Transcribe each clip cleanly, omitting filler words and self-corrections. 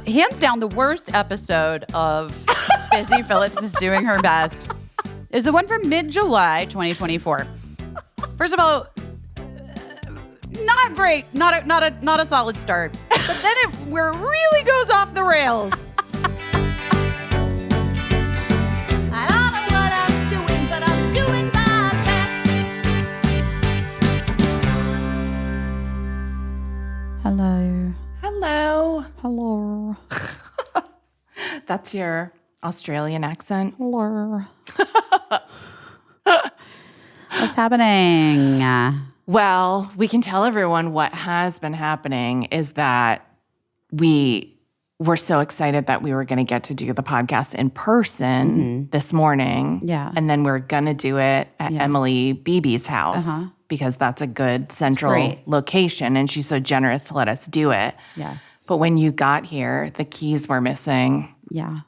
hands down, the worst episode of Busy Phillips is Doing Her Best is the one from mid-July 2024. First of all, not great, not a solid start. But then it really goes off the rails. I don't know what I'm doing, but I'm doing my best. Hello. Hello. Hello. That's your Australian accent? Hello. What's happening? Well, we can tell everyone what has been happening is that we were so excited that we were going to get to do the podcast in person this morning. Yeah. And then we're going to do it at Emily Beebe's house because that's a good central location. And she's so generous to let us do it. Yes. But when you got here, the keys were missing. Yeah.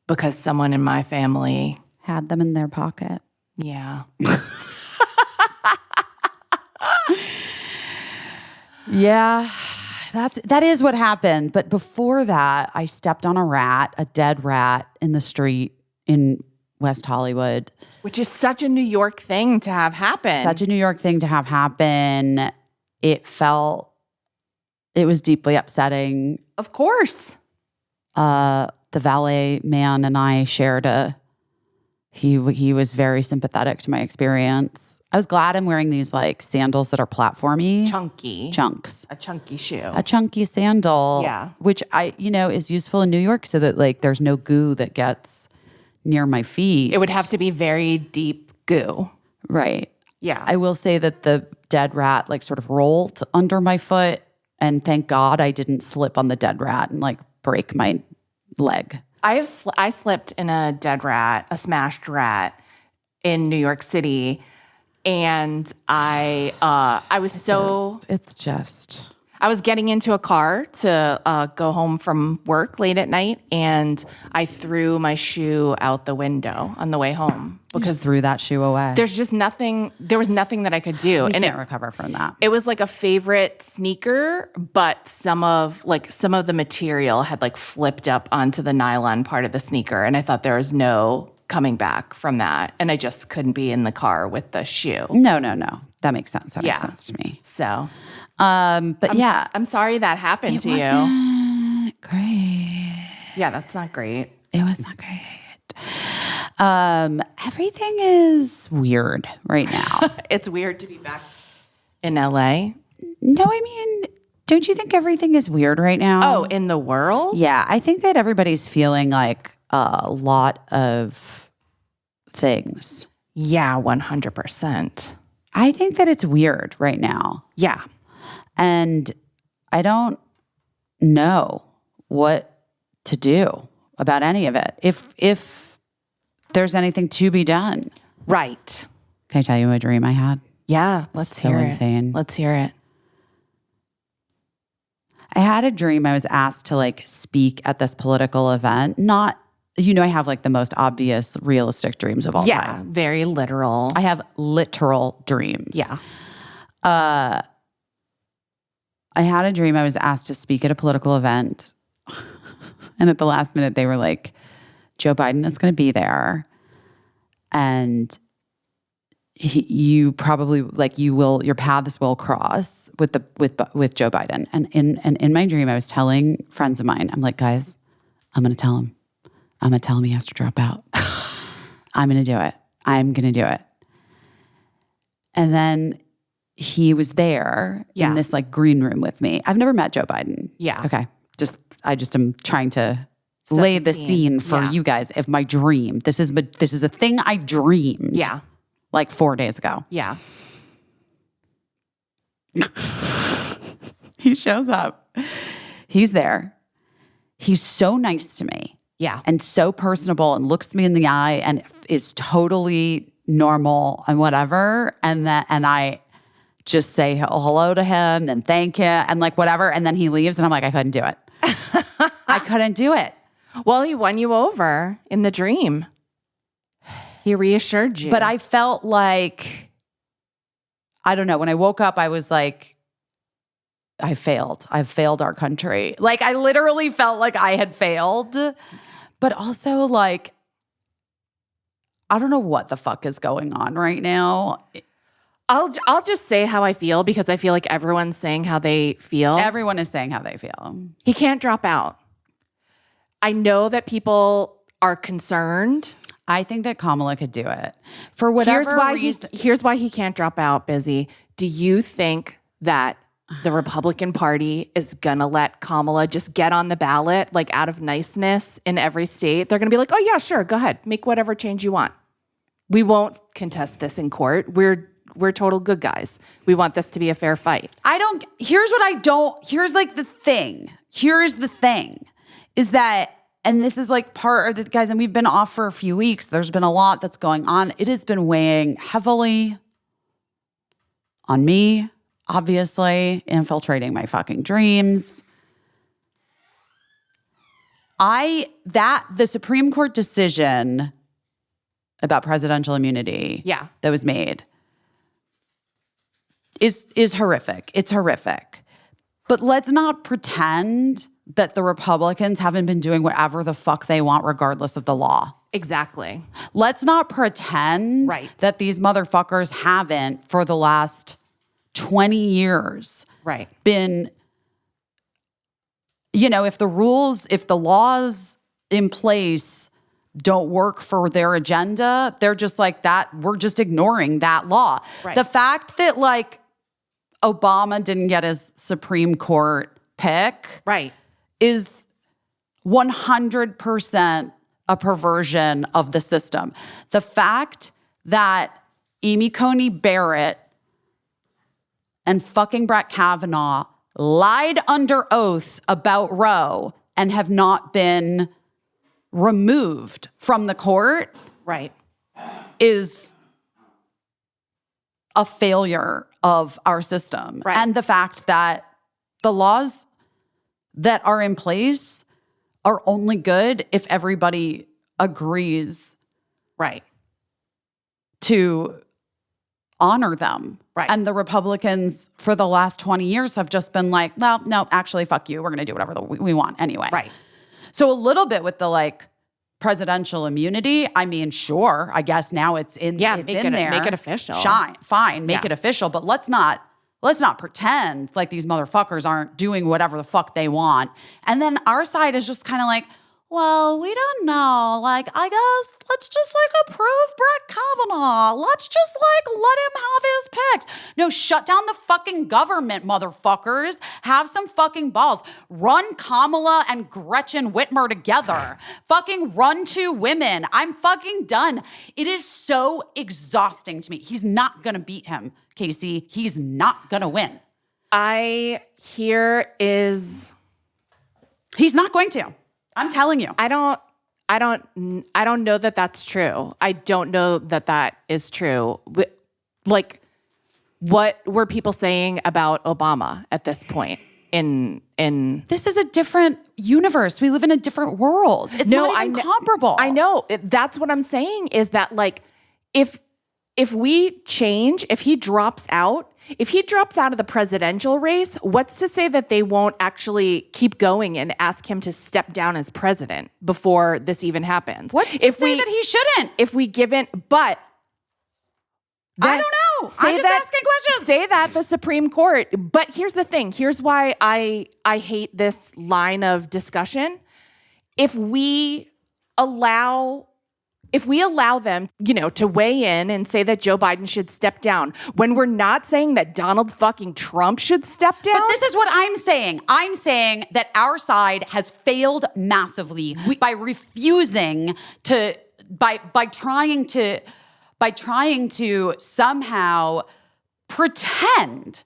Because someone in my family had them in their pocket. Yeah. Yeah, that is what happened. But before that, I stepped on a dead rat in the street in West Hollywood. Which is such a New York thing to have happen. Such a New York thing to have happen. It was deeply upsetting. Of course. The valet man and I shared he was very sympathetic to my experience. I was glad I'm wearing these like sandals that are platformy. Chunks. A chunky shoe. A chunky sandal. Yeah. Which is useful in New York so that like there's no goo that gets near my feet. It would have to be very deep goo. Right. Yeah. I will say that the dead rat like sort of rolled under my foot, and thank God I didn't slip on the dead rat and like break my leg. I slipped in a dead rat, a smashed rat in New York City. And I was I was getting into a car to go home from work late at night, and I threw my shoe out the window on the way home because threw that shoe away. There was nothing that I could do. You can't recover from that. It was like a favorite sneaker, but some of the material had like flipped up onto the nylon part of the sneaker, and I thought there was no coming back from that, and I just couldn't be in the car with the shoe. No. That makes sense. That makes sense to me. So, I'm sorry that happened to you. It wasn't great. Yeah, that's not great. It was not great. Everything is weird right now. It's weird to be back in LA. No, I mean, don't you think everything is weird right now? Oh, in the world? Yeah, I think that everybody's feeling like a lot of things. Yeah, 100%. I think that it's weird right now. Yeah. And I don't know what to do about any of it. If there's anything to be done. Right. Can I tell you a dream I had? Yeah, let's hear it. Insane. Let's hear it. I had a dream I was asked to like speak at this political event. Not, I have like the most obvious realistic dreams of all time. Yeah, very literal. I have literal dreams. Yeah. I had a dream I was asked to speak at a political event. And at the last minute, they were like, Joe Biden is going to be there. And you probably your paths will cross with Joe Biden. And in my dream, I was telling friends of mine, I'm like, guys, I'm going to tell him he has to drop out. I'm going to do it. And then he was there in this like green room with me. I've never met Joe Biden. Yeah. Okay. I just am trying to lay the scene for you guys of my dream. This is a thing I dreamed. Yeah. Like 4 days ago. Yeah. He shows up. He's there. He's so nice to me. Yeah. And so personable and looks me in the eye and is totally normal and whatever. And I just say hello to him and thank him and like whatever. And then he leaves and I'm like, I couldn't do it. I couldn't do it. Well, he won you over in the dream. He reassured you. But I felt like, I don't know, when I woke up, I was like, I failed. I've failed our country. Like, I literally felt like I had failed, but also like, I don't know what the fuck is going on right now. I'll just say how I feel because I feel like everyone's saying how they feel. Everyone is saying how they feel. He can't drop out. I know that people are concerned. I think that Kamala could do it. For whatever reason. Here's why he can't drop out, Busy. Do you think that the Republican Party is gonna let Kamala just get on the ballot, like out of niceness in every state? They're gonna be like, oh yeah, sure, go ahead. Make whatever change you want. We won't contest this in court. We're total good guys. We want this to be a fair fight. Here's like the thing. Here's the thing is that, and this is like part of the guys, and we've been off for a few weeks. There's been a lot that's going on. It has been weighing heavily on me, obviously, infiltrating my fucking dreams. The Supreme Court decision about presidential immunity that was made is horrific. It's horrific. But let's not pretend that the Republicans haven't been doing whatever the fuck they want regardless of the law. Exactly. Let's not pretend that these motherfuckers haven't for the last 20 years been, if the laws in place don't work for their agenda, they're just like that. We're just ignoring that law. Right. The fact that like Obama didn't get his Supreme Court pick is 100% a perversion of the system. The fact that Amy Coney Barrett and fucking Brett Kavanaugh lied under oath about Roe and have not been removed from the court is a failure of our system. And the fact that the laws that are in place are only good if everybody agrees to honor them. And the Republicans for the last 20 years have just been like, well, no, actually, fuck you. We're going to do whatever we want anyway. So a little bit with the like presidential immunity. I mean, sure, I guess now it's in there. Make it official. Fine, make it official. But let's not pretend like these motherfuckers aren't doing whatever the fuck they want. And then our side is just kind of like, well, we don't know. Like, I guess let's just like approve Brett Kavanaugh. Let's just like let him have his picks. No, shut down the fucking government, motherfuckers. Have some fucking balls. Run Kamala and Gretchen Whitmer together. Fucking run two women. I'm fucking done. It is so exhausting to me. He's not going to beat him, Caissie. He's not going to win. He's not going to. I'm telling you. I don't know that that's true. I don't know that that is true. Like, what were people saying about Obama at this point? This is a different universe. We live in a different world. It's not even comparable. I know. That's what I'm saying is that like, if we change, if he drops out of the presidential race, what's to say that they won't actually keep going and ask him to step down as president before this even happens? What's to say that he shouldn't? If we give in, but I don't know. I'm just asking questions. Say that the Supreme Court. But here's the thing. Here's why I hate this line of discussion. If we allow them, to weigh in and say that Joe Biden should step down when we're not saying that Donald fucking Trump should step down. But this is what I'm saying. I'm saying that our side has failed massively by refusing to, by trying to somehow pretend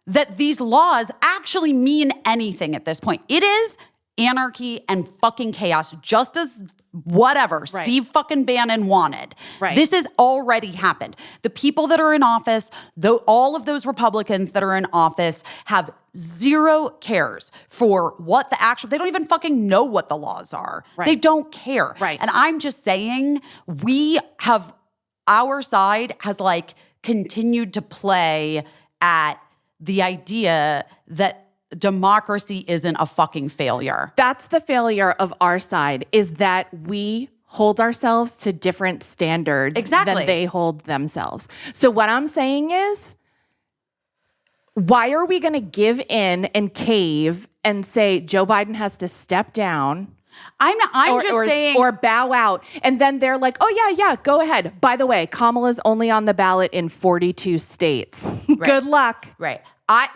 that these laws actually mean anything at this point. It is anarchy and fucking chaos, just as whatever Steve fucking Bannon wanted. This has already happened. The people that are in office, all of those Republicans that are in office have zero cares for what they don't even fucking know what the laws are. They don't care. And I'm just saying our side has like continued to play at the idea that democracy isn't a fucking failure. That's the failure of our side, is that we hold ourselves to different standards than they hold themselves. So what I'm saying is, why are we going to give in and cave and say Joe Biden has to step down? I'm just saying, or bow out, and then they're like, "Oh yeah, go ahead." By the way, Kamala's only on the ballot in 42 states. Right. Good luck. Right.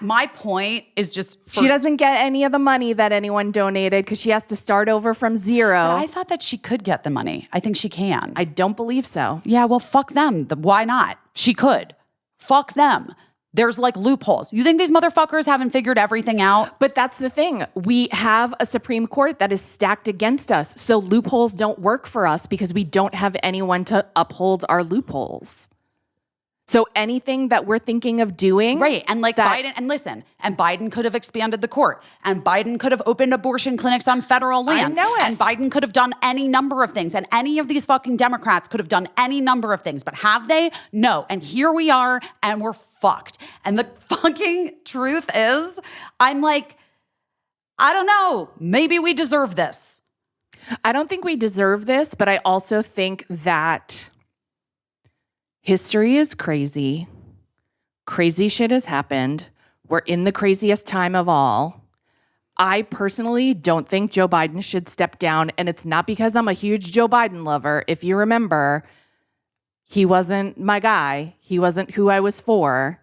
My point is just she doesn't get any of the money that anyone donated because she has to start over from zero. But I thought that she could get the money. I think she can. I don't believe so. Yeah, well, fuck them. Why not? She could. Fuck them. There's like loopholes. You think these motherfuckers haven't figured everything out? But that's the thing. We have a Supreme Court that is stacked against us. So loopholes don't work for us because we don't have anyone to uphold our loopholes. So anything that we're thinking of doing. Right. And like Biden, and listen, and Biden could have expanded the court, and Biden could have opened abortion clinics on federal land. I know it. And Biden could have done any number of things. And any of these fucking Democrats could have done any number of things. But have they? No. And here we are, and we're fucked. And the fucking truth is, I'm like, I don't know. Maybe we deserve this. I don't think we deserve this, but I also think that history is crazy. Crazy shit has happened. We're in the craziest time of all. I personally don't think Joe Biden should step down, and it's not because I'm a huge Joe Biden lover. If you remember, he wasn't my guy. He wasn't who I was for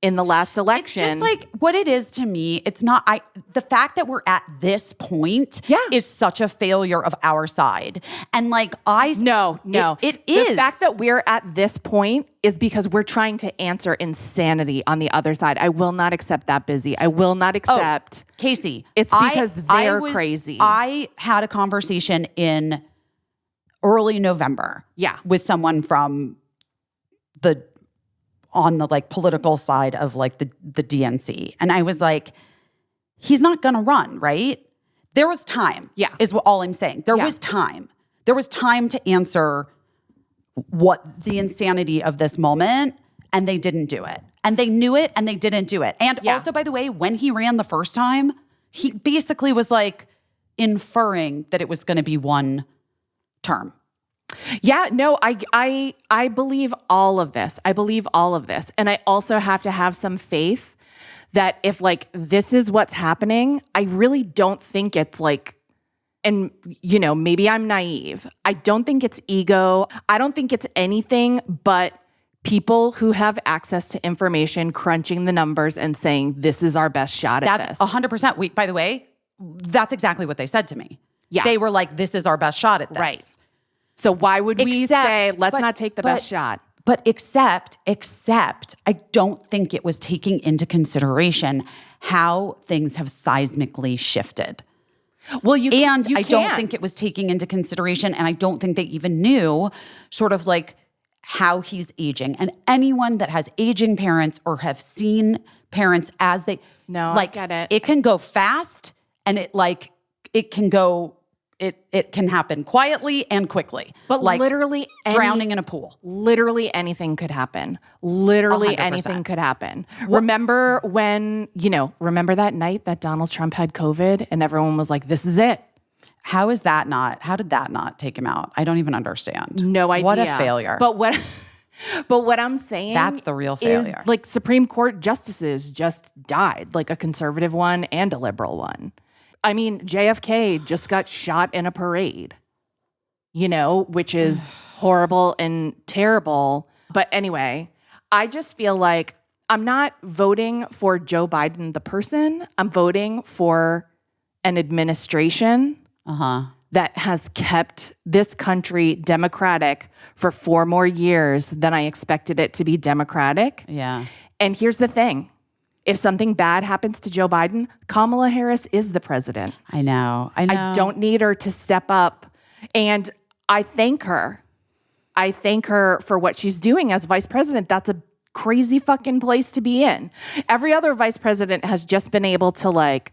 in the last election. It's just like what it is to me. It's not, the fact that we're at this point is such a failure of our side. And like No. It is. The fact that we're at this point is because we're trying to answer insanity on the other side. I will not accept that, Busy. I will not accept. Caissie. It's because they're crazy. I had a conversation in early November. Yeah. With someone from on the like political side of like the DNC. And I was like, he's not going to run, right? There was time. Yeah. Is all I'm saying. There was time. There was time to answer what the insanity of this moment, and they didn't do it. And they knew it, and they didn't do it. And also, by the way, when he ran the first time, he basically was like inferring that it was going to be one term. Yeah, no, I believe all of this. I believe all of this. And I also have to have some faith that if like this is what's happening, I really don't think it's like, and you know, maybe I'm naive. I don't think it's ego. I don't think it's anything but people who have access to information crunching the numbers and saying, this is our best shot at this. That's 100%. By the way, that's exactly what they said to me. Yeah. They were like, this is our best shot at this. Right. So why would we say, let's not take the best shot? But except, I don't think it was taking into consideration how things have seismically shifted. Well, I don't think it was taking into consideration, and I don't think they even knew sort of like how he's aging. And anyone that has aging parents or have seen parents as they I get it. It can go fast, and it can go. It can happen quietly and quickly. But like literally drowning in a pool. Literally anything could happen. Literally 100%. Anything could happen. Remember remember that night that Donald Trump had COVID and everyone was like, this is it. How did that not take him out? I don't even understand. No idea. What a failure. But what I'm saying, that's the real failure. Is like Supreme Court justices just died, like a conservative one and a liberal one. I mean, JFK just got shot in a parade, which is horrible and terrible. But anyway, I just feel like I'm not voting for Joe Biden, the person. I'm voting for an administration that has kept this country democratic for 4 more years than I expected it to be democratic. Yeah. And here's the thing. If something bad happens to Joe Biden, Kamala Harris is the president. I know. I don't need her to step up. And I thank her. I thank her for what she's doing as vice president. That's a crazy fucking place to be in. Every other vice president has just been able to like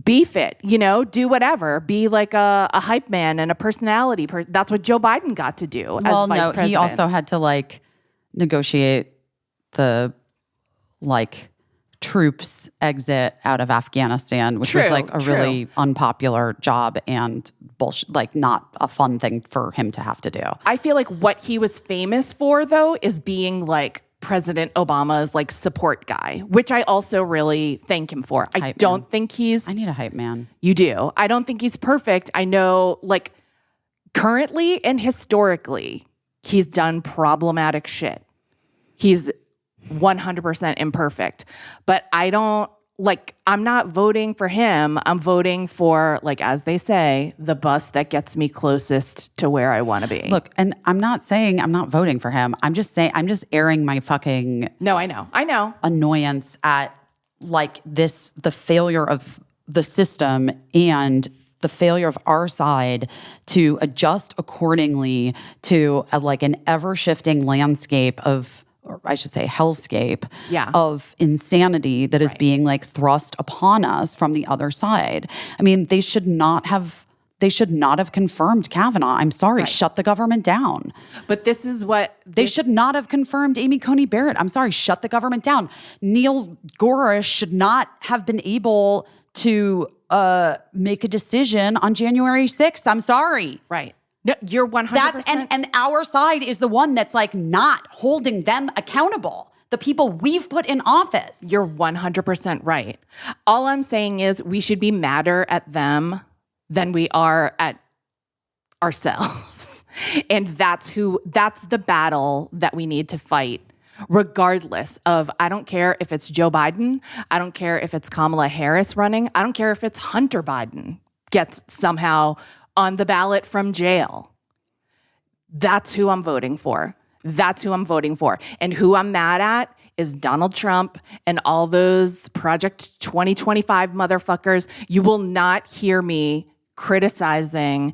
beef it, do whatever, be like a hype man and a personality. That's what Joe Biden got to do as vice president. He also had to like negotiate the like troops exit out of Afghanistan, which was like a really unpopular job and bullshit, like not a fun thing for him to have to do. I feel like what he was famous for, though, is being like President Obama's like support guy, which I also really thank him for. I don't think he's... I need a hype man. You do. I don't think he's perfect. I know, like, currently and historically, he's done problematic shit. He's 100% imperfect. But I don't, like, I'm not voting for him. I'm voting for, like, as they say, the bus that gets me closest to where I want to be. Look, and I'm not saying I'm not voting for him. I'm just saying, I'm just airing my fucking... No, I know. Annoyance at, like, the failure of the system and the failure of our side to adjust accordingly to an ever-shifting landscape of, or I should say hellscape, of insanity that is being like thrust upon us from the other side. I mean, they should not have confirmed Kavanaugh. I'm sorry, shut the government down. But this is what... They should not have confirmed Amy Coney Barrett. I'm sorry, shut the government down. Neil Gorsuch should not have been able to make a decision on January 6th. I'm sorry. Right. No, you're 100%. And our side is the one that's like not holding them accountable. The people we've put in office. You're 100% right. All I'm saying is we should be madder at them than we are at ourselves. And that's the battle that we need to fight, regardless of, I don't care if it's Joe Biden. I don't care if it's Kamala Harris running. I don't care if it's Hunter Biden gets somehow on the ballot from jail. That's who I'm voting for. And who I'm mad at is Donald Trump and all those Project 2025 motherfuckers. You will not hear me criticizing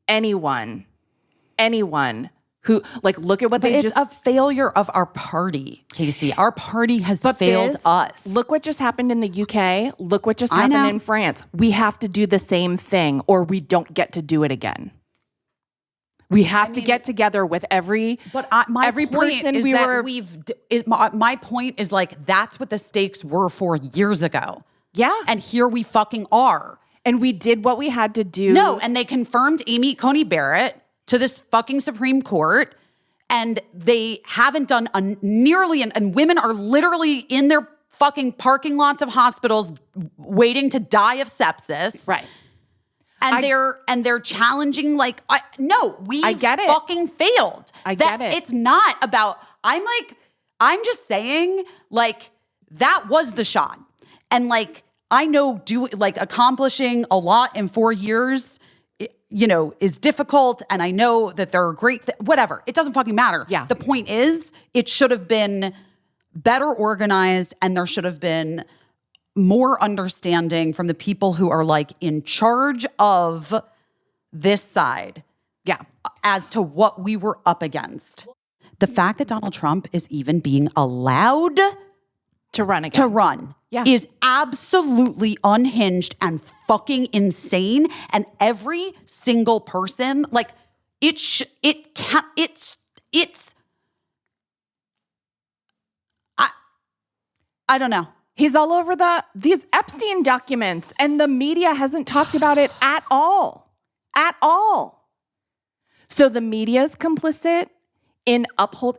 anyone who, like, look at what it's a failure of our party, Caissie. Our party has failed us. Look what just happened in the UK. Look what just happened in France. We have to do the same thing or we don't get to do it again. We have to get together with every person we were. My point is like, that's what the stakes were 4 years ago. Yeah. And here we fucking are. And we did what we had to do. No, and they confirmed Amy Coney Barrett to this fucking Supreme Court, and they haven't done nearly, and women are literally in their fucking parking lots of hospitals waiting to die of sepsis. Right. And they're challenging, like, I get it. Fucking failed. I get it. It's not about, I'm just saying, like, that was the shot. And like, I know accomplishing a lot in 4 years, is difficult. And I know that there are great, whatever. It doesn't fucking matter. Yeah. The point is, it should have been better organized and there should have been more understanding from the people who are like in charge of this side. Yeah. As to what we were up against. The fact that Donald Trump is even being allowed to run again. Is absolutely unhinged and fucking insane. And every single person, like, I don't know. He's all over these Epstein documents and the media hasn't talked about it at all. At all. So the media is complicit in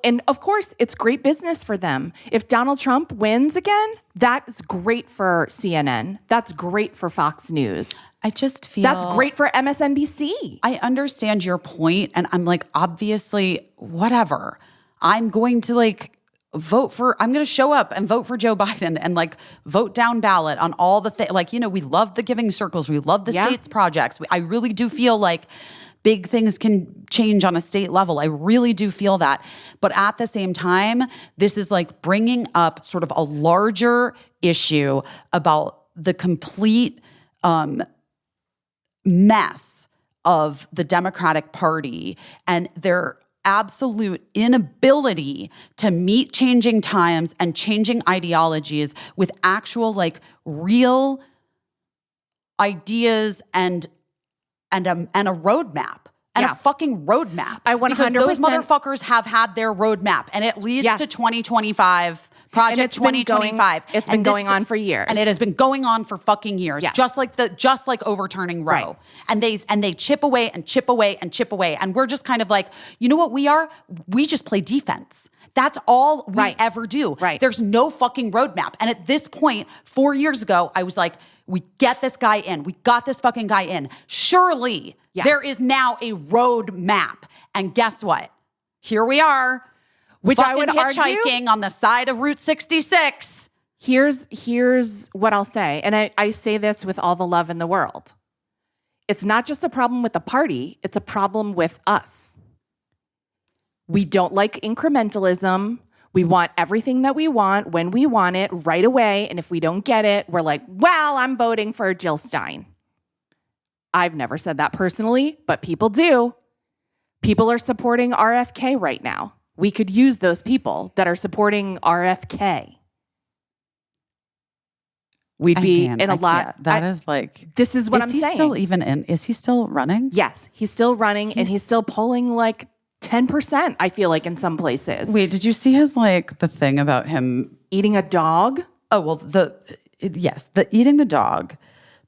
and of course, it's great business for them. If Donald Trump wins again, that's great for CNN. That's great for Fox News. I just feel... That's great for MSNBC. I understand your point, and I'm like, obviously, whatever. I'm going to I'm going to show up and vote for Joe Biden and like vote down ballot on all the things. Like, we love the giving circles. We love the states projects. I really do feel like big things can change on a state level. I really do feel that. But at the same time, this is like bringing up sort of a larger issue about the complete mess of the Democratic Party and their absolute inability to meet changing times and changing ideologies with actual, like, real ideas and a roadmap. And a fucking roadmap. I 100%. Because those motherfuckers have had their roadmap. And it leads to 2025 Project 2025. It's been going on for years. And it has been going on for fucking years. Yes. Just like overturning Roe. Right. And they chip away and chip away and chip away. And we're just kind of like, you know what we are? We just play defense. That's all we ever do. Right. There's no fucking roadmap. And at this point, 4 years ago, I was like, we get this guy in. We got this fucking guy in. Surely there is now a roadmap. And guess what? Here we are. Which I would hitchhiking argue on the side of Route 66. Here's what I'll say. And I say this with all the love in the world. It's not just a problem with the party. It's a problem with us. We don't like incrementalism. We want everything that we want when we want it right away. And if we don't get it, we're like, well, I'm voting for Jill Stein. I've never said that personally, but people do. People are supporting RFK right now. We could use those people that are supporting RFK. We'd be in a lot. That is like. This is what I'm saying. Is he still even in? Is he still running? Yes, he's still running, and he's still polling like 10%. I feel like in some places. Wait, did you see his the thing about him eating a dog? Oh well, the eating the dog,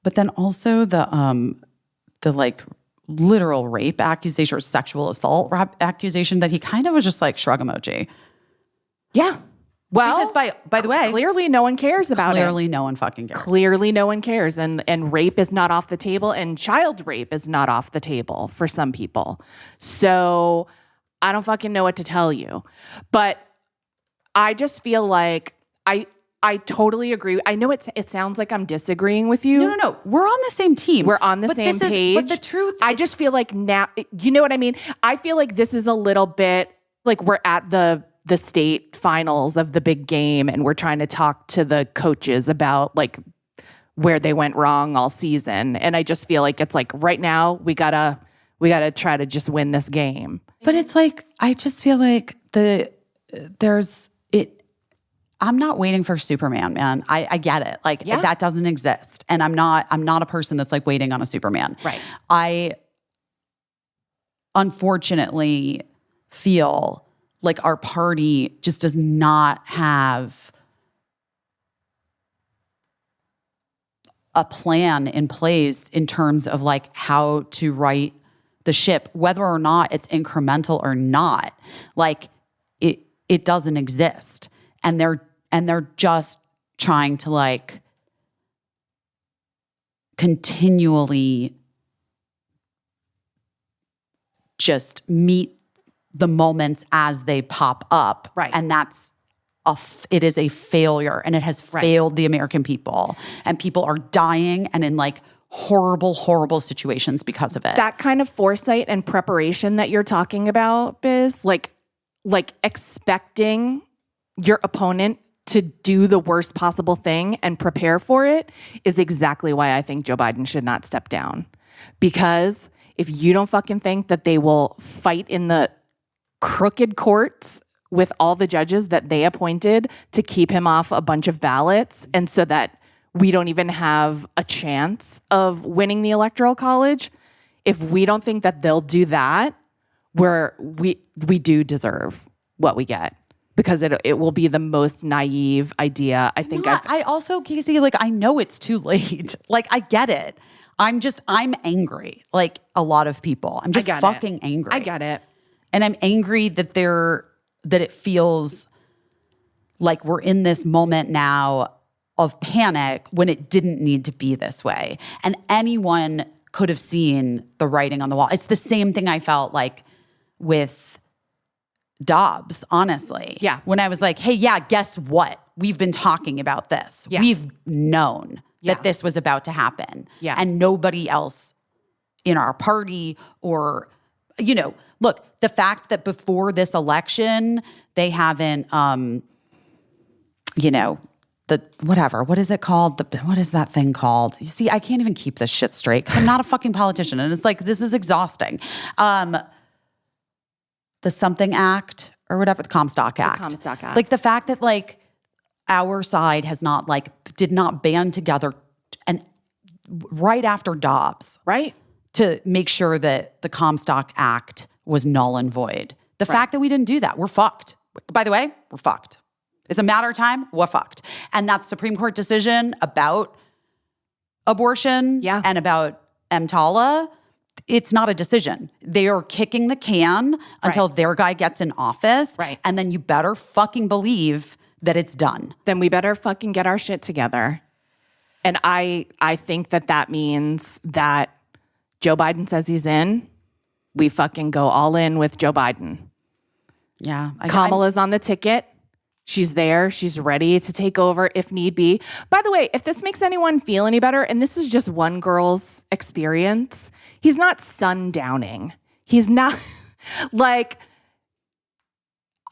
but then also the literal rape accusation or sexual assault accusation that he kind of was just like shrug emoji. Yeah. Well, because by the way, clearly no one cares about it. Clearly no one fucking cares. Clearly no one cares. And rape is not off the table, and child rape is not off the table for some people. So I don't fucking know what to tell you. But I just feel like I totally agree. I know it sounds like I'm disagreeing with you. No. We're on the same team. We're on the same page. But the truth, I just feel like now, you know what I mean? I feel like this is a little bit like we're at the state finals of the big game, and we're trying to talk to the coaches about like where they went wrong all season. And I just feel like it's like right now we gotta try to just win this game. But it's like I just feel like I'm not waiting for Superman, man. I get it. Like that doesn't exist. And I'm not a person that's like waiting on a Superman. Right. I unfortunately feel like our party just does not have a plan in place in terms of like how to right the ship, whether or not it's incremental or not. Like it doesn't exist. And they're just trying to like continually just meet the moments as they pop up. Right. And it is a failure, and it has failed the American people, and people are dying and in like horrible, horrible situations because of it. That kind of foresight and preparation that you're talking about, Biz, like expecting your opponent to do the worst possible thing and prepare for it is exactly why I think Joe Biden should not step down. Because if you don't fucking think that they will fight in the crooked courts with all the judges that they appointed to keep him off a bunch of ballots, and so that we don't even have a chance of winning the Electoral College, if we don't think that they'll do that, we do deserve what we get. Because it will be the most naive idea. I think I also, Caissie, like I know it's too late. Like I get it. I'm angry. Like a lot of people. I'm just fucking angry. I get it. And I'm angry that it feels like we're in this moment now of panic when it didn't need to be this way. And anyone could have seen the writing on the wall. It's the same thing I felt like with Dobbs, honestly. Yeah. When I was like, hey, guess what? We've been talking about this. Yeah. We've known that this was about to happen. Yeah. And nobody else in our party or, look, the fact that before this election, they haven't, what is it called? What is that thing called? You see, I can't even keep this shit straight because I'm not a fucking politician. And it's like, this is exhausting. The Something Act or whatever, the Comstock Act. The Comstock Act. Like the fact that like our side has not did not band together and right after Dobbs. Right. To make sure that the Comstock Act was null and void. The fact that we didn't do that, we're fucked. By the way, we're fucked. It's a matter of time. We're fucked. And that Supreme Court decision about abortion and about EMTALA, it's not a decision. They are kicking the can until their guy gets in office. Right. And then you better fucking believe that it's done. Then we better fucking get our shit together. And I think that means that Joe Biden says he's in. We fucking go all in with Joe Biden. Yeah. Kamala's on the ticket. She's there. She's ready to take over if need be. By the way, if this makes anyone feel any better, and this is just one girl's experience, he's not sundowning. He's not like,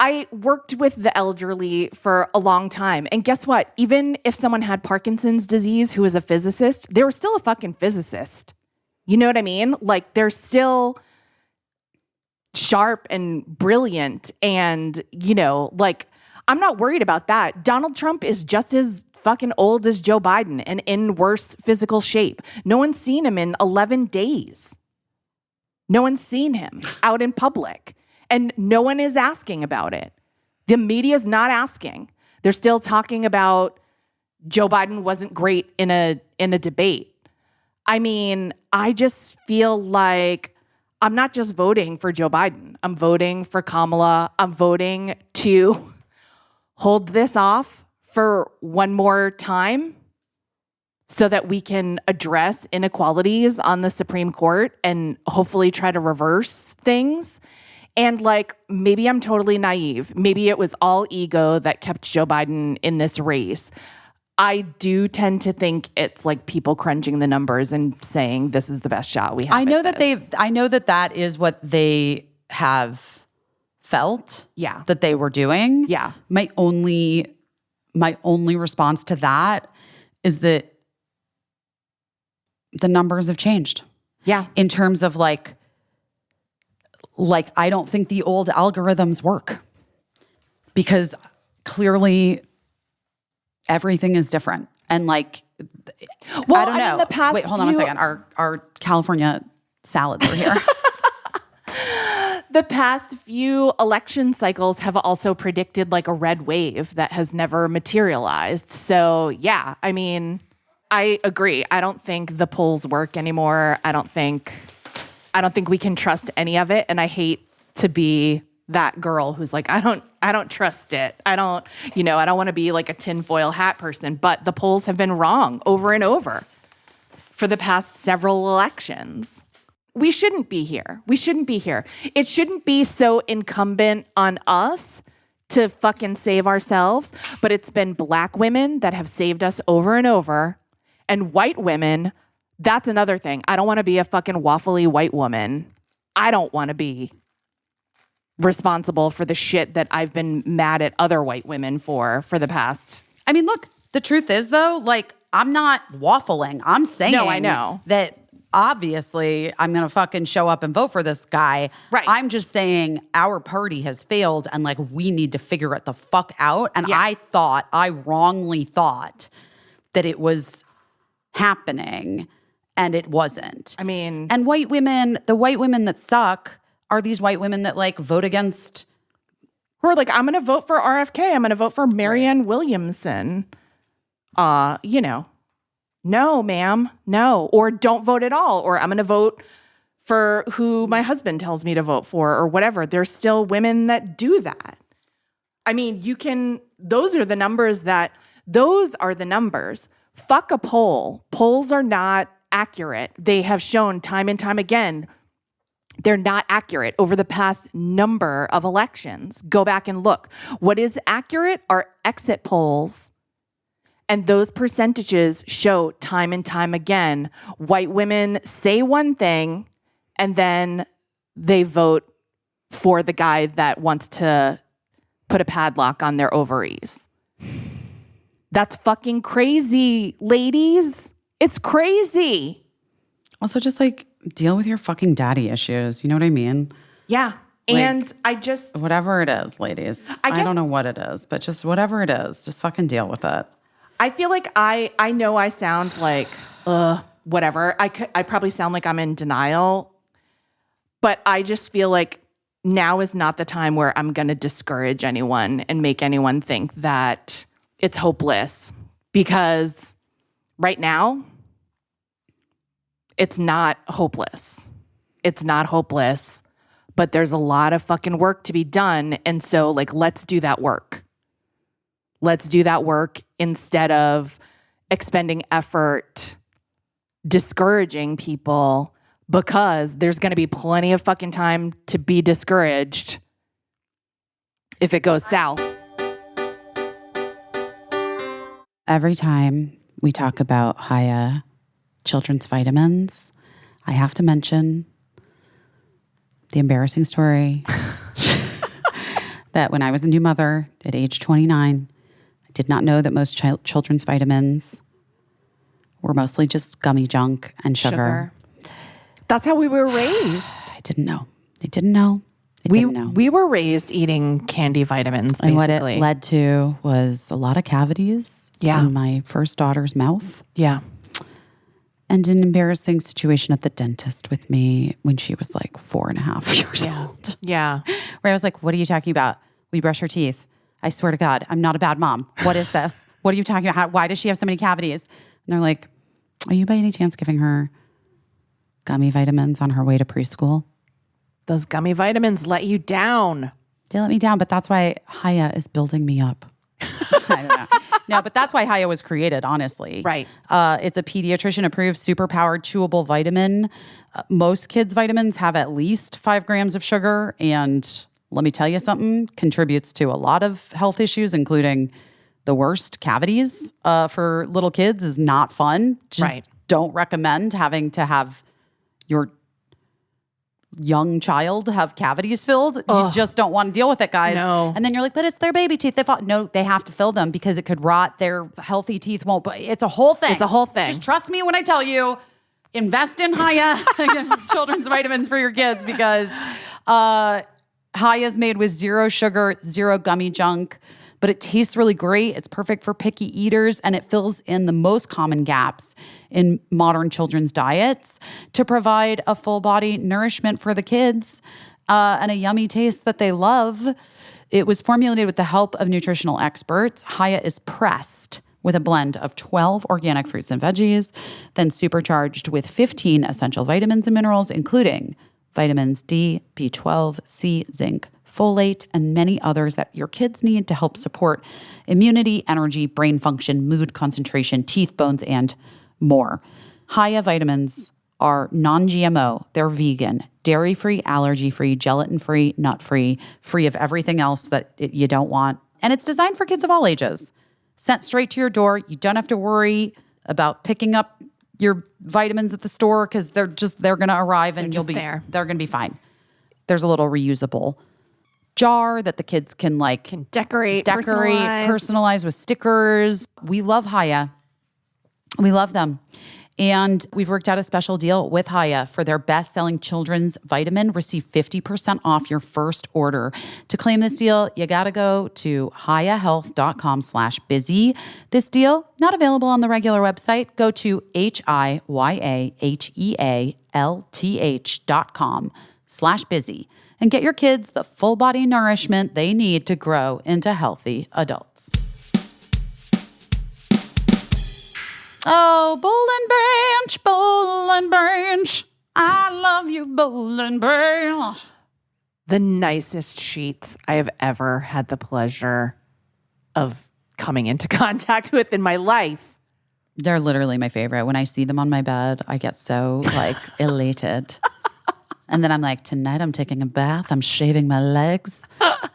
I worked with the elderly for a long time. And guess what? Even if someone had Parkinson's disease who was a physicist, they were still a fucking physicist. You know what I mean? Like, they're still sharp and brilliant. And, you know, like, I'm not worried about that. Donald Trump is just as fucking old as Joe Biden and in worse physical shape. No one's seen him in 11 days. No one's seen him out in public. And no one is asking about it. The media's not asking. They're still talking about Joe Biden wasn't great in a debate. I mean, I just feel like I'm not just voting for Joe Biden. I'm voting for Kamala. I'm voting to hold this off for one more time so that we can address inequalities on the Supreme Court and hopefully try to reverse things. And like, maybe I'm totally naive. Maybe it was all ego that kept Joe Biden in this race. I do tend to think it's like people crunching the numbers and saying this is the best shot we have. I know that is what they have felt that they were doing. Yeah. My only response to that is that the numbers have changed. Yeah. In terms of like I don't think the old algorithms work because clearly everything is different. And like, well, I don't know. mean, the past Wait, hold on a second. Our California salads are here. The past few election cycles have also predicted like a red wave that has never materialized. So yeah, I mean, I agree. I don't think the polls work anymore. I don't think we can trust any of it. And I hate to be that girl who's like, I don't trust it. I don't want to be like a tinfoil hat person, but the polls have been wrong over and over for the past several elections. We shouldn't be here. It shouldn't be so incumbent on us to fucking save ourselves, but it's been Black women that have saved us over and over. And white women, that's another thing. I don't want to be a fucking waffly white woman. I don't want to be responsible for the shit that I've been mad at other white women for the past. I mean, look, the truth is though, like, I'm not waffling. I'm saying no, I know. that obviously I'm going to fucking show up and vote for this guy. Right. I'm just saying our party has failed and like we need to figure it the fuck out. And Yeah. I wrongly thought that it was happening and it wasn't. I mean, and the white women that suck are these white women that like vote against. who are like, I'm going to vote for RFK. I'm going to vote for Marianne Williamson. No, ma'am, no. Or don't vote at all. Or I'm going to vote for who my husband tells me to vote for or whatever. There's still women that do that. I mean, those are the numbers. Fuck a poll. Polls are not accurate. They have shown time and time again they're not accurate over the past number of elections. Go back and look. What is accurate are exit polls. And those percentages show time and time again, white women say one thing and then they vote for the guy that wants to put a padlock on their ovaries. That's fucking crazy, ladies. It's crazy. Also, just like deal with your fucking daddy issues. You know what I mean? Yeah. Like, and I just... whatever it is, ladies. I don't know what it is, but just whatever it is, just fucking deal with it. I feel like I know I sound like, whatever. I probably sound like I'm in denial, but I just feel like now is not the time where I'm going to discourage anyone and make anyone think that it's hopeless, because right now it's not hopeless. It's not hopeless, but there's a lot of fucking work to be done. And so like, let's do that work. Let's do that work instead of expending effort discouraging people, because there's going to be plenty of fucking time to be discouraged if it goes south. Every time we talk about Haya children's vitamins, I have to mention the embarrassing story that when I was a new mother at age 29, I did not know that most children's vitamins were mostly just gummy junk and sugar. That's how we were raised. I didn't know. I didn't know. We were raised eating candy vitamins, basically. And what it led to was a lot of cavities in my first daughter's mouth. Yeah. And an embarrassing situation at the dentist with me when she was like 4.5 years old. Yeah. Where I was like, what are you talking about? We brush her teeth. I swear to God, I'm not a bad mom. What is this? What are you talking about? Why does she have so many cavities? And they're like, are you by any chance giving her gummy vitamins on her way to preschool? Those gummy vitamins let you down. They let me down, but that's why Haya is building me up. I don't know. No, but that's why Haya was created, honestly. Right. It's a pediatrician-approved, super-powered, chewable vitamin. Most kids' vitamins have at least 5 grams of sugar, and let me tell you something, contributes to a lot of health issues, including the worst, cavities. For little kids is not fun. Just don't recommend having to have your young child have cavities filled. You just don't want to deal with it, guys. No. And then you're like, but it's their baby teeth. No, they have to fill them because it could rot. Their healthy teeth won't. But it's a whole thing. It's a whole thing. Just trust me when I tell you, invest in Haya children's vitamins for your kids, because Haya is made with 0 sugar, 0 gummy junk, but it tastes really great. It's perfect for picky eaters, and it fills in the most common gaps in modern children's diets to provide a full body nourishment for the kids and a yummy taste that they love. It was formulated with the help of nutritional experts. Haya is pressed with a blend of 12 organic fruits and veggies, then supercharged with 15 essential vitamins and minerals, including vitamins D, B12, C, zinc, folate, and many others that your kids need to help support immunity, energy, brain function, mood, concentration, teeth, bones, and more. Haya vitamins are non-GMO. They're vegan, dairy-free, allergy-free, gelatin-free, nut-free, free of everything else that you don't want. And it's designed for kids of all ages. Sent straight to your door. You don't have to worry about picking up your vitamins at the store, because they're going to arrive and they're going to be fine. There's a little reusable jar that the kids can decorate, personalize with stickers. We love Haya. We love them. And we've worked out a special deal with Haya for their best-selling children's vitamin. Receive 50% off your first order. To claim this deal, you got to go to hayahealth.com/busy. This deal, not available on the regular website. Go to hayahealth.com/busy and get your kids the full-body nourishment they need to grow into healthy adults. Oh, Bull and Branch. I love you, Bull and Branch. The nicest sheets I have ever had the pleasure of coming into contact with in my life. They're literally my favorite. When I see them on my bed, I get so elated. And then I'm like, tonight I'm taking a bath. I'm shaving my legs.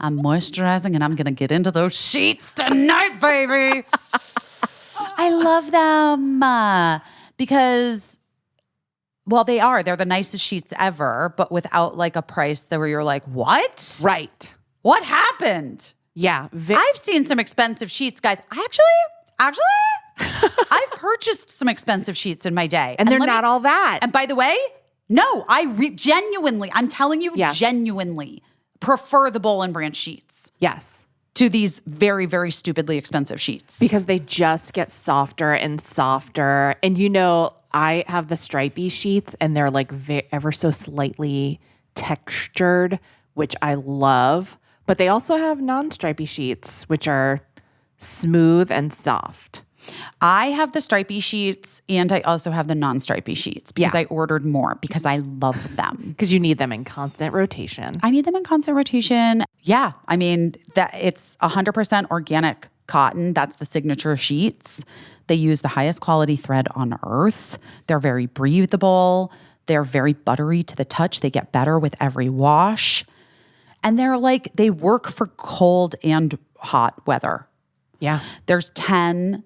I'm moisturizing, and I'm going to get into those sheets tonight, baby. I love them because, well, they're the nicest sheets ever, but without a price where you're like, what? Right. What happened? Yeah. I've seen some expensive sheets, guys. Actually, I've purchased some expensive sheets in my day. And they're not all that. And by the way, no, genuinely, I'm telling you, genuinely prefer the Boll and Branch sheets. Yes. To these very, very stupidly expensive sheets. Because they just get softer and softer. And I have the stripy sheets, and they're ever so slightly textured which I love. But they also have non-stripy sheets, which are smooth and soft. I have the stripy sheets and I also have the non-stripy sheets because I ordered more because I love them. Because you need them in constant rotation. I need them in constant rotation. Yeah. I mean, that it's 100% organic cotton. That's the signature sheets. They use the highest quality thread on earth. They're very breathable. They're very buttery to the touch. They get better with every wash. And they work for cold and hot weather. Yeah. There's 10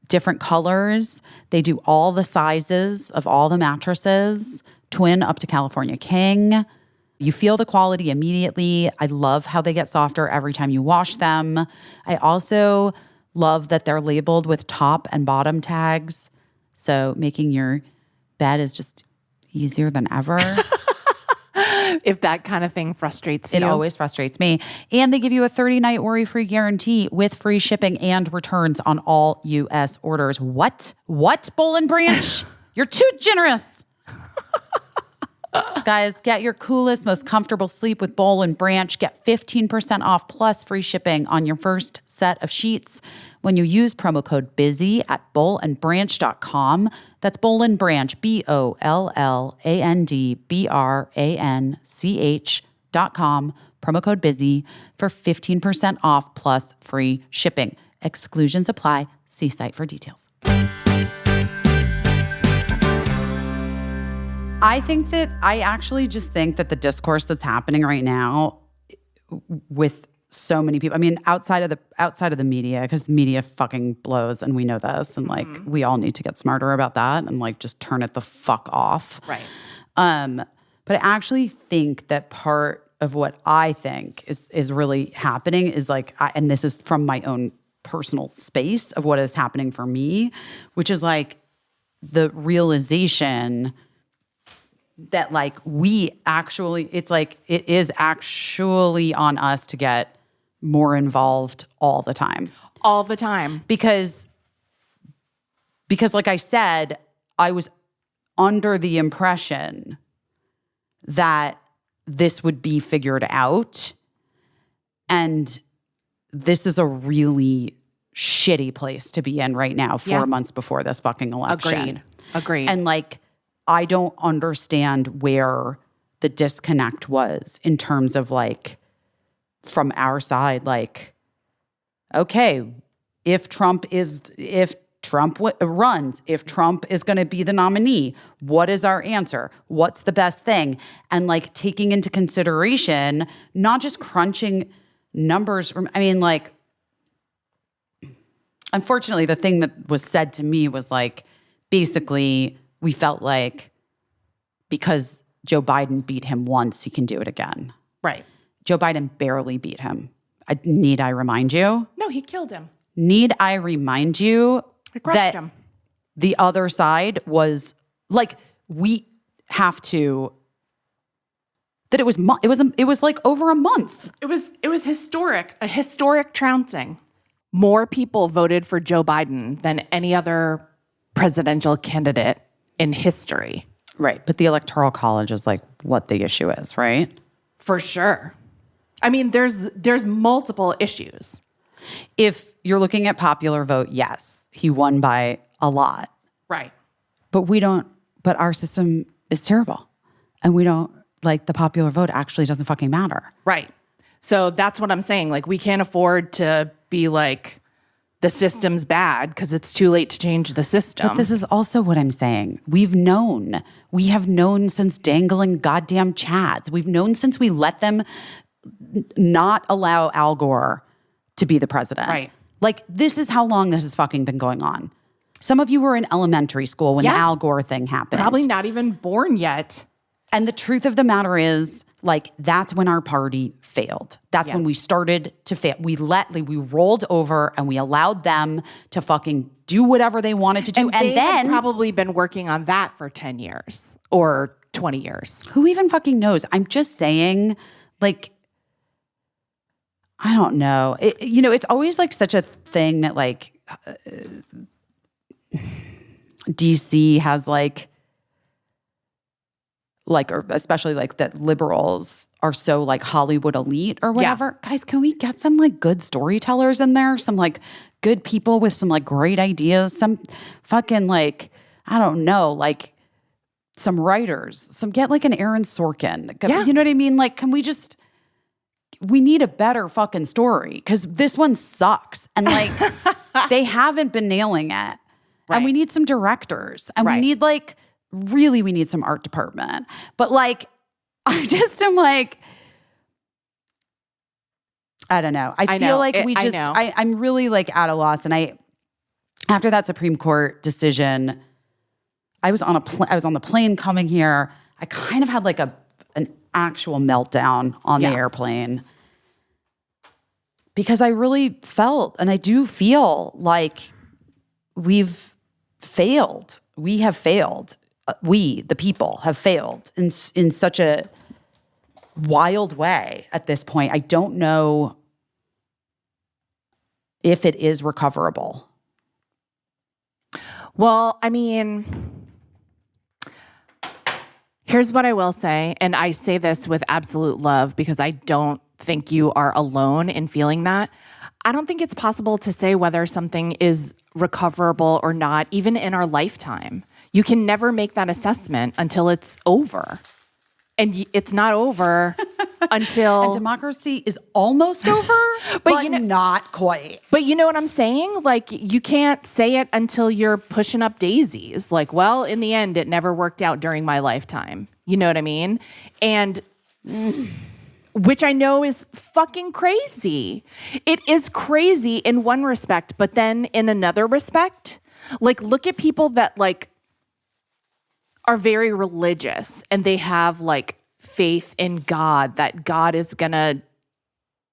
different colors. They do all the sizes of all the mattresses, twin up to California King. You feel the quality immediately. I love how they get softer every time you wash them. I also love that they're labeled with top and bottom tags. So making your bed is just easier than ever. If that kind of thing frustrates you. It always frustrates me. And they give you a 30-night worry-free guarantee with free shipping and returns on all U.S. orders. What? What, Boll and Branch? You're too generous. Guys, get your coolest, most comfortable sleep with Boll and Branch. Get 15% off plus free shipping on your first set of sheets when you use promo code BUSY at bollandbranch.com. That's Boll and Branch, BOLLANDBRANCH.com. Promo code BUSY for 15% off plus free shipping. Exclusions apply. See site for details. I actually just think that the discourse that's happening right now with so many people, I mean, outside of the media, because the media fucking blows and we know this, and we all need to get smarter about that and just turn it the fuck off. Right. But I actually think that part of what I think is really happening is and this is from my own personal space of what is happening for me, which is the realization that we actually, it is actually on us to get more involved all the time. All the time. Because like I said, I was under the impression that this would be figured out. And this is a really shitty place to be in right now, 4 months before this fucking election. Agreed. And I don't understand where the disconnect was in terms of from our side, okay, if Trump runs, if Trump is going to be the nominee, what is our answer? What's the best thing? And taking into consideration, not just crunching numbers from, unfortunately, the thing that was said to me was basically, we felt because Joe Biden beat him once, he can do it again. Right. Joe Biden barely beat him. Need I remind you? No, he killed him. Need I remind you that him. The other side was we have to. That it was over a month. It was historic, a historic trouncing. More people voted for Joe Biden than any other presidential candidate in history. Right. But the Electoral College is what the issue is, right? For sure. I mean, there's multiple issues. If you're looking at popular vote, yes, he won by a lot. Right. But but our system is terrible. And we don't, the popular vote actually doesn't fucking matter. Right. So that's what I'm saying. We can't afford to be the system's bad because it's too late to change the system. But this is also what I'm saying. We have known since dangling goddamn Chads. We've known since we let them not allow Al Gore to be the president. Right. This is how long this has fucking been going on. Some of you were in elementary school when the Al Gore thing happened. Probably not even born yet. And the truth of the matter is, that's when our party failed. That's when we started to fail. We rolled over and we allowed them to fucking do whatever they wanted to do. And they had probably been working on that for 10 years or 20 years. Who even fucking knows? I'm just saying, I don't know. It's always such a thing that DC has like, or especially like that liberals are so like Hollywood elite or whatever. Guys, can we get some like good storytellers in there? Some like good people with some like great ideas, some fucking like, I don't know, like some writers, get like an Aaron Sorkin. You know what I mean? Like, we need a better fucking story because this one sucks. And like, they haven't been nailing it. Right. And we need some directors and we need like, really, we need some art department. But like, I just am like, I don't know. I feel like I'm really like at a loss. And after that Supreme Court decision, I was on the plane coming here. I kind of had like an actual meltdown on the airplane because I really felt, and I do feel like we've failed. We have failed. We, the people, have failed in such a wild way at this point. I don't know if it is recoverable. Well, I mean, here's what I will say, and I say this with absolute love because I don't think you are alone in feeling that. I don't think it's possible to say whether something is recoverable or not, even in our lifetime. You can never make that assessment until it's over. And it's not over until... And democracy is almost over, but not quite. But you know what I'm saying? Like, you can't say it until you're pushing up daisies. Like, well, in the end, it never worked out during my lifetime. You know what I mean? And... which I know is fucking crazy. It is crazy in one respect, but then in another respect, like, look at people that like are very religious and they have like faith in God, that God is gonna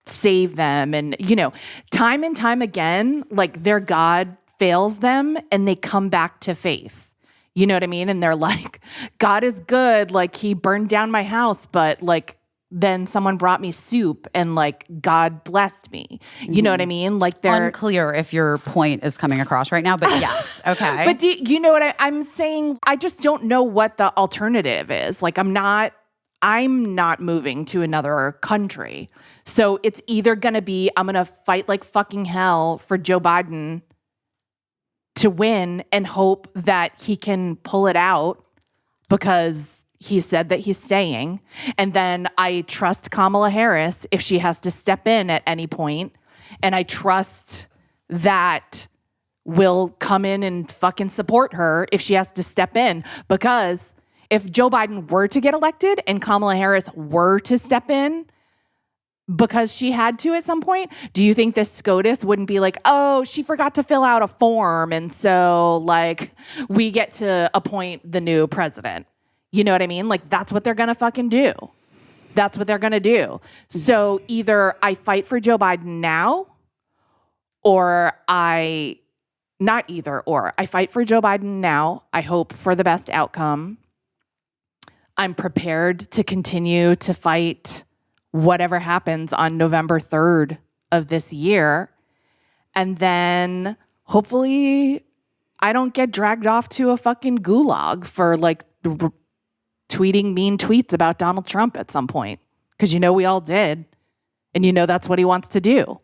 save them. And, you know, time and time again, like their God fails them and they come back to faith. You know what I mean? And they're like, God is good. Like, he burned down my house, but like, then someone brought me soup and like God blessed me. You know what I mean? Like, they're unclear if your point is coming across right now, but yes. Okay. But do you know what I'm saying? I just don't know what the alternative is. Like, I'm not moving to another country. So it's either going to be, I'm going to fight like fucking hell for Joe Biden to win and hope that he can pull it out because he said that he's staying. And then I trust Kamala Harris if she has to step in at any point. And I trust that we'll come in and fucking support her if she has to step in. Because if Joe Biden were to get elected and Kamala Harris were to step in because she had to at some point, do you think this SCOTUS wouldn't be like, oh, she forgot to fill out a form, and so like we get to appoint the new president? You know what I mean? Like, that's what they're going to fucking do. That's what they're going to do. So either I fight for Joe Biden now, or I fight for Joe Biden now. I hope for the best outcome. I'm prepared to continue to fight whatever happens on November 3rd of this year. And then hopefully I don't get dragged off to a fucking gulag for like tweeting mean tweets about Donald Trump at some point. Because you know we all did. And you know that's what he wants to do.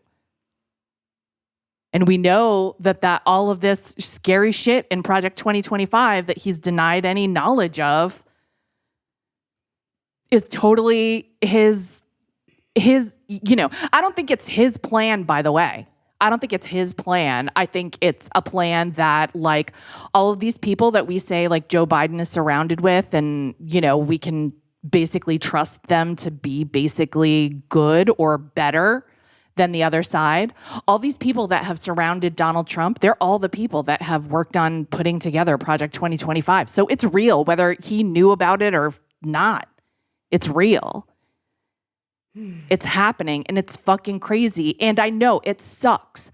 And we know that all of this scary shit in Project 2025 that he's denied any knowledge of is totally his, you know, I don't think it's his plan, by the way. I don't think it's his plan. I think it's a plan that, like, all of these people that we say, like, Joe Biden is surrounded with, and, you know, we can basically trust them to be basically good or better than the other side. All these people that have surrounded Donald Trump, they're all the people that have worked on putting together Project 2025. So it's real, whether he knew about it or not. It's real. It's happening, and it's fucking crazy. And I know it sucks.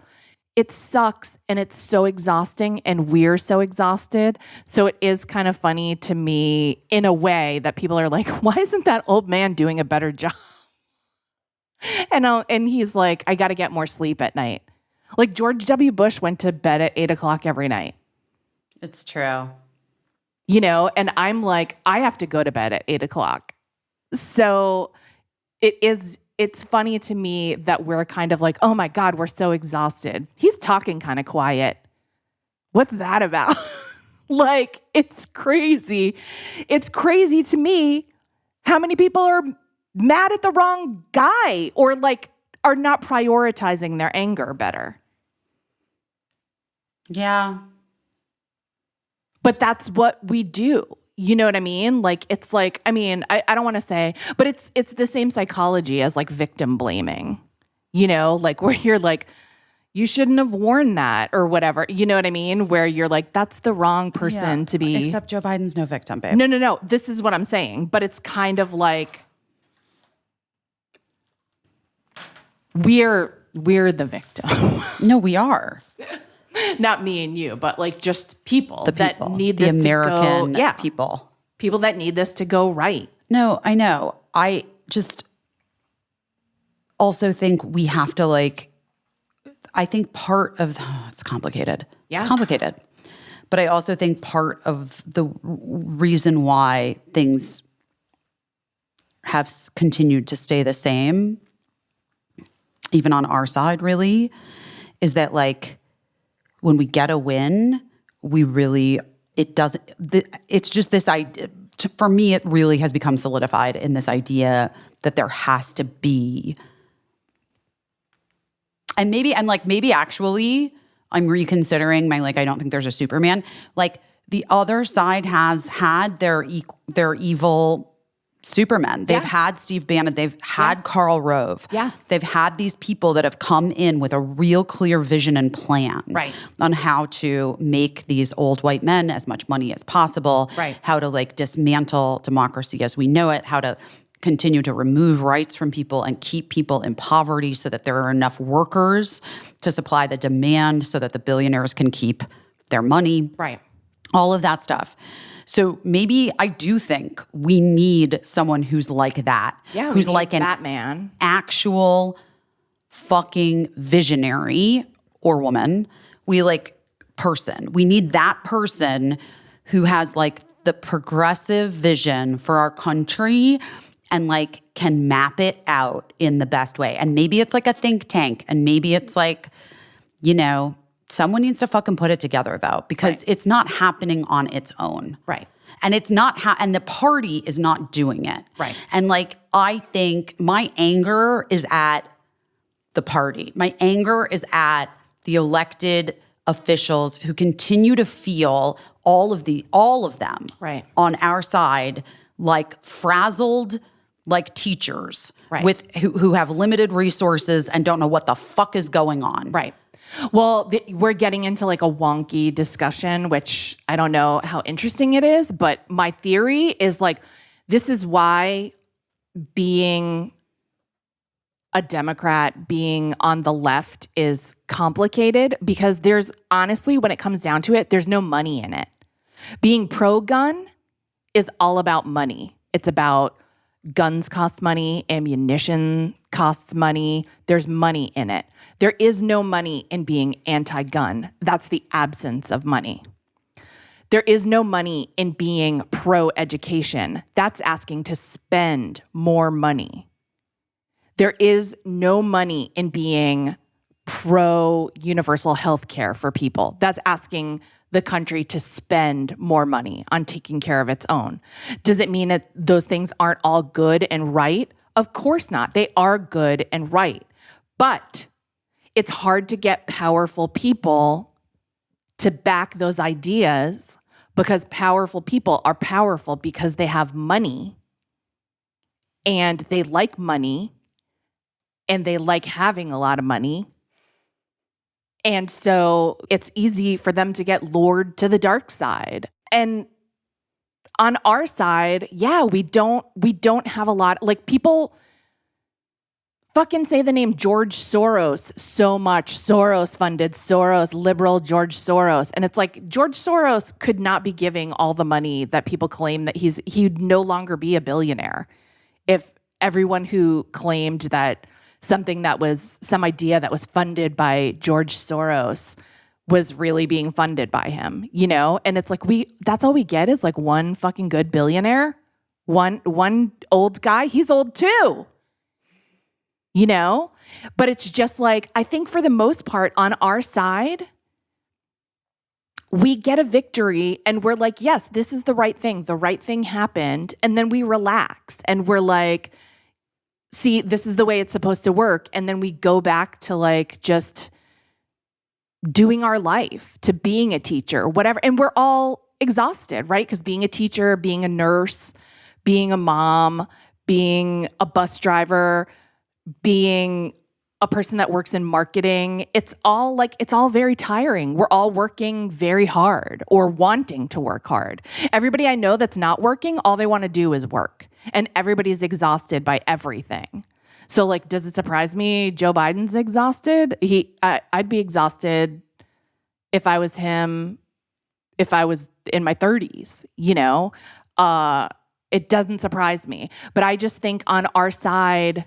It sucks, and it's so exhausting, and we're so exhausted. So it is kind of funny to me in a way that people are like, why isn't that old man doing a better job? And he's like, I got to get more sleep at night. Like, George W. Bush went to bed at 8 o'clock every night. It's true. and I'm like, I have to go to bed at 8:00. So it's funny to me that we're kind of like, oh my God, we're so exhausted. He's talking kind of quiet. What's that about? Like, it's crazy. It's crazy to me how many people are mad at the wrong guy or like are not prioritizing their anger better. Yeah. But that's what we do. You know what I mean? Like, it's like, I mean, I don't want to say, but it's the same psychology as like victim blaming, like where you're like, you shouldn't have worn that or whatever. You know what I mean? Where you're like, that's the wrong person to be. Except Joe Biden's no victim, babe. No. This is what I'm saying. But it's kind of like, we're the victim. No, we are. Not me and you, but like just people, The that people. need the this American to go. Yeah. people. People that need this to go right. No, I know. I just also think we have to I think part of, it's complicated. Yeah. It's complicated. But I also think part of the reason why things have continued to stay the same, even on our side really, is that when we get a win, it's just this idea, for me, it really has become solidified in this idea that there has to be, and maybe actually I'm reconsidering my, I don't think there's a Superman. The other side has had their evil Supermen. They've had Steve Bannon. They've had Karl Rove. Yes. They've had these people that have come in with a real clear vision and plan on how to make these old white men as much money as possible, how to dismantle democracy as we know it, how to continue to remove rights from people and keep people in poverty so that there are enough workers to supply the demand so that the billionaires can keep their money. Right. All of that stuff. So maybe I do think we need someone who's like that. Yeah, who's like an Batman. Actual fucking visionary or woman. Person. We need that person who has the progressive vision for our country and can map it out in the best way. And maybe it's a think tank, and maybe it's someone needs to fucking put it together though, because it's not happening on its own. Right. And it's not, and the party is not doing it. Right. And I think my anger is at the party. My anger is at the elected officials who continue to feel all of them on our side frazzled teachers who have limited resources and don't know what the fuck is going on. Right. Well, we're getting into a wonky discussion, which I don't know how interesting it is, but my theory is this is why being a Democrat, being on the left is complicated, because there's honestly, when it comes down to it, there's no money in it. Being pro-gun is all about money. It's about guns cost money, ammunition costs money. There's money in it. There is no money in being anti-gun. That's the absence of money. There is no money in being pro-education. That's asking to spend more money. There is no money in being pro-universal health care for people. That's asking the country to spend more money on taking care of its own. Does it mean that those things aren't all good and right? Of course not. They are good and right. But it's hard to get powerful people to back those ideas, because powerful people are powerful because they have money and they like money and they like having a lot of money. And so it's easy for them to get lured to the dark side. And on our side, we don't have a lot, people fucking say the name George Soros so much. Soros funded, Soros, liberal George Soros. And it's George Soros could not be giving all the money that people claim that he'd no longer be a billionaire if everyone who claimed that some idea that was funded by George Soros was really being funded by him, you know? And it's like that's all we get is like one fucking good billionaire. One old guy, he's old too. You know? But it's just like, I think for the most part on our side, we get a victory and we're like, yes, this is the right thing. The right thing happened. And then we relax and we're like, see, this is the way it's supposed to work. And then we go back to like just doing our life, to being a teacher, whatever. And we're all exhausted, right? Because being a teacher, being a nurse, being a mom, being a bus driver, being a person that works in marketing, it's all very tiring. We're all working very hard or wanting to work hard. Everybody I know that's not working, all they want to do is work. And everybody's exhausted by everything. So like, does it surprise me Joe Biden's exhausted? I'd be exhausted if I was him, if I was in my 30s, you know? It doesn't surprise me. But I just think on our side,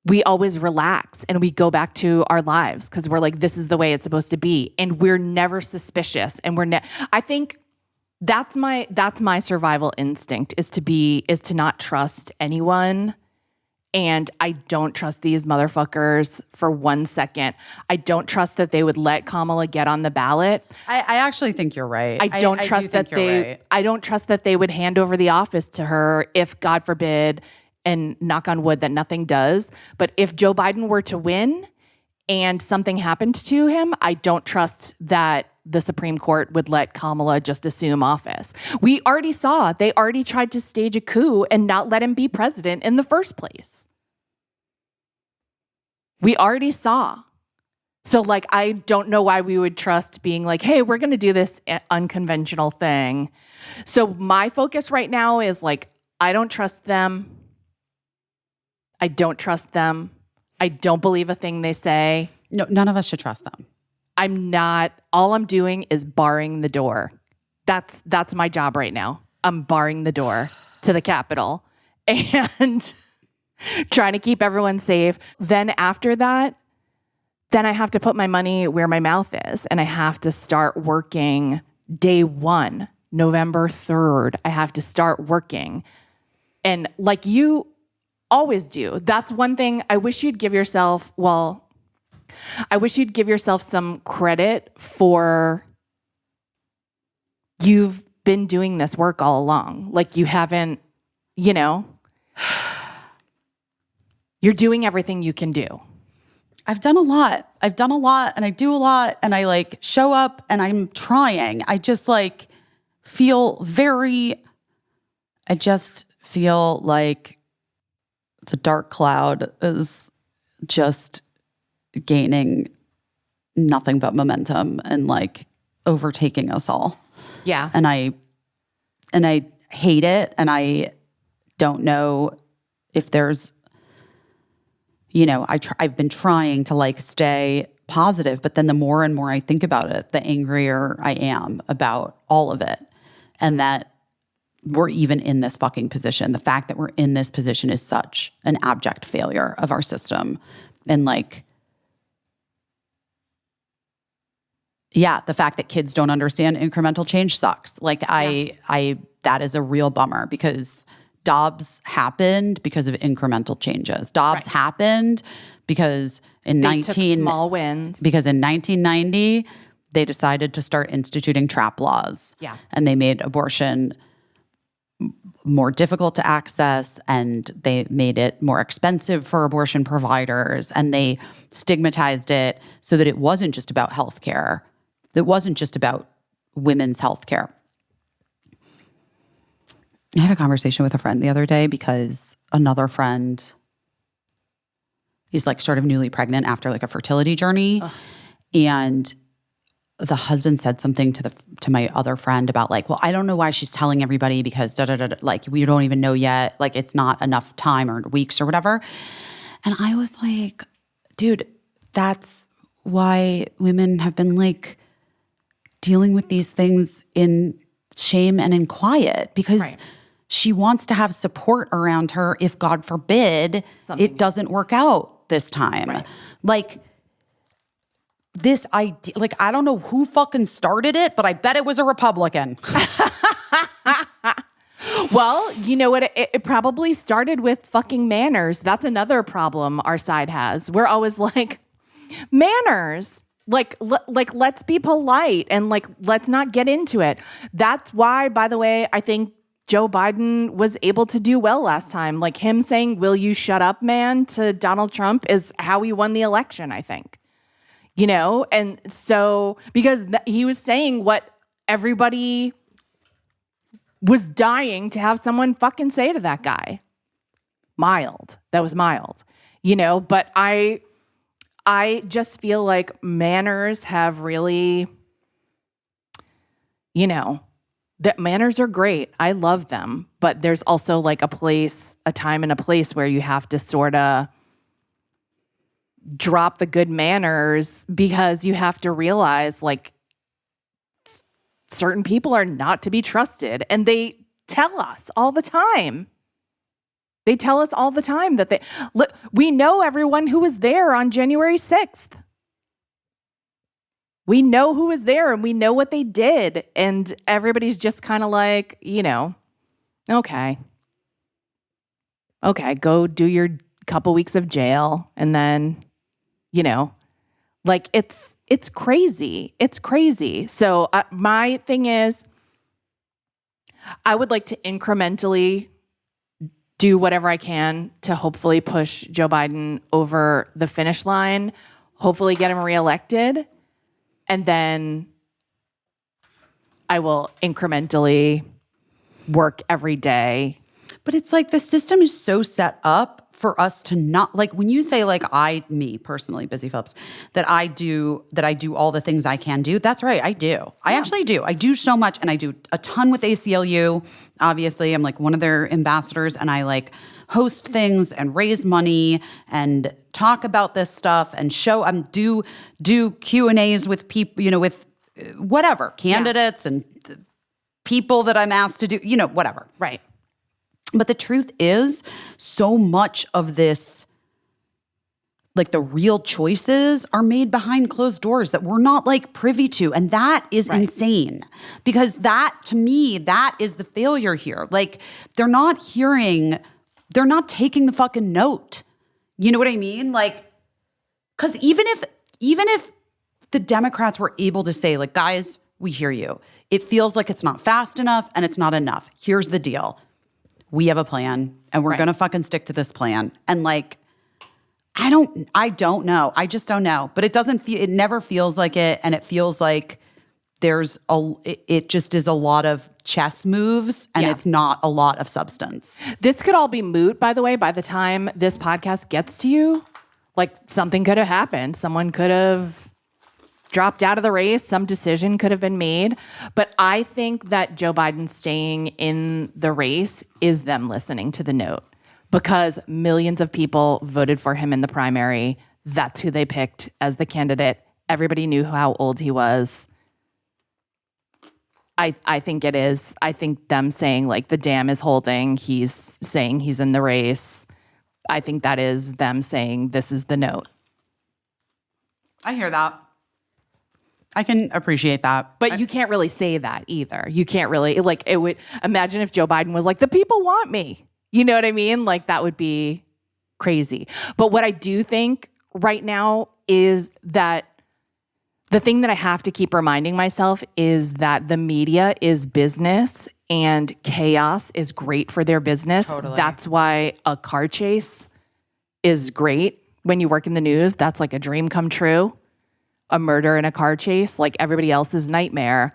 we always relax and we go back to our lives because we're like, this is the way it's supposed to be. And we're never suspicious. And I think that's my survival instinct is to not trust anyone. And I don't trust these motherfuckers for 1 second. I don't trust that they would let Kamala get on the ballot. I actually think you're right. I don't trust that they would hand over the office to her if, God forbid, and knock on wood that nothing does. But if Joe Biden were to win and something happened to him, I don't trust that the Supreme Court would let Kamala just assume office. We already saw, they already tried to stage a coup and not let him be president in the first place. We already saw. So like, I don't know why we would trust being like, hey, we're going to do this unconventional thing. So my focus right now is like, I don't trust them. I don't trust them. I don't believe a thing they say. No, none of us should trust them. All I'm doing is barring the door. That's my job right now. I'm barring the door to the Capitol and trying to keep everyone safe. Then after that, then I have to put my money where my mouth is and I have to start working day one, November 3rd. I have to start working. And like you always do. That's one thing I wish you'd give yourself, some credit for. You've been doing this work all along. Like you haven't, you're doing everything you can do. I've done a lot and I do a lot and I like show up and I'm trying. I just feel like the dark cloud is just gaining nothing but momentum and overtaking us all. Yeah. And I hate it. And I don't know if there's, I've been trying to stay positive, but then the more and more I think about it, the angrier I am about all of it. And that we're even in this fucking position. The fact that we're in this position is such an abject failure of our system. And the fact that kids don't understand incremental change sucks. That is a real bummer because Dobbs happened because of incremental changes. Dobbs happened because in small wins. Because in 1990, they decided to start instituting trap laws. Yeah. And they made abortion more difficult to access and they made it more expensive for abortion providers and they stigmatized it so that it wasn't just about healthcare. It wasn't just about women's healthcare. I had a conversation with a friend the other day because another friend is sort of newly pregnant after a fertility journey. Ugh. And the husband said something to my other friend about well, I don't know why she's telling everybody because we don't even know yet. It's not enough time or weeks or whatever. And I was like, dude, that's why women have been dealing with these things in shame and in quiet because she wants to have support around her if, God forbid, it doesn't work out this time. Right. this idea, like, I don't know who fucking started it, but I bet it was a Republican. Well, you know what? It probably started with fucking manners. That's another problem our side has. We're always like, manners. Like, let's be polite and like, let's not get into it. That's why, by the way, I think Joe Biden was able to do well last time. Like him saying, "Will you shut up, man?" to Donald Trump is how he won the election, I think. You know? And so, because he was saying what everybody was dying to have someone fucking say to that guy. Mild. That was mild. You know, but I just feel like manners have really, you know, that manners are great. I love them. But there's also like a time and a place where you have to sort of drop the good manners because you have to realize like certain people are not to be trusted. And they tell us all the time. They tell us all the time that we know everyone who was there on January 6th. We know who was there and we know what they did. And everybody's just kind of like, you know, okay, go do your couple weeks of jail. And then, you know, like it's crazy. It's crazy. So my thing is, I would like to incrementally do whatever I can to hopefully push Joe Biden over the finish line, hopefully get him reelected, and then I will incrementally work every day. But it's like the system is so set up for us to not, like when you say like me personally, Busy Phillips, that I do all the things I can do. That's right. I do. I actually do. I do so much, and I do a ton with ACLU. Obviously, I'm like one of their ambassadors, and I like host things and raise money and talk about this stuff and do Q&As with people, you know, with whatever candidates and people that I'm asked to do, you know, whatever. Right. But the truth is, so much of this, like the real choices are made behind closed doors that we're not like privy to. And that is insane, because that, to me, that is the failure here. Like they're not taking the fucking note. You know what I mean? Like, because even if the Democrats were able to say like, guys, we hear you. It feels like it's not fast enough and it's not enough. Here's the deal. We have a plan and we're going to fucking stick to this plan. And like, I don't know. I just don't know. But it never feels like it. And it feels like it just is a lot of chess moves and it's not a lot of substance. This could all be moot, by the way, by the time this podcast gets to you. Like something could have happened. Someone could have dropped out of the race. Some decision could have been made. But I think that Joe Biden staying in the race is them listening to the note, because millions of people voted for him in the primary. That's who they picked as the candidate. Everybody knew how old he was. I think it is. I think them saying like the dam is holding, he's saying he's in the race. I think that is them saying this is the note. I hear that. I can appreciate that. But you can't really say that either. You can't really, like, it would, imagine if Joe Biden was like, the people want me. You know what I mean? Like, that would be crazy. But what I do think right now is that the thing that I have to keep reminding myself is that the media is business and chaos is great for their business. Totally. That's why a car chase is great. When you work in the news, that's like a dream come true. A murder in a car chase, like everybody else's nightmare,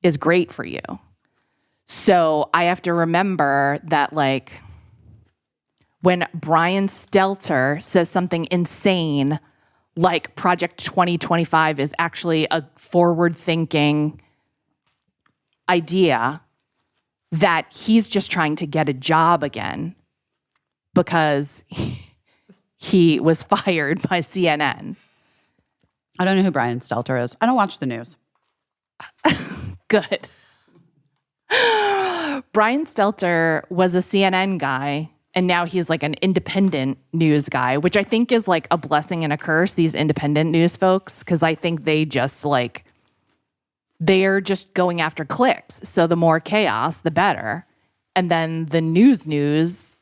is great for you. So I have to remember that, like, when Brian Stelter says something insane, like Project 2025 is actually a forward-thinking idea, that he's just trying to get a job again because he was fired by CNN. I don't know who Brian Stelter is. I don't watch the news. Good. Brian Stelter was a CNN guy And now he's like an independent news guy, which I think is like a blessing and a curse, these independent news folks, because I think they just like, they're just going after clicks. So the more chaos, the better. And then the news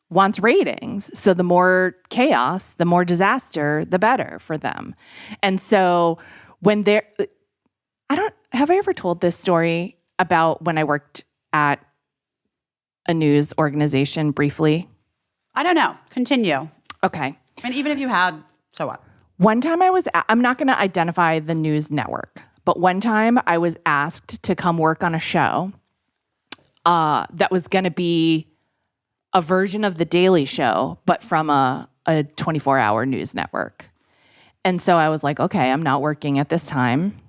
wants ratings. So the more chaos, the more disaster, the better for them. And so when have I ever told this story about when I worked at a news organization briefly? I don't know. Continue. Okay. And even if you had, so what? One time I'm not going to identify the news network, but one time I was asked to come work on a show that was going to be a version of The Daily Show, but from a 24-hour news network. And so I was like, okay, I'm not working at this time.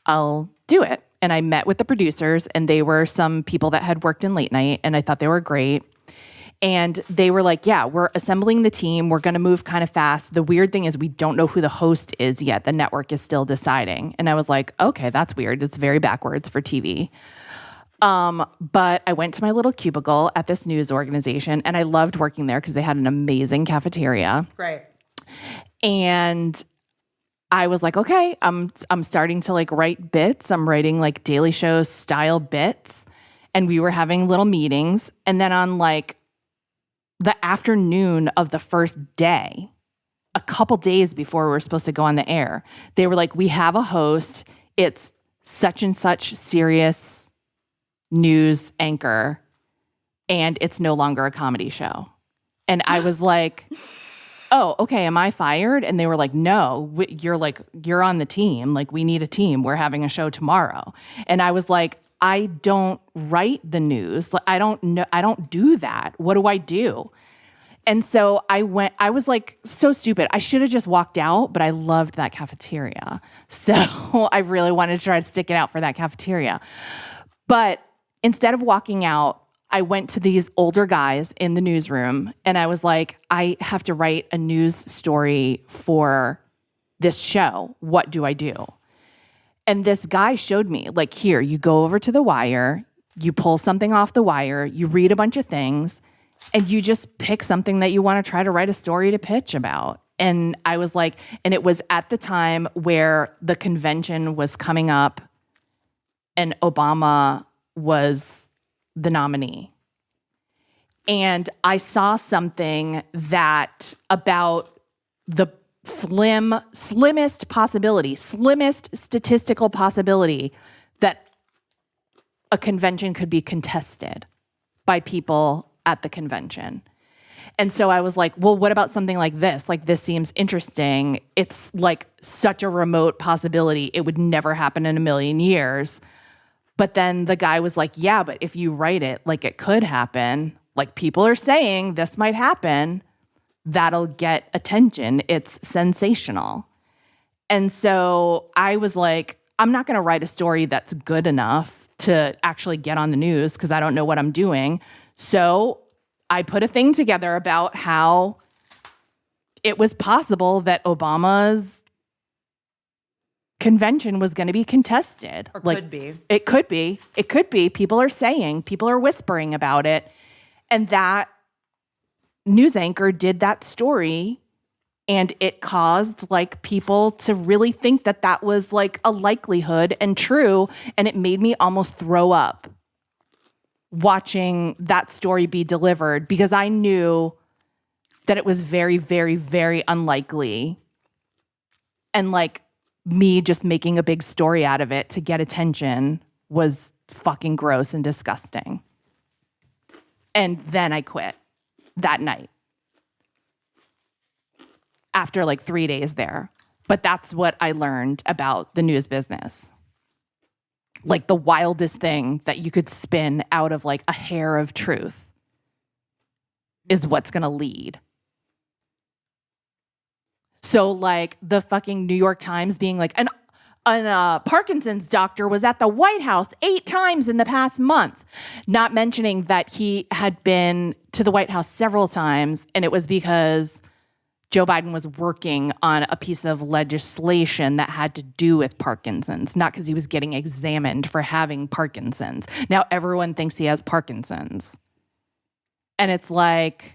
I'll do it. And I met with the producers, and they were some people that had worked in late night, and I thought they were great. And they were like, yeah, we're assembling the team. We're going to move kind of fast. The weird thing is we don't know who the host is yet. The network is still deciding. And I was like, okay, that's weird. It's very backwards for TV. But I went to my little cubicle at this news organization, and I loved working there because they had an amazing cafeteria. Great. And I was like, okay, I'm starting to like write bits. I'm writing like Daily Show style bits. And we were having little meetings. And then on like the afternoon of the first day, a couple days before we were supposed to go on the air, they were like, we have a host. It's such and such serious news anchor, and it's no longer a comedy show. And I was like, oh, okay, am I fired? And they were like, no, you're on the team. Like, we need a team. We're having a show tomorrow. And I was like, I don't write the news. I don't know. I don't do that. What do I do? And so I was like, so stupid. I should have just walked out, but I loved that cafeteria. So I really wanted to try to stick it out for that cafeteria. But instead of walking out, I went to these older guys in the newsroom, and I was like, I have to write a news story for this show. What do I do? And this guy showed me, like, here, you go over to The Wire, you pull something off The Wire, you read a bunch of things, and you just pick something that you want to try to write a story to pitch about. And I was like, and it was at the time where the convention was coming up and Obama was the nominee. And I saw something that about the slimmest statistical possibility that a convention could be contested by people at the convention. And so I was like, well, what about something like this? Like, this seems interesting. It's like such a remote possibility. It would never happen in a million years. But then the guy was like, yeah, but if you write it, like, it could happen. Like, people are saying this might happen. That'll get attention. It's sensational. And so I was like, I'm not going to write a story that's good enough to actually get on the news because I don't know what I'm doing. So I put a thing together about how it was possible that Obama's convention was going to be contested. Or could be. It could be. It could be. People are whispering about it. And that news anchor did that story, and it caused like people to really think that that was like a likelihood and true. And it made me almost throw up watching that story be delivered because I knew that it was very, very, very unlikely. And like me just making a big story out of it to get attention was fucking gross and disgusting. And then I quit that night after like 3 days there. But that's what I learned about the news business. Like the wildest thing that you could spin out of like a hair of truth is what's going to lead. So like the fucking New York Times being like, an Parkinson's doctor was at the White House 8 times in the past month, not mentioning that he had been to the White House several times, and it was because Joe Biden was working on a piece of legislation that had to do with Parkinson's, not because he was getting examined for having Parkinson's. Now everyone thinks he has Parkinson's. And it's like,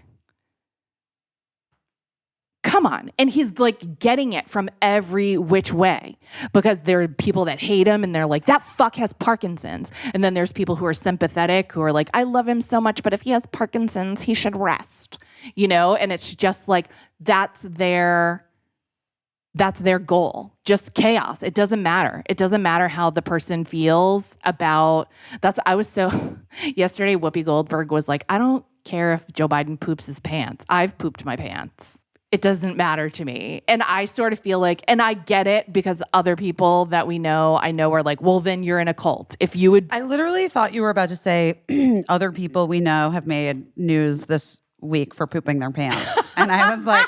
come on. And he's like getting it from every which way because there are people that hate him and they're like, that fuck has Parkinson's. And then there's people who are sympathetic who are like, I love him so much, but if he has Parkinson's, he should rest, And it's just like, that's their goal. Just chaos. It doesn't matter. It doesn't matter how the person feels about yesterday Whoopi Goldberg was like, I don't care if Joe Biden poops his pants. I've pooped my pants. It doesn't matter to me. And I sort of feel like, and I get it because other people that I know are like, well, then you're in a cult. If you would. I literally thought you were about to say other people we know have made news this week for pooping their pants. And I was like,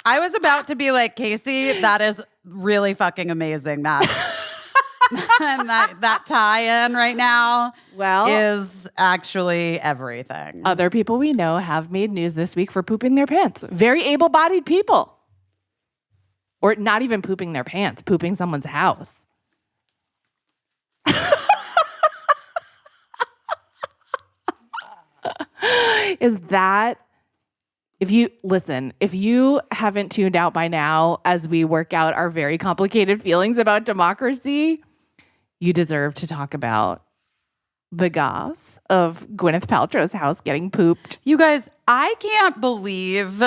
I was about to be like, Caissie, that is really fucking amazing. And that tie-in right now is actually everything. Other people we know have made news this week for pooping their pants. Very able-bodied people. Or not even pooping their pants, pooping someone's house. If you haven't tuned out by now as we work out our very complicated feelings about democracy, you deserve to talk about the goss of Gwyneth Paltrow's house getting pooped. You guys, I can't believe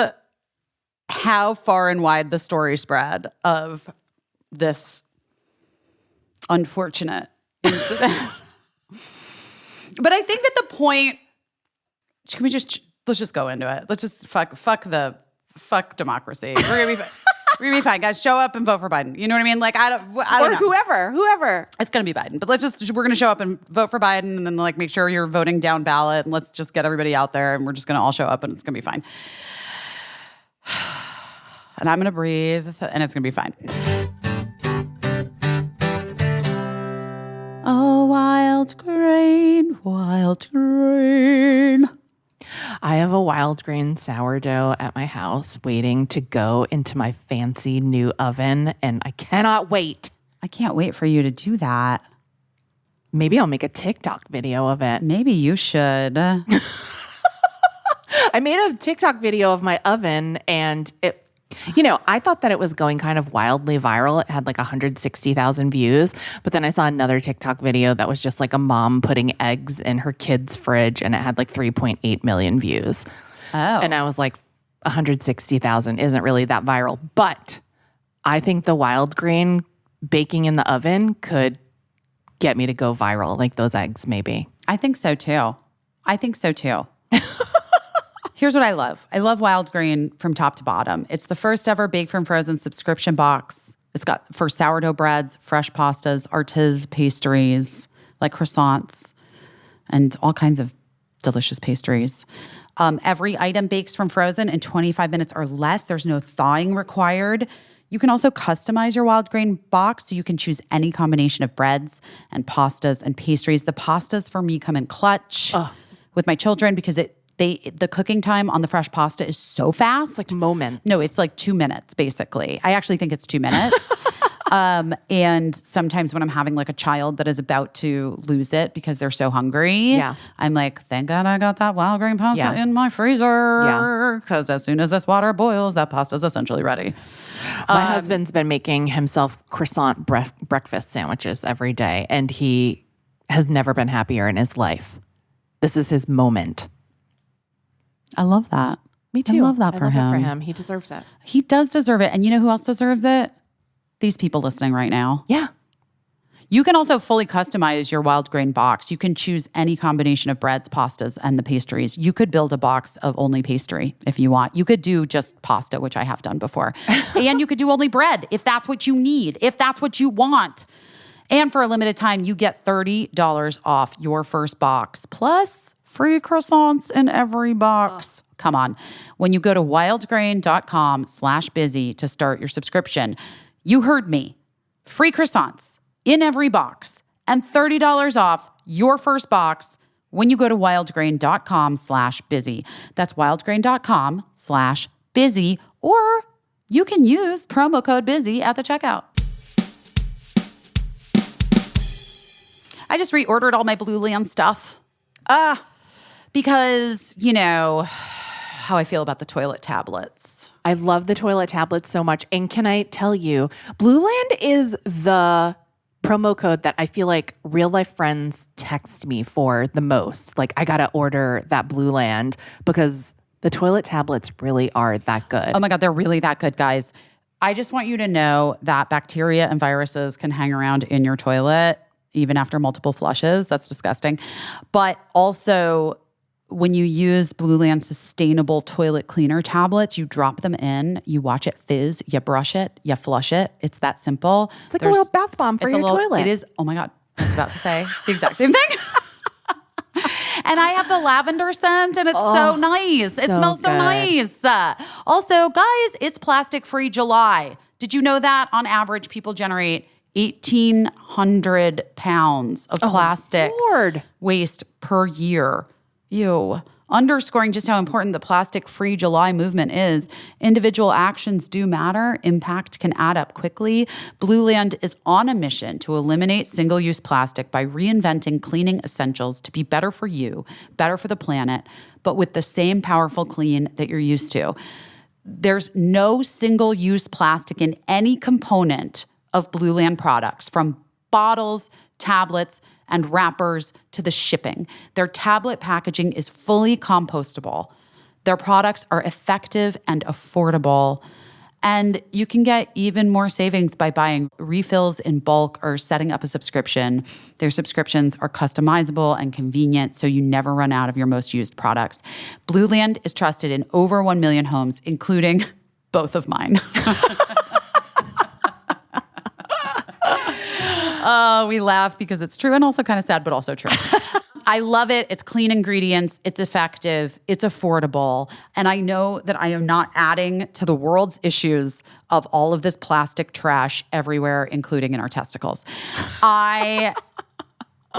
how far and wide the story spread of this unfortunate incident. But I think that the point, let's just go into it. Let's just fuck democracy. We're gonna be fine, guys. Show up and vote for Biden. You know what I mean? Like I don't know. Whoever. It's gonna be Biden. But we're gonna show up and vote for Biden, and then like make sure you're voting down ballot, and let's just get everybody out there, and we're just gonna all show up, and it's gonna be fine. And I'm gonna breathe, and it's gonna be fine. Oh, wild grain, wild grain. I have a wild grain sourdough at my house waiting to go into my fancy new oven, and I cannot wait. I can't wait for you to do that. Maybe I'll make a TikTok video of it. Maybe you should. I made a TikTok video of my oven, and I thought that it was going kind of wildly viral. It had like 160,000 views. But then I saw another TikTok video that was just like a mom putting eggs in her kid's fridge, and it had like 3.8 million views. Oh. And I was like, 160,000 isn't really that viral. But I think the wild grain baking in the oven could get me to go viral, like those eggs maybe. I think so too. Here's what I love. I love wild grain from top to bottom. It's the first ever Baked from Frozen subscription box. It's got for sourdough breads, fresh pastas, artisan pastries, like croissants, and all kinds of delicious pastries. Every item bakes from frozen in 25 minutes or less. There's no thawing required. You can also customize your wild grain box so you can choose any combination of breads and pastas and pastries. The pastas for me come in clutch with my children because the cooking time on the fresh pasta is so fast. It's like moments. No, it's like 2 minutes, basically. I actually think it's 2 minutes. And sometimes when I'm having like a child that is about to lose it because they're so hungry, I'm like, thank God I got that wild grain pasta in my freezer. Because as soon as this water boils, that pasta is essentially ready. My husband's been making himself croissant breakfast sandwiches every day, and he has never been happier in his life. This is his moment. I love that. Me too. I love that for him. He deserves it. He does deserve it. And you know who else deserves it? These people listening right now. Yeah. You can also fully customize your wild grain box. You can choose any combination of breads, pastas, and the pastries. You could build a box of only pastry if you want. You could do just pasta, which I have done before. And you could do only bread if that's what you need, if that's what you want. And for a limited time, you get $30 off your first box, plus free croissants in every box. Come on. When you go to wildgrain.com/busy to start your subscription, you heard me. Free croissants in every box and $30 off your first box when you go to wildgrain.com/busy. That's wildgrain.com/busy, or you can use promo code busy at the checkout. I just reordered all my Blue Land stuff. Because, you know, how I feel about the toilet tablets. I love the toilet tablets so much. And can I tell you, Blueland is the promo code that I feel like real life friends text me for the most. Like, I got to order that Blueland because the toilet tablets really are that good. Oh my God, they're really that good, guys. I just want you to know that bacteria and viruses can hang around in your toilet even after multiple flushes. That's disgusting. But also, when you use Blueland sustainable toilet cleaner tablets, you drop them in, you watch it fizz, you brush it, you flush it. It's that simple. It's like a little bath bomb for your toilet. It is. Oh my God. I was about to say the exact same thing. And I have the lavender scent and it's so nice. It smells so nice. Also, guys, it's plastic-free July. Did you know that on average people generate 1,800 pounds of plastic waste per year? Ew. Underscoring just how important the plastic-free July movement is. Individual actions do matter. Impact can add up quickly. Blueland is on a mission to eliminate single-use plastic by reinventing cleaning essentials to be better for you, better for the planet, but with the same powerful clean that you're used to. There's no single-use plastic in any component of Blueland products, from bottles, tablets, and wrappers to the shipping. Their tablet packaging is fully compostable. Their products are effective and affordable. And you can get even more savings by buying refills in bulk or setting up a subscription. Their subscriptions are customizable and convenient, so you never run out of your most used products. Blueland is trusted in over 1 million homes, including both of mine. We laugh because it's true and also kind of sad, but also true. I love it. It's clean ingredients. It's effective. It's affordable. And I know that I am not adding to the world's issues of all of this plastic trash everywhere, including in our testicles. I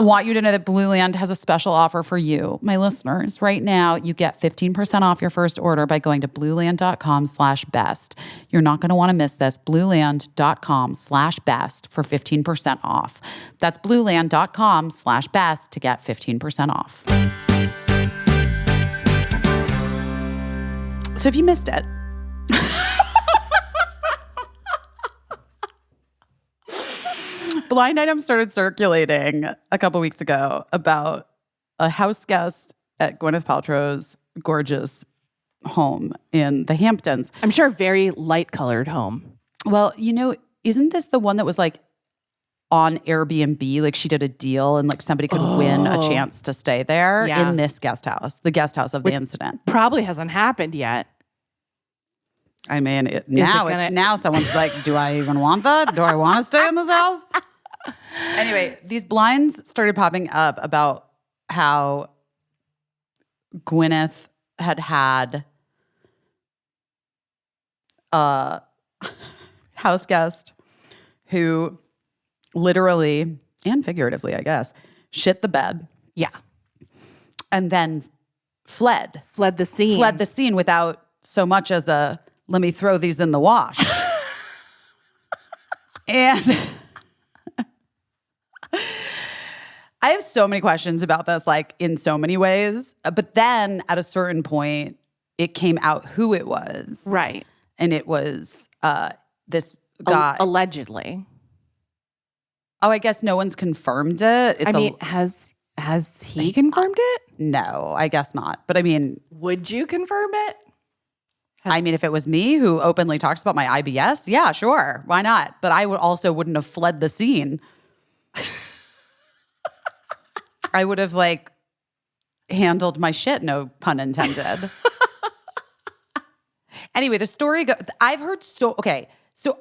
want you to know that Blueland has a special offer for you, my listeners. Right now, you get 15% off your first order by going to blueland.com/best. You're not going to want to miss this. Blueland.com/best for 15% off. That's blueland.com/best to get 15% off. So if you missed it, blind item started circulating a couple weeks ago about a house guest at Gwyneth Paltrow's gorgeous home in the Hamptons. I'm sure very light-colored home. Well, you know, isn't this the one that was like on Airbnb? Like she did a deal and like somebody could win a chance to stay there in this guest house, the guest house of the incident. Probably hasn't happened yet. I mean, now someone's like, do I even want that? Do I want to stay in this house? Anyway, these blinds started popping up about how Gwyneth had a house guest who literally and figuratively, I guess, shit the bed. Yeah. And then fled the scene. Fled the scene without so much as a, let me throw these in the wash. And I have so many questions about this, like in so many ways. But then at a certain point, it came out who it was. Right. And it was this guy. Allegedly. Oh, I guess no one's confirmed it. Has he confirmed it? No, I guess not. But I mean. Would you confirm it? I mean, if it was me who openly talks about my IBS, yeah, sure. Why not? But I wouldn't have fled the scene. I would have like handled my shit, no pun intended. Anyway, the story I've heard so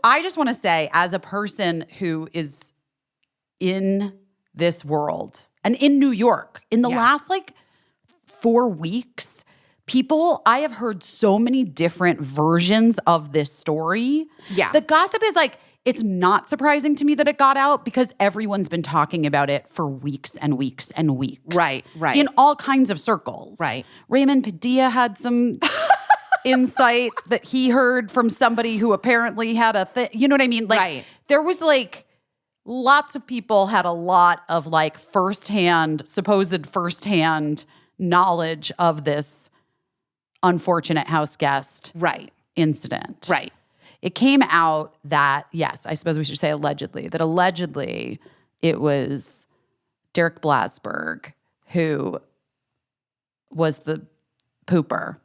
I just want to say, as a person who is in this world and in New York, in the last like 4 weeks, I have heard so many different versions of this story. Yeah. The gossip is like, it's not surprising to me that it got out because everyone's been talking about it for weeks and weeks and weeks. Right. In all kinds of circles. Right. Raymond Padilla had some insight that he heard from somebody who apparently had a thing. You know what I mean? Like, there was like, lots of people had a lot of like supposed firsthand knowledge of this unfortunate house guest incident. Right. It came out that, yes, I suppose we should say allegedly, that allegedly it was Derek Blasberg who was the pooper.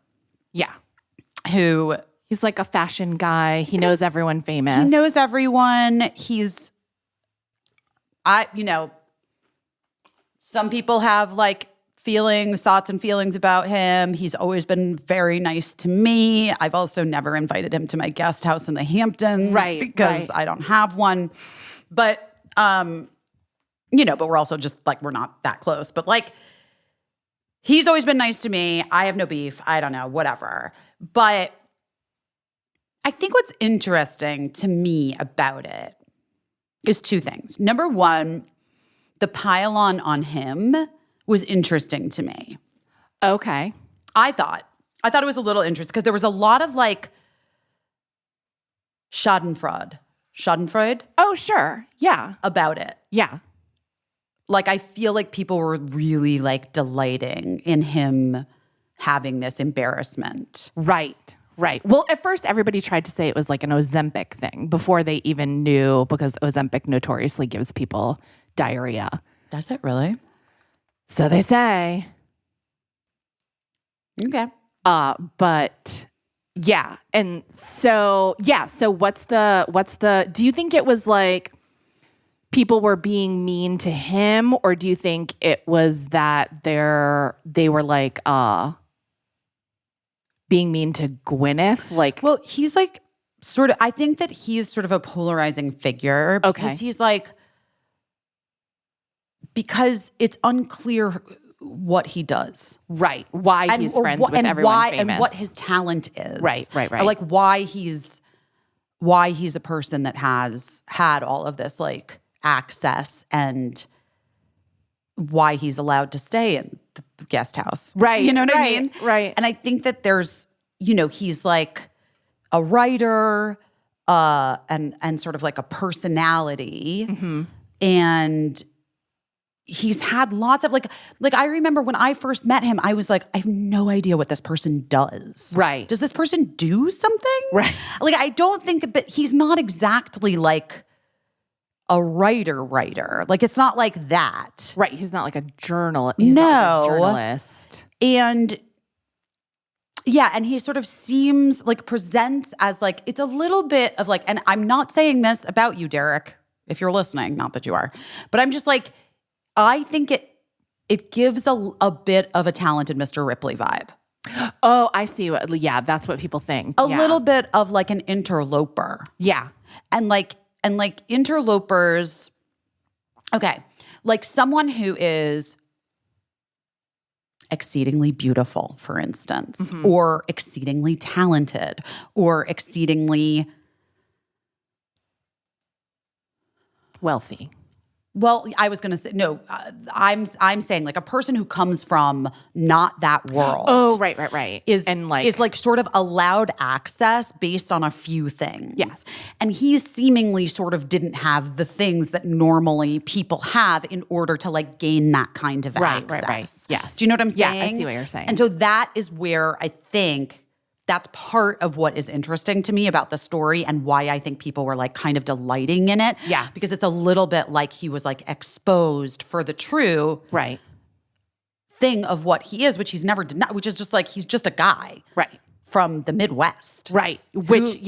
Yeah. Who... He's like a fashion guy. He knows everyone famous. He knows everyone. Some people have like thoughts and feelings about him. He's always been very nice to me. I've also never invited him to my guest house in the Hamptons. Because I don't have one. But, but we're also just like, we're not that close. But like, he's always been nice to me. I have no beef. I don't know, whatever. But I think what's interesting to me about it is two things. Number one, the pile-on him was interesting to me. Okay. I thought it was a little interesting because there was a lot of like schadenfreude. Oh, sure. Yeah. About it. Yeah. Like I feel like people were really like delighting in him having this embarrassment. Right. Well, at first, everybody tried to say it was like an Ozempic thing before they even knew, because Ozempic notoriously gives people diarrhea. Does it really? So they say. Okay. But yeah. And so, So what's the, do you think it was like people were being mean to him, or do you think it was that they were like, being mean to Gwyneth? Like, well, he's like sort of, I think that he is sort of a polarizing figure because he's like, because it's unclear what he does. Right. Why he's friends with everyone famous. And what his talent is. Right. Or like why he's a person that has had all of this like access and why he's allowed to stay in the guest house. Right. You know what I mean? Right. And I think that there's, he's like a writer and sort of like a personality. Mm-hmm. And he's had lots of like I remember when I first met him, I was like, I have no idea what this person does. Right. Does this person do something? Right. Like I don't think but he's not exactly like a writer. Like it's not like that. Right. He's not like a journalist. And yeah, and he sort of seems like presents as like, it's a little bit of like, and I'm not saying this about you, Derek, if you're listening, not that you are, but I'm just like, I think it gives a bit of a Talented Mr. Ripley vibe. Oh, I see. Yeah, that's what people think. A little bit of like an interloper. Yeah. And like interlopers, okay, like someone who is exceedingly beautiful, for instance, or exceedingly talented, or exceedingly wealthy. Well, I was going to say, no, I'm saying like a person who comes from not that world. Oh, right. Is like sort of allowed access based on a few things. Yes. And he seemingly sort of didn't have the things that normally people have in order to like gain that kind of access. Right. Yes. Do you know what I'm saying? Yeah, I see what you're saying. And so that is where I think that's part of what is interesting to me about the story and why I think people were like kind of delighting in it. Yeah. Because it's a little bit like he was like exposed for the true thing of what he is, which he's never denied, which is just like, he's just a guy. Right. From the Midwest. Right. Which,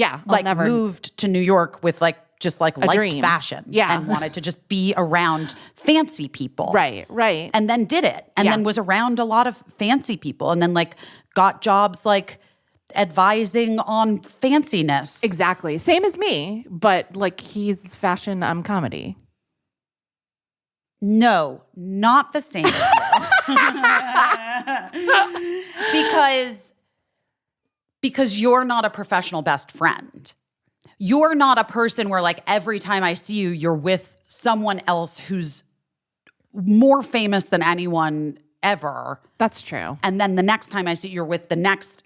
moved to New York with like, just like liked dream. Fashion. Yeah. And wanted to just be around fancy people. Right. And then did it. And then was around a lot of fancy people. And then like got jobs like advising on fanciness. Exactly. Same as me, but like he's fashion, I'm comedy. No, not the same as you. because you're not a professional best friend. You're not a person where like every time I see you, you're with someone else who's more famous than anyone ever. That's true. And then the next time I see you're with the next,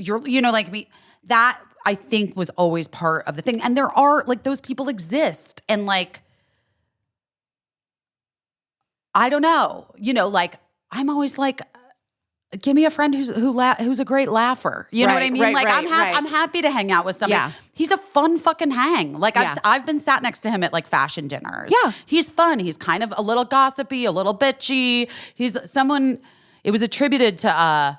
that I think was always part of the thing. And there are like those people exist. And like, I don't know, like I'm always like, give me a friend who's a great laugher. You know what I mean? Right, like right, I'm happy to hang out with somebody. Yeah. He's a fun fucking hang. Like Yeah. I've been sat next to him at like fashion dinners. Yeah. He's fun. He's kind of a little gossipy, a little bitchy. He's someone. It was attributed to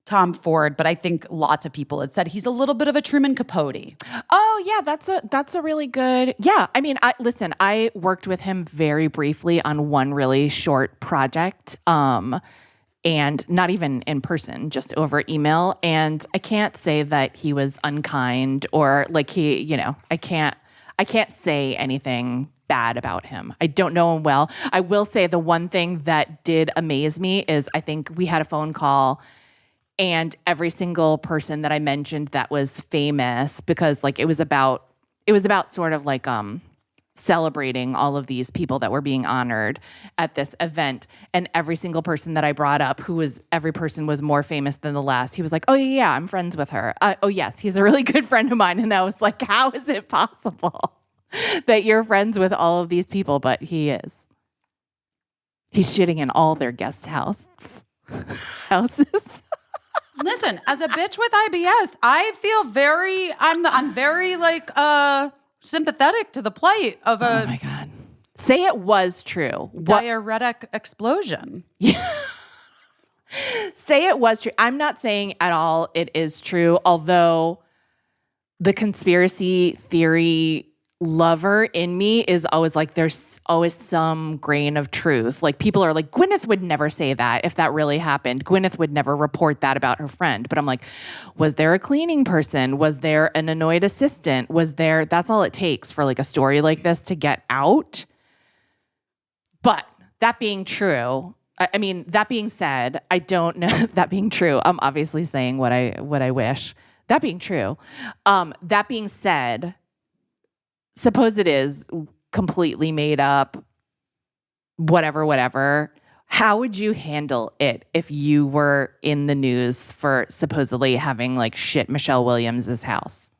Tom Ford, but I think lots of people had said he's a little bit of a Truman Capote. Oh yeah, that's a really good. Yeah, I mean, I worked with him very briefly on one really short project, and not even in person, just over email. And I can't say that he was unkind or like I can't say anything bad about him. I don't know him well. I will say the one thing that did amaze me is I think we had a phone call. And every single person that I mentioned that was famous, because like it was about sort of like celebrating all of these people that were being honored at this event. And every single person that I brought up, every person was more famous than the last. He was like, "Oh yeah, I'm friends with her. Oh yes, he's a really good friend of mine." And I was like, "How is it possible that you're friends with all of these people?" But he is. He's shitting in all their guest houses. Listen, as a bitch with IBS, I feel I'm very like sympathetic to the plight of Oh my God. Say it was true. diuretic explosion. Say it was true. I'm not saying at all it is true, although the conspiracy theory lover in me is always like, there's always some grain of truth. Like people are like, Gwyneth would never say that if that really happened. Gwyneth would never report that about her friend. But I'm like, was there a cleaning person? Was there an annoyed assistant? That's all it takes for like a story like this to get out. But that being true, I mean, that being said, I don't know that being true. I'm obviously saying what I wish. That being true. That being said, suppose it is completely made up, whatever. How would you handle it if you were in the news for supposedly having like shit Michelle Williams' house?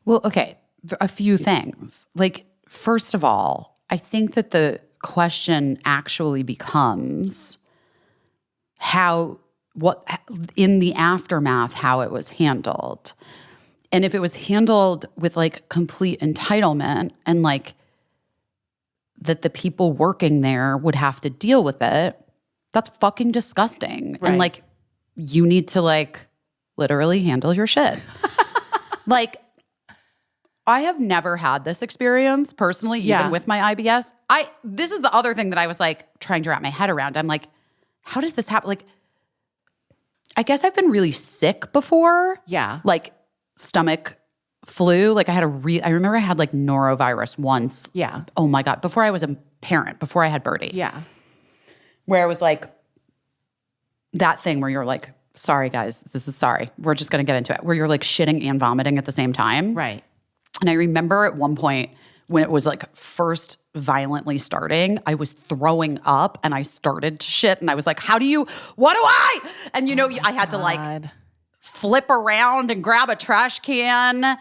Well, okay, a few things. Like, first of all, I think that the question actually becomes in the aftermath, how it was handled. And if it was handled with like complete entitlement and like that the people working there would have to deal with it, that's fucking disgusting. Right. And like you need to like literally handle your shit. Like I have never had this experience personally, even with my IBS. This is the other thing that I was like trying to wrap my head around. I'm like, how does this happen? Like, I guess I've been really sick before. Yeah. Like stomach flu. Like I remember I had like norovirus once. Yeah. Oh my God. Before I was a parent, before I had Birdie. Yeah. Where it was like that thing where you're like, sorry guys, sorry. We're just going to get into it. Where you're like shitting and vomiting at the same time. Right. And I remember at one point when it was like first violently starting, I was throwing up and I started to shit. And I was like, what do I? And I had to like flip around and grab a trash can.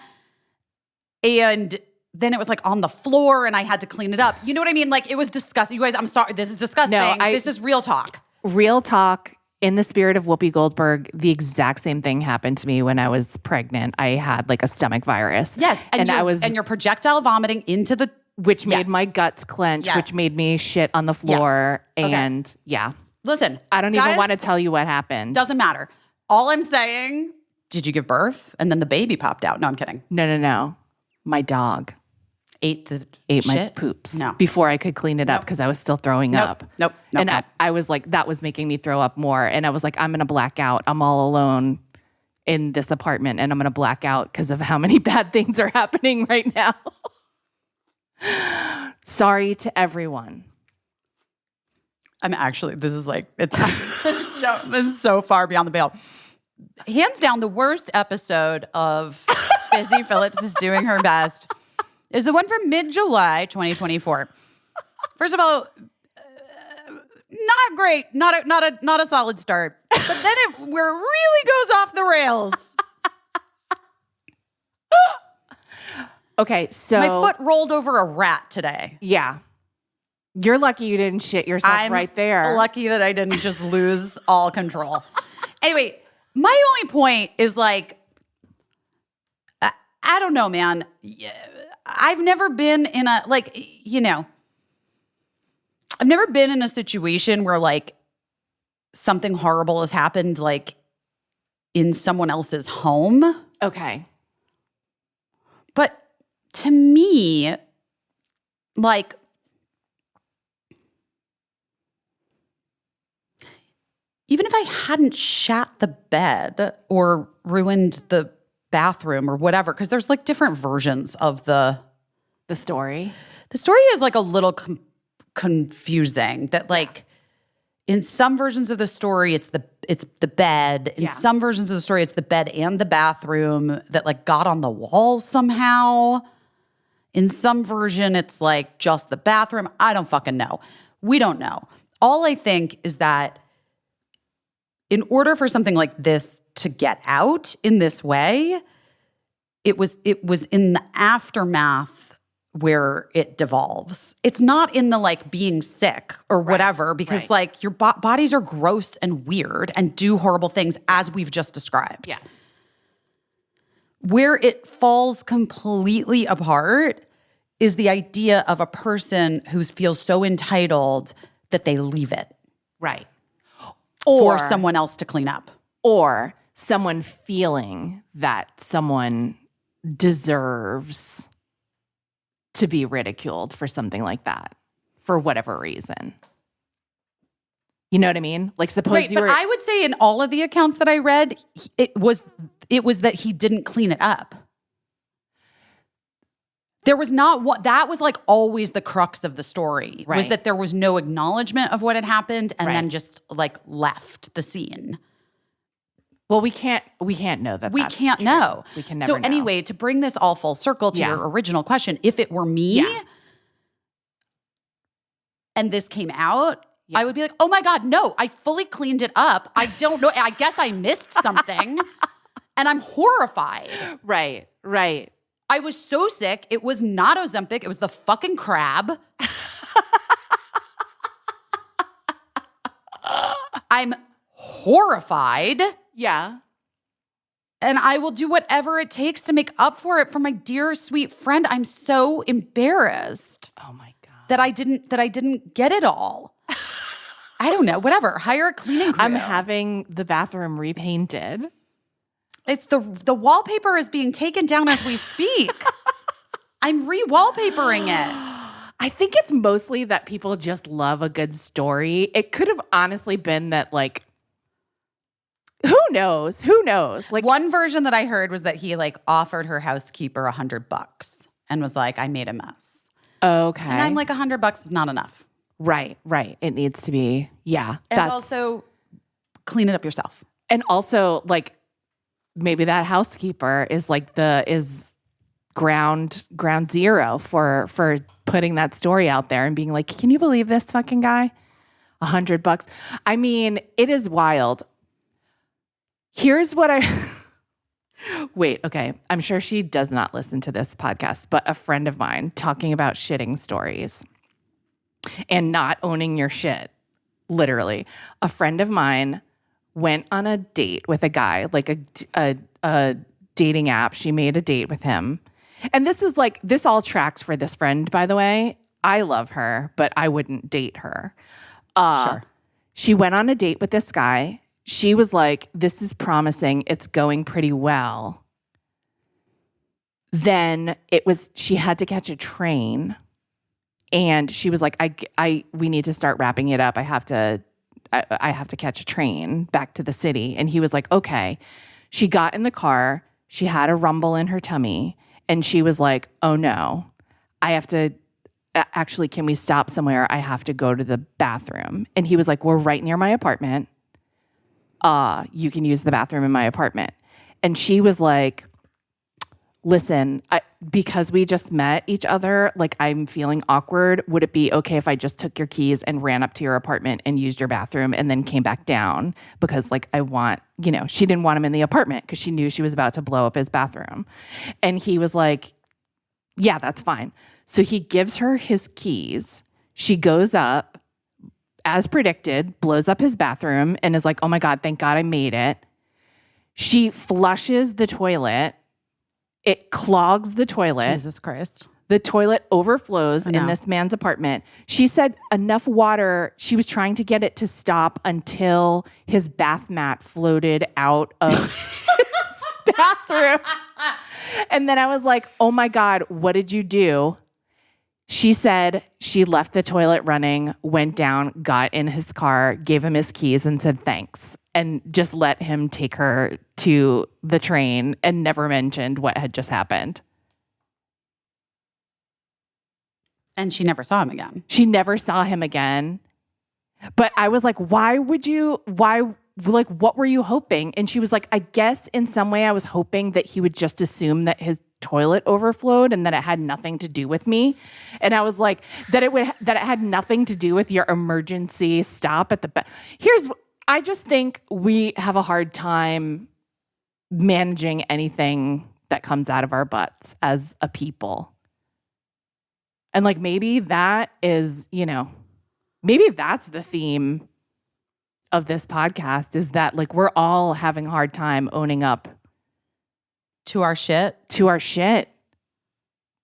And then it was like on the floor and I had to clean it up. You know what I mean? Like it was disgusting. You guys, I'm sorry. This is disgusting. No, this is real talk. Real talk. In the spirit of Whoopi Goldberg, the exact same thing happened to me when I was pregnant. I had like a stomach virus. Yes. And you're projectile vomiting into the... Which made my guts clench, which made me shit on the floor. Yes. Okay. And Listen. I don't even want to tell you what happened. Doesn't matter. All I'm saying, did you give birth? And then the baby popped out. No, I'm kidding. No. My dog ate my poops No. before I could clean it up because I was still throwing up. Nope. And I was like, that was making me throw up more. And I was like, I'm going to black out. I'm all alone in this apartment and I'm going to black out because of how many bad things are happening right now. Sorry to everyone. I'm actually, this is like, it's so far beyond the veil. Hands down, the worst episode of Busy Phillips is Doing Her Best is the one from mid-July 2024. First of all, not great, not a solid start. But then where it really goes off the rails. Okay, so my foot rolled over a rat today. Yeah. You're lucky you didn't shit yourself I'm right there. lucky that I didn't just lose all control. Anyway, my only point is like, I don't know, man. I've never been in a, like, you know, I've never been in a situation where like something horrible has happened, like in someone else's home. Okay. But to me, like, even if I hadn't shat the bed or ruined the bathroom or whatever, because there's like different versions of the story. The story is like a little confusing. That like in some versions of the story, it's the bed. In some versions of the story, it's the bed and the bathroom that like got on the walls somehow. In some version, it's like just the bathroom. I don't fucking know. We don't know. All I think is that in order for something like this to get out in this way, it was in the aftermath where it devolves. It's not in the like being sick or whatever, because like your bodies are gross and weird and do horrible things as we've just described. Yes. Where it falls completely apart is the idea of a person who feels so entitled that they leave it. Right. For someone else to clean up. Or someone feeling that someone deserves to be ridiculed for something like that for whatever reason. You know what I mean? Like suppose but I would say in all of the accounts that I read, it was that he didn't clean it up. There was not what that was like always the crux of the story was that there was no acknowledgement of what had happened and then just like left the scene. Well, we can't know that. We can't know. We can never know. So anyway, to bring this all full circle to your original question, if it were me and this came out, I would be like, oh my God, no, I fully cleaned it up. I don't know. I guess I missed something and I'm horrified. Right. I was so sick. It was not Ozempic. It was the fucking crab. I'm horrified. Yeah. And I will do whatever it takes to make up for it for my dear sweet friend. I'm so embarrassed. Oh my God. That I didn't get it all. I don't know. Whatever. Hire a cleaning crew. I'm having the bathroom repainted. It's the wallpaper is being taken down as we speak. I'm re-wallpapering it. I think it's mostly that people just love a good story. It could have honestly been that like, who knows? Like one version that I heard was that he like offered her housekeeper $100 and was like, I made a mess. Okay. And I'm like, $100 is not enough. Right. It needs to be, And also clean it up yourself. And also like, maybe that housekeeper is like is ground zero for putting that story out there and being like, can you believe this fucking guy? $100. I mean, it is wild. Here's what wait, okay. I'm sure she does not listen to this podcast, but a friend of mine talking about shitting stories and not owning your shit. Literally. A friend of mine went on a date with a guy, like a dating app. She made a date with him. And this all tracks for this friend, by the way. I love her, but I wouldn't date her. Sure. She went on a date with this guy. She was like, this is promising. It's going pretty well. Then she had to catch a train. And she was like, we need to start wrapping it up. I have to catch a train back to the city. And he was like, okay. She got in the car. She had a rumble in her tummy. And she was like, oh no, I have to, actually, can we stop somewhere? I have to go to the bathroom. And he was like, we're right near my apartment. You can use the bathroom in my apartment. And she was like, listen, because we just met each other, like I'm feeling awkward. Would it be okay if I just took your keys and ran up to your apartment and used your bathroom and then came back down? Because like she didn't want him in the apartment because she knew she was about to blow up his bathroom. And he was like, yeah, that's fine. So he gives her his keys. She goes up, as predicted, blows up his bathroom and is like, oh my God, thank God I made it. She flushes the toilet. It clogs the toilet. Jesus Christ. The toilet overflows in this man's apartment. She said enough water, she was trying to get it to stop until his bath mat floated out of his bathroom. And then I was like, oh my God, what did you do? She said she left the toilet running, went down, got in his car, gave him his keys and said thanks, and just let him take her to the train and never mentioned what had just happened. And she never saw him again. She never saw him again. But I was like, what were you hoping? And she was like, I guess in some way I was hoping that he would just assume that his toilet overflowed and that it had nothing to do with me. And I was like, that it had nothing to do with your emergency stop at the I just think we have a hard time managing anything that comes out of our butts as a people. And like, maybe that is, maybe that's the theme of this podcast, is that like we're all having a hard time owning up to our shit.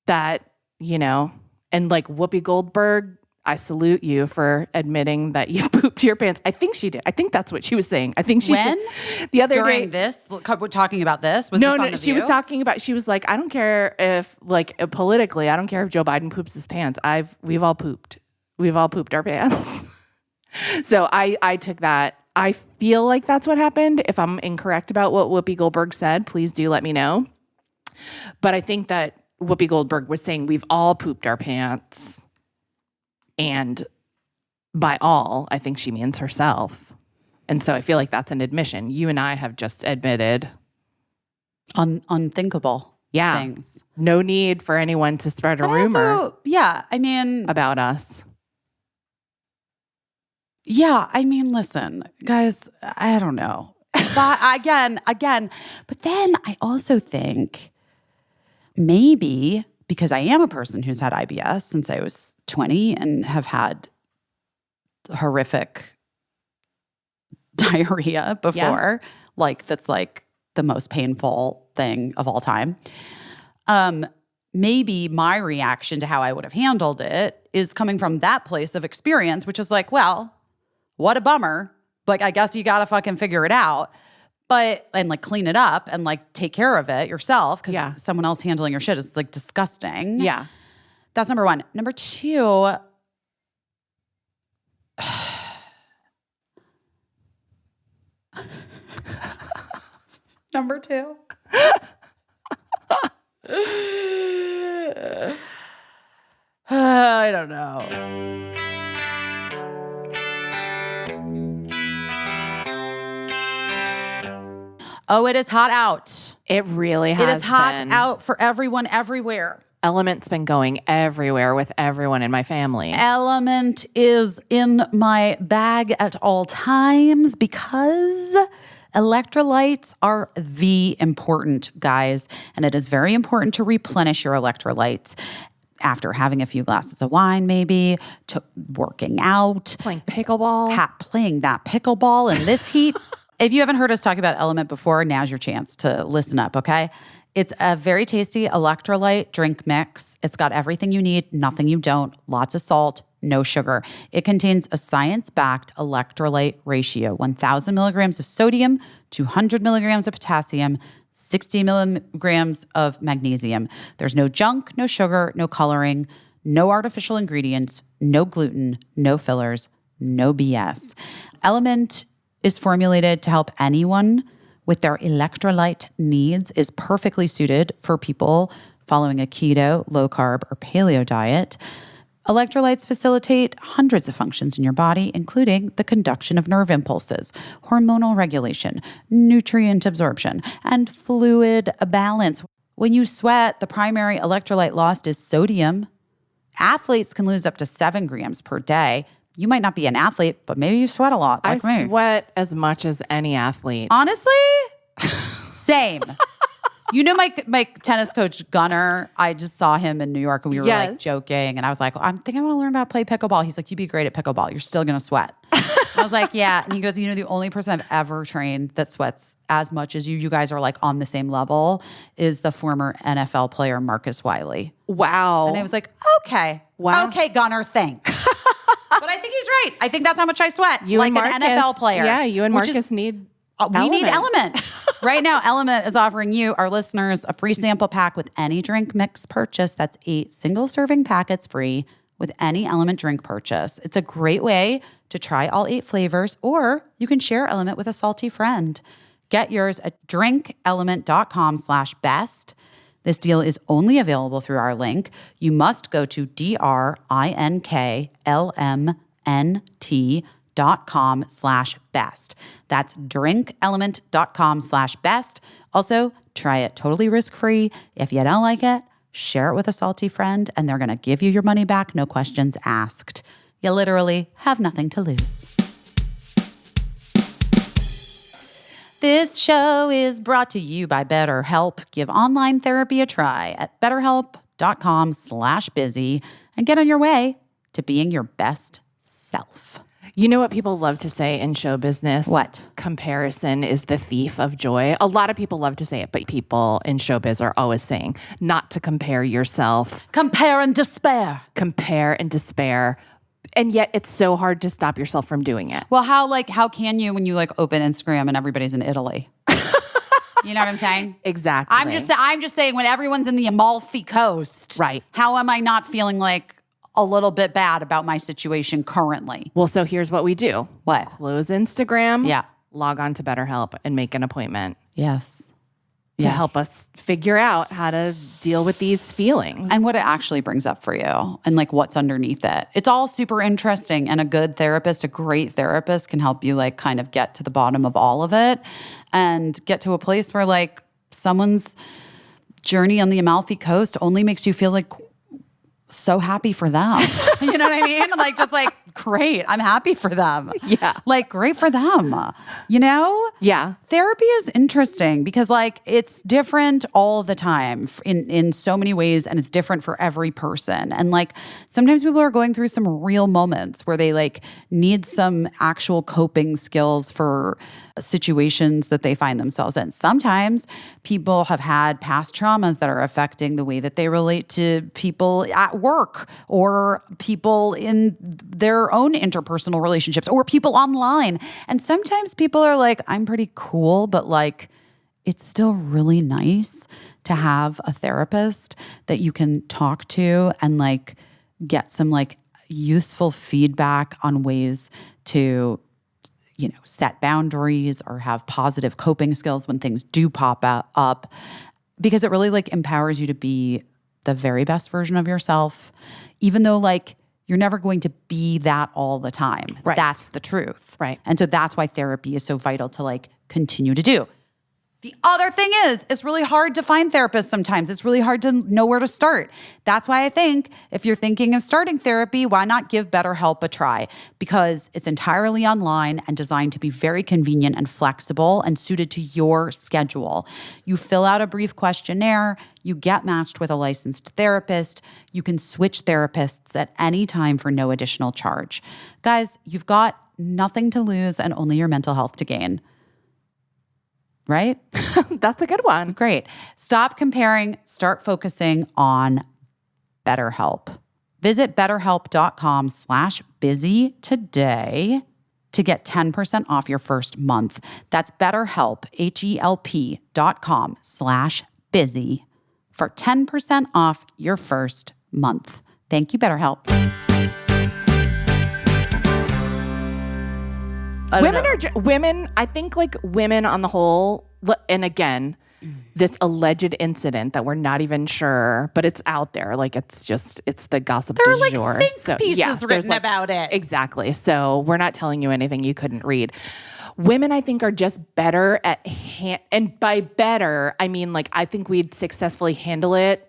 That, and like Whoopi Goldberg, I salute you for admitting that you pooped your pants. I think she did. I think that's what she was saying. I think she said the other during day. we're talking about this? Was no, this on no, The she View? was talking about, she was like, I don't care if like politically, I don't care if Joe Biden poops his pants. We've all pooped. We've all pooped our pants. So I took that. I feel like that's what happened. If I'm incorrect about what Whoopi Goldberg said, please do let me know. But I think that Whoopi Goldberg was saying we've all pooped our pants. And by all, I think she means herself. And so I feel like that's an admission. You and I have just admitted unthinkable things. No need for anyone to spread a rumor about us. Yeah, I mean, listen, guys, I don't know. But again, but then I also think maybe because I am a person who's had IBS since I was 20 and have had horrific diarrhea before, that's like the most painful thing of all time. Maybe my reaction to how I would have handled it is coming from that place of experience, which is like, well, what a bummer. Like, I guess you got to fucking figure it out. And like clean it up and like take care of it yourself because someone else handling your shit is like disgusting. Yeah. That's number one. Number two, I don't know. Oh, it is hot out. It really has been. It is hot out for everyone everywhere. Element's been going everywhere with everyone in my family. Element is in my bag at all times because electrolytes are the important, guys. And it is very important to replenish your electrolytes after having a few glasses of wine, maybe, to working out. Playing pickleball. Playing that pickleball in this heat. If you haven't heard us talk about Element before, now's your chance to listen up, okay? It's a very tasty electrolyte drink mix. It's got everything you need, nothing you don't, lots of salt, no sugar. It contains a science-backed electrolyte ratio, 1,000 milligrams of sodium, 200 milligrams of potassium, 60 milligrams of magnesium. There's no junk, no sugar, no coloring, no artificial ingredients, no gluten, no fillers, no BS. Element is formulated to help anyone with their electrolyte needs, is perfectly suited for people following a keto, low carb, or paleo diet. Electrolytes facilitate hundreds of functions in your body, including the conduction of nerve impulses, hormonal regulation, nutrient absorption, and fluid balance. When you sweat, the primary electrolyte lost is sodium. Athletes can lose up to 7 grams per day. You might not be an athlete, but maybe you sweat a lot. I sweat as much as any athlete. Honestly, same. You know, my tennis coach Gunnar, I just saw him in New York and we were like Yes. joking. And I was like, I think I want to learn how to play pickleball. He's like, you'd be great at pickleball. You're still going to sweat. I was like, yeah. And he goes, you know, the only person I've ever trained that sweats as much as you guys are like on the same level, is the former NFL player Marcus Wiley. Wow. And I was like, okay. Wow. Okay, Gunnar, thanks. But I think he's right. I think that's how much I sweat. You like and Marcus, an NFL player. Yeah, you and which Marcus is- need we need Element. Right now, Element is offering you, our listeners, a free sample pack with any drink mix purchase. That's 8 single-serving packets free with any Element drink purchase. It's a great way to try all 8 flavors, or you can share Element with a salty friend. Get yours at drinkelement.com/best. This deal is only available through our link. You must go to drinklmnt.com/best. That's drinkelement.com/best. Also, try it totally risk-free. If you don't like it, share it with a salty friend, and they're going to give you your money back, no questions asked. You literally have nothing to lose. This show is brought to you by BetterHelp. Give online therapy a try at betterhelp.com/busy and get on your way to being your best self. You know what people love to say in show business? What? Comparison is the thief of joy. A lot of people love to say it, but people in showbiz are always saying not to compare yourself. Compare and despair. Compare and despair. And yet it's so hard to stop yourself from doing it. Well, how can you when you like open Instagram and everybody's in Italy? You know what I'm saying? Exactly. I'm just saying when everyone's in the Amalfi Coast, Right. How am I not feeling like a little bit bad about my situation currently? Well, so here's what we do. What? Close Instagram. Yeah. Log on to BetterHelp and make an appointment Yes. to help us figure out how to deal with these feelings. And what it actually brings up for you and like what's underneath it. It's all super interesting, and a good therapist, a great therapist can help you like kind of get to the bottom of all of it and get to a place where like someone's journey on the Amalfi Coast only makes you feel like so happy for them. You know what I mean? Like, just like, great. I'm happy for them. Yeah. Like, great for them. You know? Yeah. Therapy is interesting because like it's different all the time in so many ways, and it's different for every person. And like sometimes people are going through some real moments where they like need some actual coping skills for situations that they find themselves in. Sometimes people have had past traumas that are affecting the way that they relate to people at work or people in their own interpersonal relationships or people online. And sometimes people are like, I'm pretty cool, but like it's still really nice to have a therapist that you can talk to and like get some like useful feedback on ways to, you know, set boundaries or have positive coping skills when things do pop up, because it really like empowers you to be the very best version of yourself, even though like you're never going to be that all the time. Right. That's the truth. Right. And so that's why therapy is so vital to like continue to do. The other thing is, it's really hard to find therapists sometimes. It's really hard to know where to start. That's why I think if you're thinking of starting therapy, why not give BetterHelp a try? Because it's entirely online and designed to be very convenient and flexible and suited to your schedule. You fill out a brief questionnaire, you get matched with a licensed therapist, you can switch therapists at any time for no additional charge. Guys, you've got nothing to lose and only your mental health to gain. Right? That's a good one. Great. Stop comparing, start focusing on BetterHelp. Visit betterhelp.com/busy today to get 10% off your first month. That's BetterHelp, HELP.com/busy for 10% off your first month. Thank you, BetterHelp. Women, I think like women on the whole, and again, this alleged incident that we're not even sure, but it's out there. Like it's the gossip There are du like jour. think pieces there's, written like, about it. Exactly. So we're not telling you anything you couldn't read. Women, I think, are just better at, and by better, I mean like I think we'd successfully handle it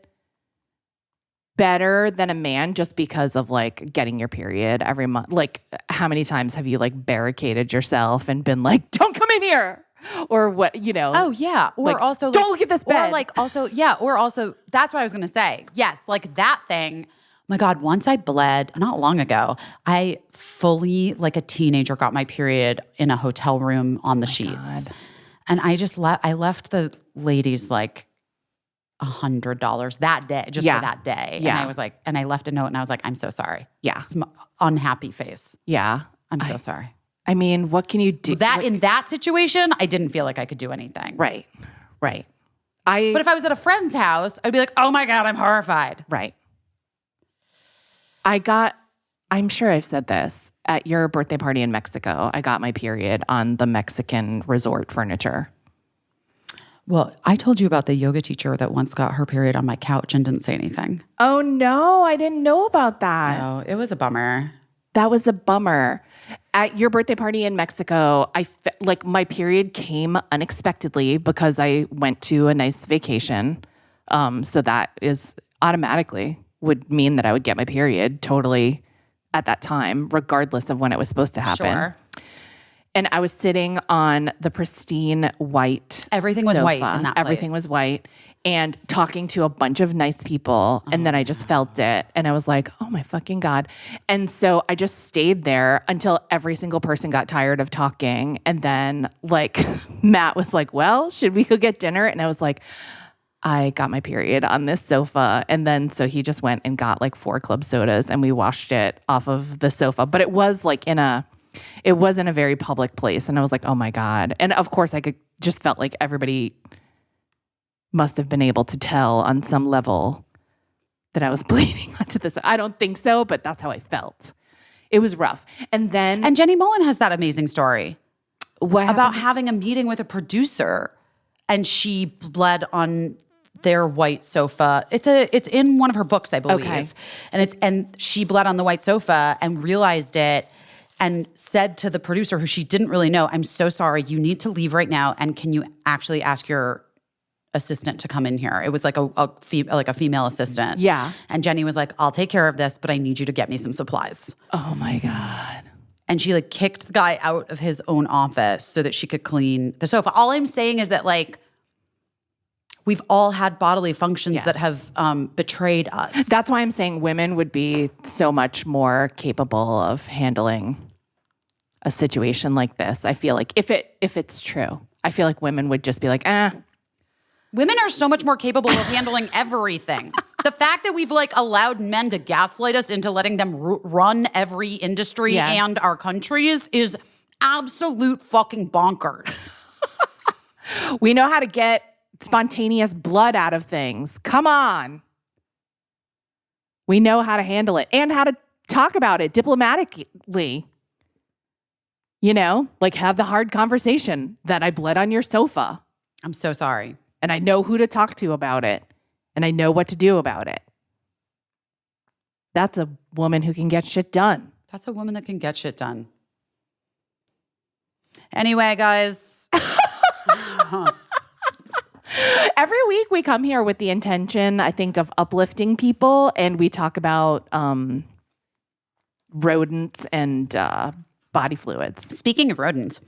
better than a man just because of like getting your period every month. Like how many times have you like barricaded yourself and been like, don't come in here? or what, you know. Oh yeah. Or like, also don't look at this bed. Or like also, or also that's what I was gonna say. Yes, like that thing. My God, once I bled, not long ago, I fully, like a teenager, got my period in a hotel room on the sheets. God. And I just I left the ladies like $100 that day, just for that day. Yeah. And I was like, and I left a note and I was like, I'm so sorry. Yeah. Some unhappy face. Yeah. I'm so sorry. I mean, what can you do? In that situation, I didn't feel like I could do anything. Right. But if I was at a friend's house, I'd be like, oh my God, I'm horrified. Right. I'm sure I've said this, at your birthday party in Mexico, I got my period on the Mexican resort furniture. Well, I told you about the yoga teacher that once got her period on my couch and didn't say anything. Oh no, I didn't know about that. No, it was a bummer. That was a bummer. At your birthday party in Mexico, like my period came unexpectedly because I went to a nice vacation. So that is automatically would mean that I would get my period totally at that time, regardless of when it was supposed to happen. Sure. And I was sitting on the pristine white Everything was sofa. white in that place. Everything was white, and talking to a bunch of nice people. And then I just felt it. And I was like, oh my fucking God. And so I just stayed there until every single person got tired of talking. And then like Matt was like, well, should we go get dinner? And I was like, I got my period on this sofa. And then so he just went and got like 4 club sodas and we washed it off of the sofa. But it was like it was in a very public place. And I was like, oh my God. And of course I just felt like everybody must have been able to tell on some level that I was bleeding onto this. I don't think so, but that's how I felt. It was rough. And Jenny Mullen has that amazing story what about happened? having a meeting with a producer and she bled on their white sofa. It's in one of her books, I believe. Okay. And she bled on the white sofa and realized it and said to the producer, who she didn't really know, I'm so sorry, you need to leave right now. And can you actually ask your assistant to come in here? It was like a female assistant. Yeah. And Jenny was like, I'll take care of this, but I need you to get me some supplies. Oh my God. And she like kicked the guy out of his own office so that she could clean the sofa. All I'm saying is that like, we've all had bodily functions that have betrayed us. That's why I'm saying women would be so much more capable of handling a situation like this. I feel like if it's true, I feel like women would just be like, Women are so much more capable of handling everything. The fact that we've like allowed men to gaslight us into letting them run every industry and our countries is absolute fucking bonkers. We know how to get spontaneous blood out of things. Come on. We know how to handle it and how to talk about it diplomatically. You know, like have the hard conversation that I bled on your sofa. I'm so sorry. And I know who to talk to about it. And I know what to do about it. That's a woman who can get shit done. That's a woman that can get shit done. Anyway, guys. Every week we come here with the intention, I think, of uplifting people, and we talk about rodents and body fluids. Speaking of rodents,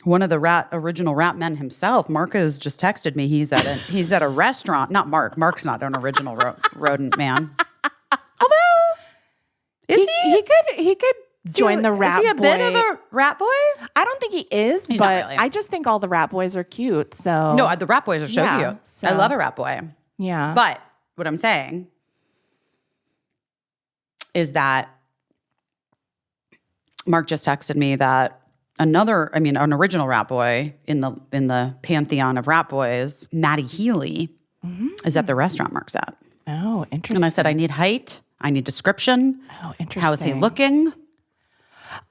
one of the original rat men himself, Mark, has just texted me. He's at a restaurant. Not Mark. Mark's not an original rodent man. Although, he could join the rat boy. Is he a bit of a rat boy? I don't think he is, He's but not really. I just think all the rat boys are cute. So No, the rat boys are so Yeah, cute. so- I love a rat boy. yeah, But what I'm saying is that Mark just texted me that an original rat boy in the pantheon of rat boys, Maddie Healy, is at the restaurant Mark's at. Oh, interesting. And I said, I need height. I need description. Oh, interesting. How is he looking?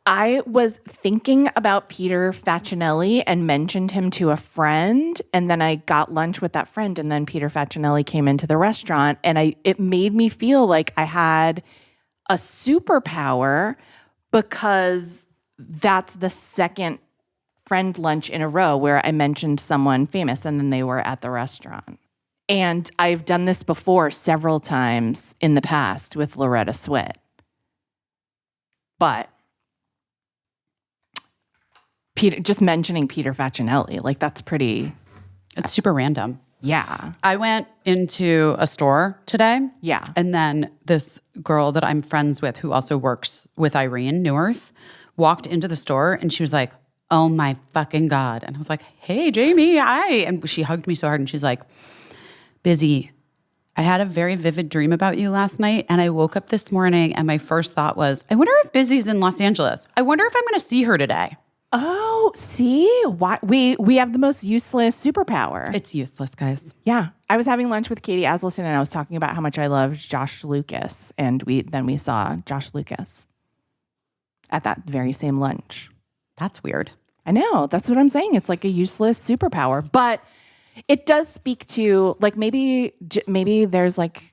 I was thinking about Peter Facinelli and mentioned him to a friend, and then I got lunch with that friend, and then Peter Facinelli came into the restaurant, and it made me feel like I had a superpower because that's the second friend lunch in a row where I mentioned someone famous, and then they were at the restaurant. And I've done this before several times in the past with Loretta Swit. But just mentioning Peter Facinelli, like that's pretty. It's super random. Yeah. I went into a store today. Yeah. And then this girl that I'm friends with who also works with Irene Neworth walked into the store and she was like, oh my fucking God. And I was like, hey, Jamie, hi. And she hugged me so hard and she's like, Busy, I had a very vivid dream about you last night and I woke up this morning and my first thought was, I wonder if Busy's in Los Angeles. I wonder if I'm going to see her today. Oh, see? Why we have the most useless superpower. It's useless, guys. Yeah. I was having lunch with Katie Aslison and I was talking about how much I loved Josh Lucas. And we saw Josh Lucas at that very same lunch. That's weird. I know. That's what I'm saying. It's like a useless superpower. But it does speak to like maybe there's like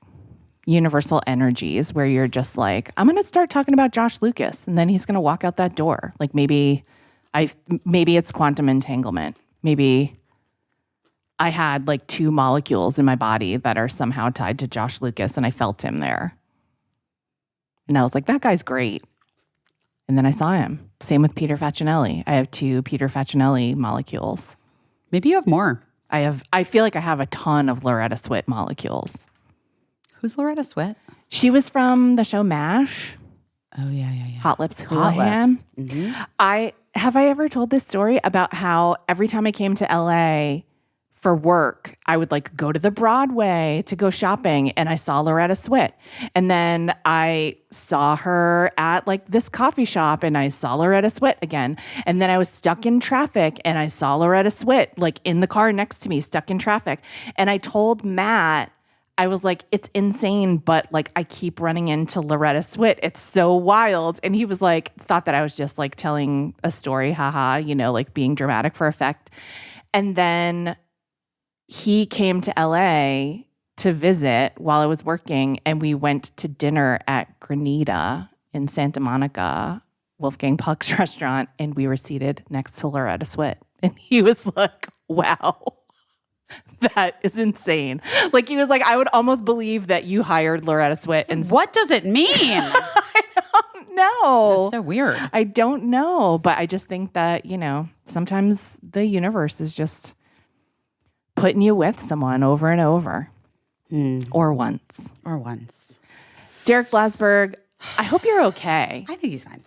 universal energies where you're just like, I'm going to start talking about Josh Lucas and then he's going to walk out that door. Like maybe it's quantum entanglement. Maybe I had like 2 molecules in my body that are somehow tied to Josh Lucas and I felt him there. And I was like, that guy's great. And then I saw him. Same with Peter Facinelli. I have 2 Peter Facinelli molecules. Maybe you have more. I feel like I have a ton of Loretta Swit molecules. Who's Loretta Swit? She was from the show MASH. Oh, yeah. Hot Lips Houlihan. Mm-hmm. Have I ever told this story about how every time I came to LA for work, I would like go to the Broadway to go shopping and I saw Loretta Swit. And then I saw her at like this coffee shop and I saw Loretta Swit again. And then I was stuck in traffic and I saw Loretta Swit like in the car next to me, stuck in traffic. And I told Matt, I was like, it's insane, but like I keep running into Loretta Swit. It's so wild. And he was like, thought that I was just like telling a story, haha, like being dramatic for effect. And then he came to LA to visit while I was working and we went to dinner at Granita in Santa Monica, Wolfgang Puck's restaurant, and we were seated next to Loretta Swit. And he was like, wow. That is insane. Like he was like, I would almost believe that you hired Loretta Swit. And what does it mean? I don't know. That's so weird. I don't know. But I just think that, sometimes the universe is just putting you with someone over and over. Or once. Derek Blasberg, I hope you're okay. I think he's fine.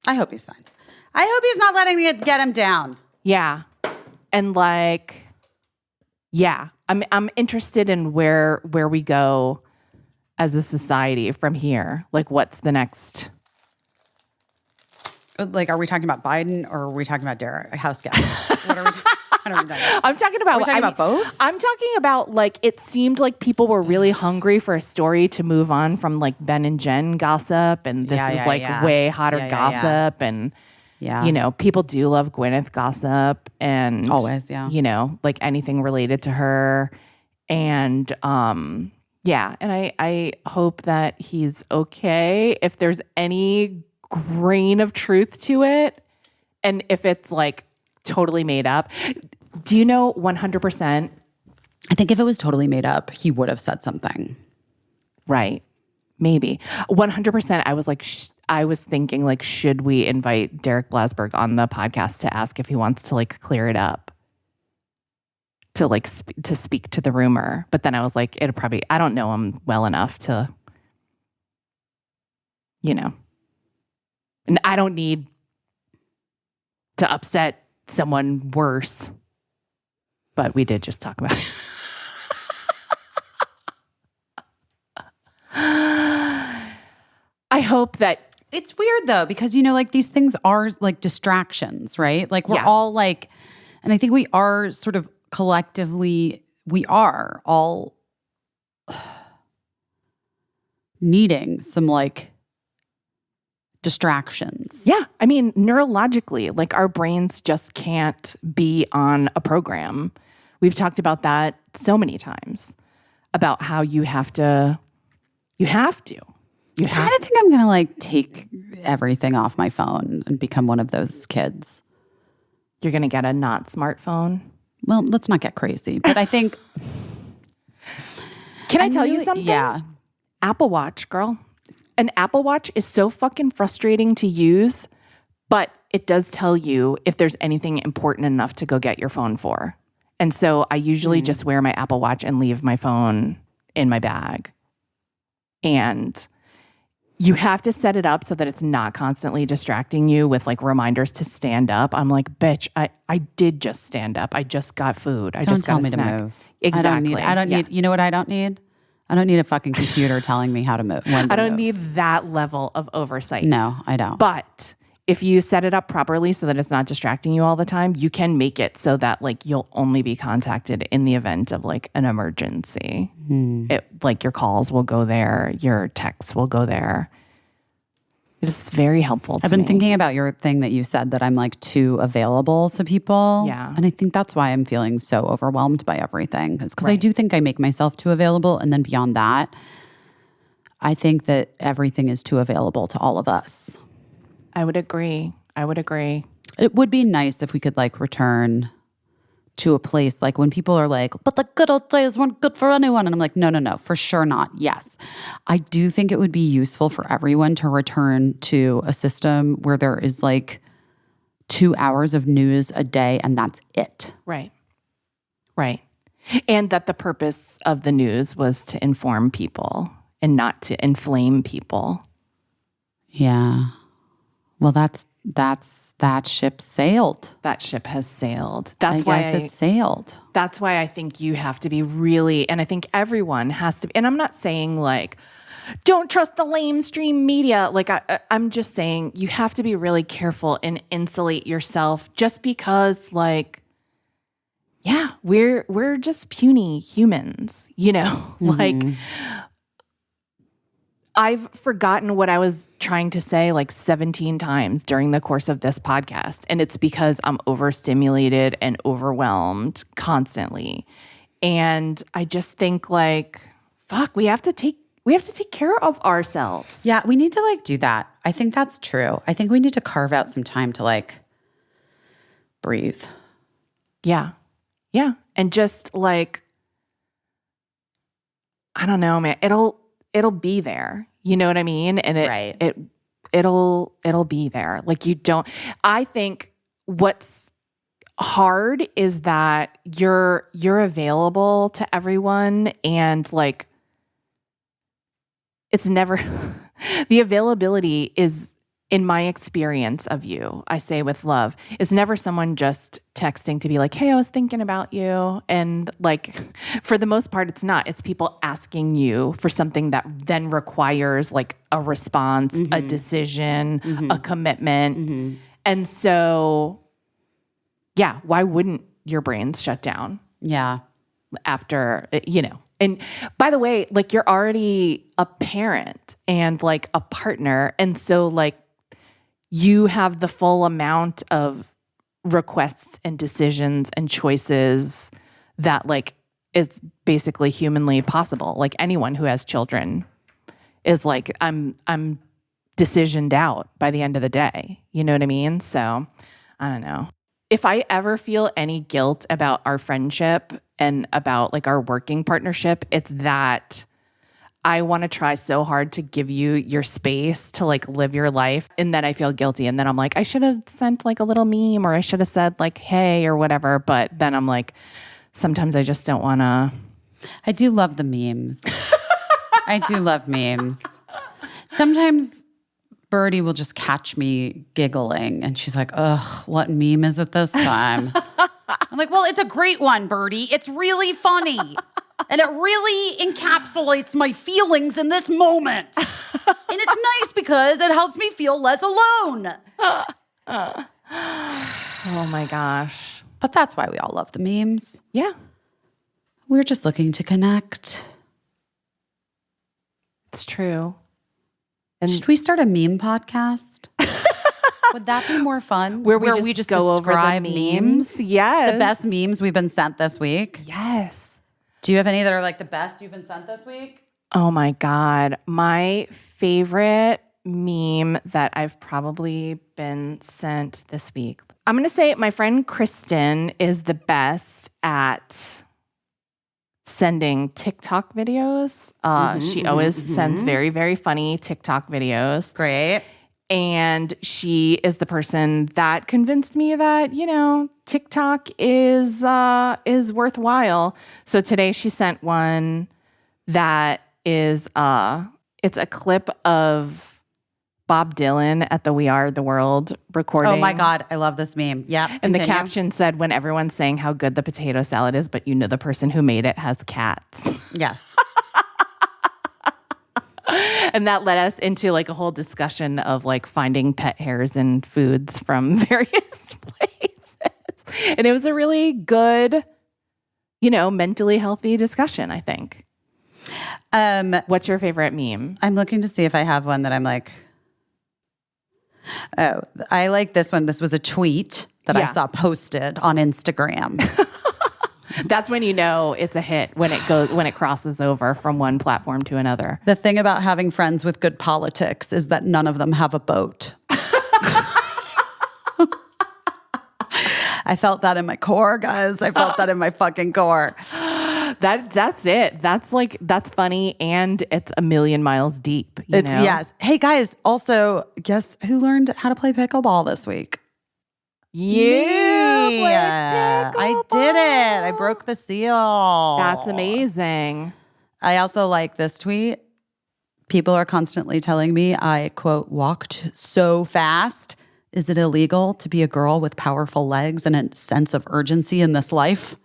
I hope he's fine. I hope he's not letting it get him down. Yeah. And like... yeah, I'm interested in where we go as a society from here. Like, what's the next? Like, are we talking about Biden or are we talking about Derek House guest? What are we talking about? I'm talking about. Are we talking about both? I'm talking about like it seemed like people were really hungry for a story to move on from like Ben and Jen gossip, and this was way hotter gossip and. Yeah. People do love Gwyneth gossip and always, yeah. Like anything related to her. And and I hope that he's okay. If there's any grain of truth to it, and if it's like totally made up. Do you know 100%? I think if it was totally made up, he would have said something. Right. Maybe 100%. I was like, I was thinking like, should we invite Derek Blasberg on the podcast to ask if he wants to like clear it up, to like to speak to the rumor? But then I was like, it'll probably, I don't know him well enough to, and I don't need to upset someone worse. But we did just talk about it. I hope that it's weird though, because, like these things are like distractions, right? Like we're all like, and I think we are sort of collectively, we are all needing some like distractions. Yeah. I mean, neurologically, like our brains just can't be on a program. We've talked about that so many times, about how you have to. I kind of think I'm going to like take everything off my phone and become one of those kids. You're going to get a not smartphone? Well, let's not get crazy, but I think. Can I tell you something? Yeah. Apple Watch, girl. An Apple Watch is so fucking frustrating to use, but it does tell you if there's anything important enough to go get your phone for. And so I usually just wear my Apple Watch and leave my phone in my bag. And you have to set it up so that it's not constantly distracting you with like reminders to stand up. I'm like, bitch, I did just stand up. I just got food. I just got a snack. Don't tell me to move. Exactly. I don't need, you know what I don't need? I don't need a fucking computer telling me how to move. I don't need that level of oversight. No, I don't. But if you set it up properly so that it's not distracting you all the time, you can make it so that like you'll only be contacted in the event of like an emergency. Like your calls will go there, your texts will go there. It is very helpful to me. I've been thinking about your thing that you said that I'm like too available to people. Yeah. And I think that's why I'm feeling so overwhelmed by everything. Because I do think I make myself too available. And then beyond that, I think that everything is too available to all of us. I would agree. It would be nice if we could like return to a place like when people are like, but the good old days weren't good for anyone. And I'm like, no, for sure not. Yes. I do think it would be useful for everyone to return to a system where there is like 2 hours of news a day and that's it. Right. And that the purpose of the news was to inform people and not to inflame people. Yeah. Well, that ship sailed. That ship has sailed. I guess it sailed. That's why I think you have to be really, and I think everyone has to be, and I'm not saying like, don't trust the lamestream media. Like I'm just saying you have to be really careful and insulate yourself just because like, yeah, we're just puny humans, you know, like I've forgotten what I was trying to say like 17 times during the course of this podcast. And it's because I'm overstimulated and overwhelmed constantly. And I just think like, fuck, we have to take care of ourselves. Yeah, we need to like do that. I think that's true. I think we need to carve out some time to like breathe. Yeah. And just like, I don't know, man, it'll be there. You know what I mean? And it'll be there. Like I think what's hard is that you're available to everyone and like it's never the availability is, in my experience of you, I say with love, is never someone just texting to be like, hey, I was thinking about you. And like, for the most part, it's not. It's people asking you for something that then requires like a response, a decision, a commitment. And so, yeah, why wouldn't your brains shut down? Yeah. After, you know. And by the way, like you're already a parent and like a partner. And so like, you have the full amount of requests and decisions and choices that like is basically humanly possible. Like anyone who has children is like, I'm decisioned out by the end of the day. You know what I mean? So I don't know. If I ever feel any guilt about our friendship and about like our working partnership, it's that I want to try so hard to give you your space to like live your life. And then I feel guilty. And then I'm like, I should have sent like a little meme or I should have said like, hey, or whatever. But then I'm like, sometimes I just don't want to. I do love the memes. I do love memes. Sometimes Birdie will just catch me giggling and she's like, ugh, what meme is it this time? I'm like, well, it's a great one, Birdie. It's really funny. And it really encapsulates my feelings in this moment. And it's nice because it helps me feel less alone. Oh my gosh. But that's why we all love the memes. Yeah. We're just looking to connect. It's true. And should we start a meme podcast? Would that be more fun? Where we just go over the memes? Yes. The best memes we've been sent this week? Yes. Do you have any that are like the best you've been sent this week? Oh my God. My favorite meme that I've probably been sent this week. I'm going to say my friend Kristen is the best at sending TikTok videos. She always sends very, very funny TikTok videos. Great. And she is the person that convinced me that, TikTok is worthwhile. So today she sent one that is it's a clip of Bob Dylan at the We Are the World recording. Oh my God, I love this meme. Yeah. And the caption said, when everyone's saying how good the potato salad is, but the person who made it has cats. Yes. And that led us into like a whole discussion of like finding pet hairs in foods from various places. And it was a really good, mentally healthy discussion, I think. What's your favorite meme? I'm looking to see if I have one that I'm like, oh, I like this one. This was a tweet that I saw posted on Instagram. That's when it's a hit, when it crosses over from one platform to another. The thing about having friends with good politics is that none of them have a boat. I felt that in my core, guys. I felt that in my fucking core. That's it. That's funny, and it's a million miles deep. Yes. Hey guys, also, guess who learned how to play pickleball this week? Yeah, I did it. I broke the seal. That's amazing. I also like this tweet. People are constantly telling me I, quote, walked so fast. Is it illegal to be a girl with powerful legs and a sense of urgency in this life?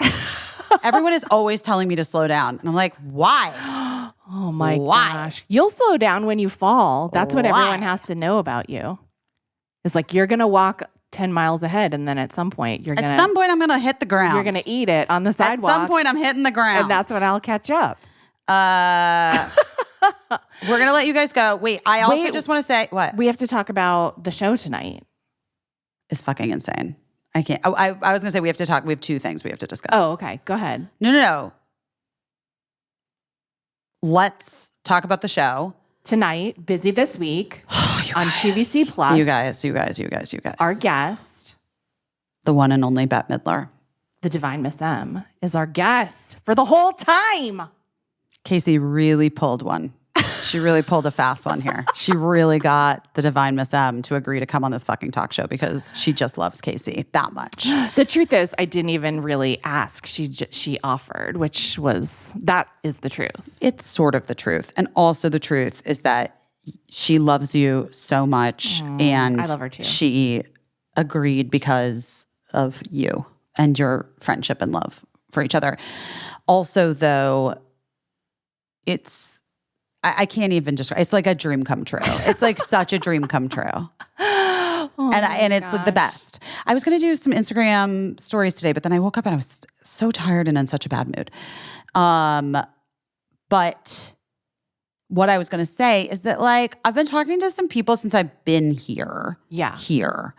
Everyone is always telling me to slow down. And I'm like, why? Oh my gosh. You'll slow down when you fall. That's what everyone has to know about you. It's like you're going to walk 10 miles ahead, and then at some point I'm going to hit the ground. You're going to eat it on the sidewalk. At some point I'm hitting the ground. And that's when I'll catch up. We're going to let you guys go. Wait, I also just want to say, what? We have to talk about the show tonight. It's fucking insane. I can't. I was going to say we have two things we have to discuss. Oh, okay. Go ahead. No. Let's talk about the show. Tonight, busy this week on QVC Plus. You guys. Our guest, the one and only Bette Midler, the Divine Miss M, is our guest for the whole time. Caissie really pulled one. She really pulled a fast one here. She really got the Divine Miss M to agree to come on this fucking talk show because she just loves Caissie that much. The truth is, I didn't even really ask. She offered, that is the truth. It's sort of the truth. And also the truth is that she loves you so much. And I love her too. She agreed because of you and your friendship and love for each other. Also, though, I can't even describe. It's like a dream come true. It's like such a dream come true. And it's like the best. I was going to do some Instagram stories today, but then I woke up and I was so tired and in such a bad mood. But what I was going to say is that like I've been talking to some people since I've been here. Yeah. Here.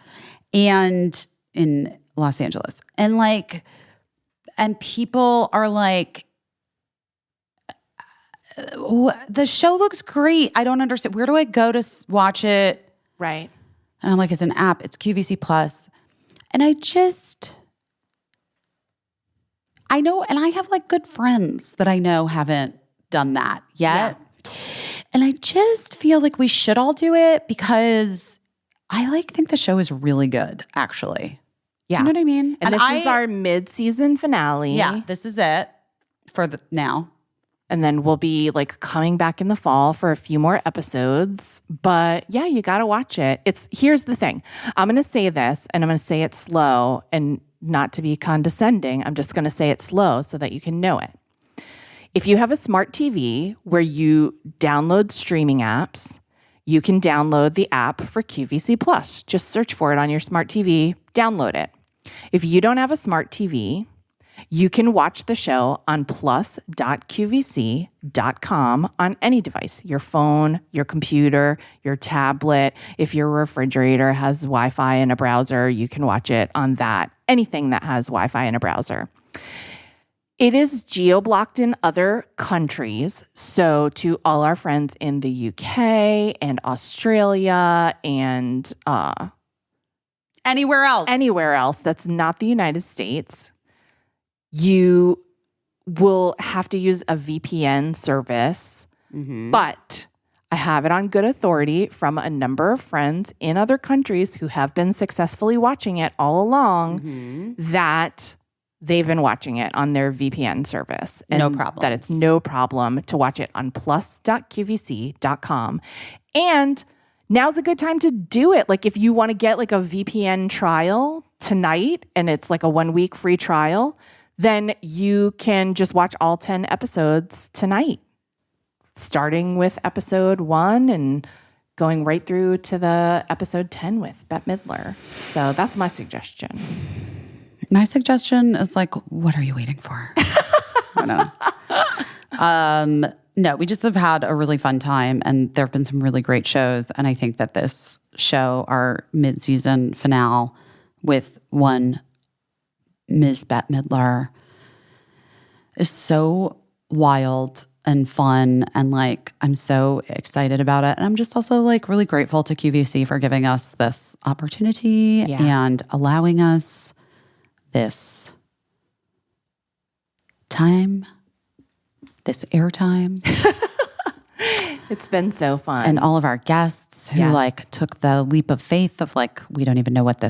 And in Los Angeles. And people are like, the show looks great. I don't understand. Where do I go to watch it? Right. And I'm like, it's an app. It's QVC Plus. And I know, and I have like good friends that I know haven't done that yet. Yeah. And I just feel like we should all do it because I think the show is really good, actually. Yeah. Do you know what I mean? And this is our mid-season finale. Yeah, this is it for now. And then we'll be coming back in the fall for a few more episodes. But yeah, you got to watch it. Here's the thing. I'm going to say this and I'm going to say it slow and not to be condescending. I'm just going to say it slow so that you can know it. If you have a smart TV where you download streaming apps, you can download the app for QVC Plus. Just search for it on your smart TV, download it. If you don't have a smart TV, you can watch the show on plus.qvc.com on any device, your phone, your computer, your tablet. If your refrigerator has Wi-Fi and a browser, you can watch it on that, anything that has Wi-Fi and a browser. It is geo-blocked in other countries. So to all our friends in the UK and Australia and anywhere else that's not the United States, you will have to use a VPN service. Mm-hmm. But I have it on good authority from a number of friends in other countries who have been successfully watching it all along that they've been watching it on their VPN service. And No problem. that it's no problem to watch it on plus.qvc.com. And now's a good time to do it. Like if you want to get like a VPN trial tonight and it's like a 1 week free trial, then you can just watch all 10 episodes tonight, starting with episode 1 and going right through to the episode 10 with Bette Midler. So that's my suggestion. My suggestion is like, what are you waiting for? I don't know. No, we just have had a really fun time, and there have been some really great shows. And I think that this show, our mid-season finale with one Ms. Bette Midler, is so wild and fun, and like I'm so excited about it. And I'm just also like really grateful to QVC for giving us this opportunity and allowing us this time, this airtime. It's been so fun. And all of our guests who like took the leap of faith of like, we don't even know what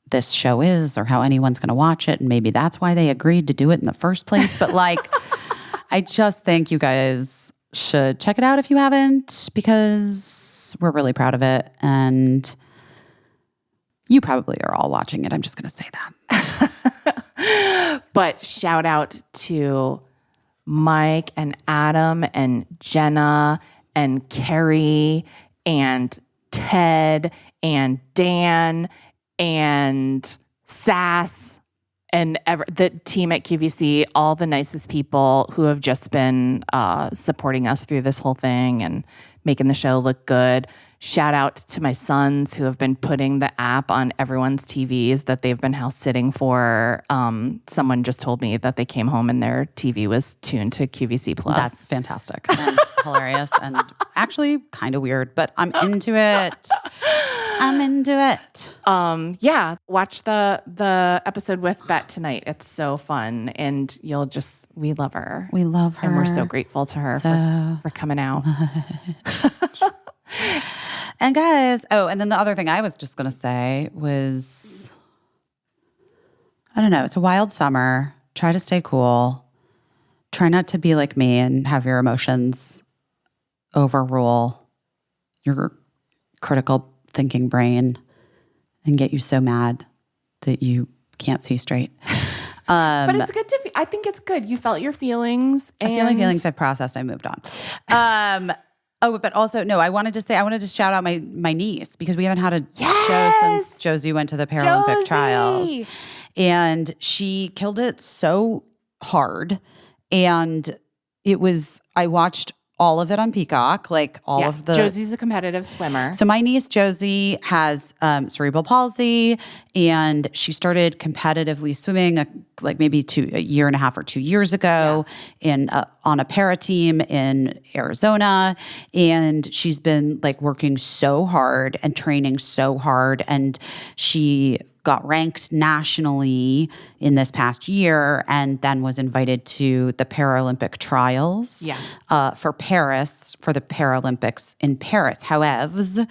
this show is or how anyone's going to watch it. And maybe that's why they agreed to do it in the first place. But like, I just think you guys should check it out if you haven't, because we're really proud of it. And you probably are all watching it. I'm just going to say that. But shout out to Mike and Adam and Jenna and Carrie and Ted and Dan and Sass and the team at QVC, all the nicest people who have just been supporting us through this whole thing and making the show look good. Shout out to my sons who have been putting the app on everyone's TVs that they've been house sitting for. Someone just told me that they came home and their TV was tuned to QVC Plus. That's fantastic and hilarious and actually kind of weird, but I'm into it. I'm into it. Yeah, watch the episode with Bette tonight. It's so fun, and we love her. We love her. And we're so grateful to her for coming out. And guys, and then the other thing I was just going to say was, I don't know, it's a wild summer. Try to stay cool. Try not to be like me and have your emotions overrule your critical thinking brain and get you so mad that you can't see straight. But it's good I think it's good. You felt your feelings. I feel my feelings. I've processed. I moved on. But also, no, I wanted to shout out my niece, because we haven't had a show since Josie went to the Paralympic trials. And she killed it so hard. And I watched all of it on Peacock, like all of the... Josie's a competitive swimmer. So my niece, Josie, has cerebral palsy, and she started competitively swimming like maybe a year and a half or 2 years ago on a para team in Arizona. And she's been like working so hard and training so hard. And she got ranked nationally in this past year, and then was invited to the Paralympic trials for Paris, for the Paralympics in Paris. However,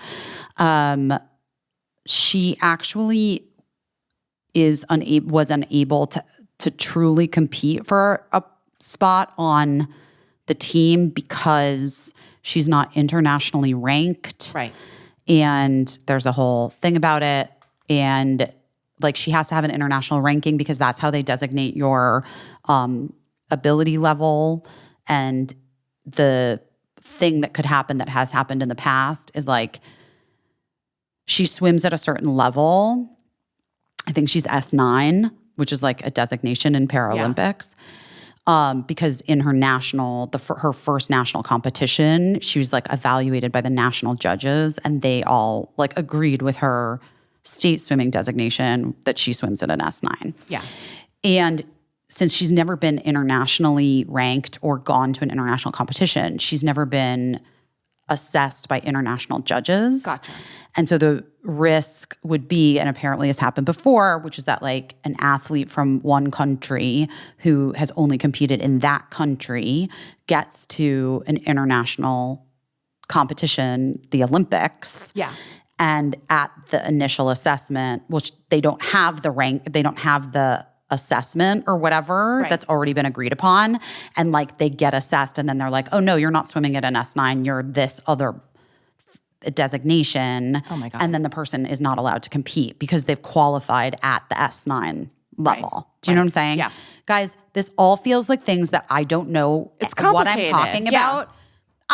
she actually was unable to truly compete for a spot on the team because she's not internationally ranked. Right. And there's a whole thing about it. And like, she has to have an international ranking because that's how they designate your ability level. And the thing that could happen, that has happened in the past, is like, she swims at a certain level. I think she's S9, which is like a designation in Paralympics. Because in her her first national competition, she was like evaluated by the national judges, and they all like agreed with her state swimming designation that she swims at an S9. Yeah. And since she's never been internationally ranked or gone to an international competition, she's never been assessed by international judges. Gotcha. And so the risk would be, and apparently has happened before, which is that like an athlete from one country who has only competed in that country gets to an international competition, the Olympics. Yeah. And at the initial assessment, which they don't have the rank, they don't have the assessment or whatever that's already been agreed upon. And like they get assessed and then they're like, oh no, you're not swimming at an S9, you're this other designation. Oh my God. And then the person is not allowed to compete because they've qualified at the S9 level. Do you know what I'm saying? Yeah. Guys, this all feels like things that I don't know It's what I'm complicated. talking Yeah. about.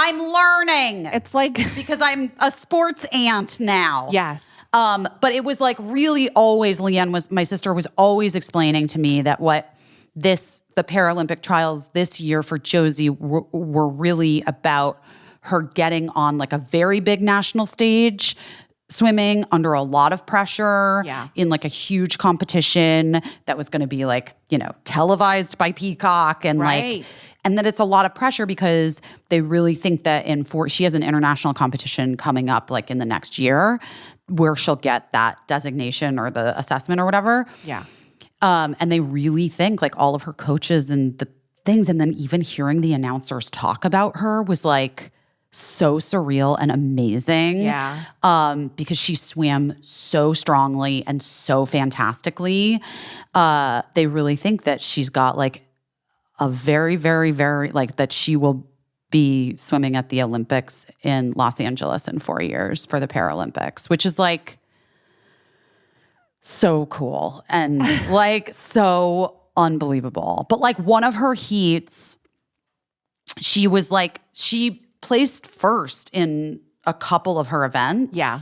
I'm learning. It's like because I'm a sports aunt now. yes. But it was like really always, my sister was always explaining to me that the Paralympic trials this year for Josie were really about her getting on like a very big national stage, swimming under a lot of pressure in like a huge competition that was going to be like, televised by Peacock and and that it's a lot of pressure because they really think that she has an international competition coming up like in the next year where she'll get that designation or the assessment or whatever. Yeah. And they really think like all of her coaches and the things, and then even hearing the announcers talk about her was like so surreal and amazing. Yeah. Because she swam so strongly and so fantastically. They really think that she's got like a very, very, very, like that she will be swimming at the Olympics in Los Angeles in 4 years for the Paralympics, which is like so cool and like so unbelievable. But like one of her heats, she placed first in a couple of her events. Yeah.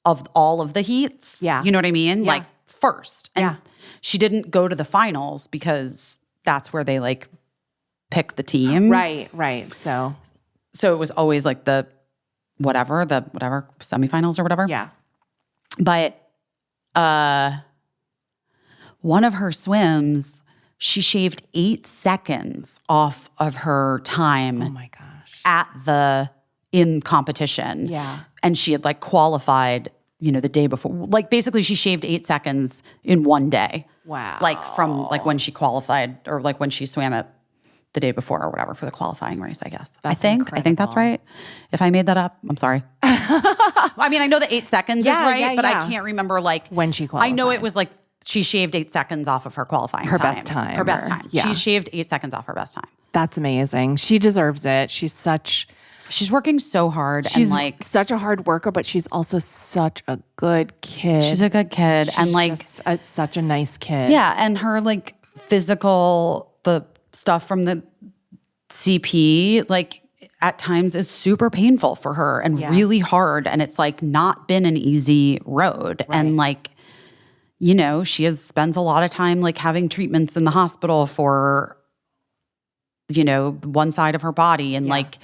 Of all of the heats. Yeah. You know what I mean? Yeah. Like first. And she didn't go to the finals because that's where they like pick the team. Right. So it was always like the whatever semifinals or whatever. yeah. But one of her swims, she shaved 8 seconds off of her time. Oh my gosh. In competition. Yeah. And she had like qualified, the day before. Like basically she shaved 8 seconds in one day. Wow. Like from like when she qualified or like when she swam it the day before or whatever for the qualifying race, I guess. I think that's right. If I made that up, I'm sorry. I mean, I know that 8 seconds is right, but I can't remember like when she qualified. I know it was like she shaved 8 seconds off of her qualifying Her time. best time. Her best time. Yeah. She shaved 8 seconds off her best time. That's amazing. She deserves it. She's working so hard. She's and like such a hard worker, but she's also such a good kid. She's a good kid. And like just such a nice kid. yeah, and her like the stuff from the CP, like at times is super painful for her and really hard. And it's like not been an easy road. Right. And like, she spends a lot of time like having treatments in the hospital for, one side of her body. And like,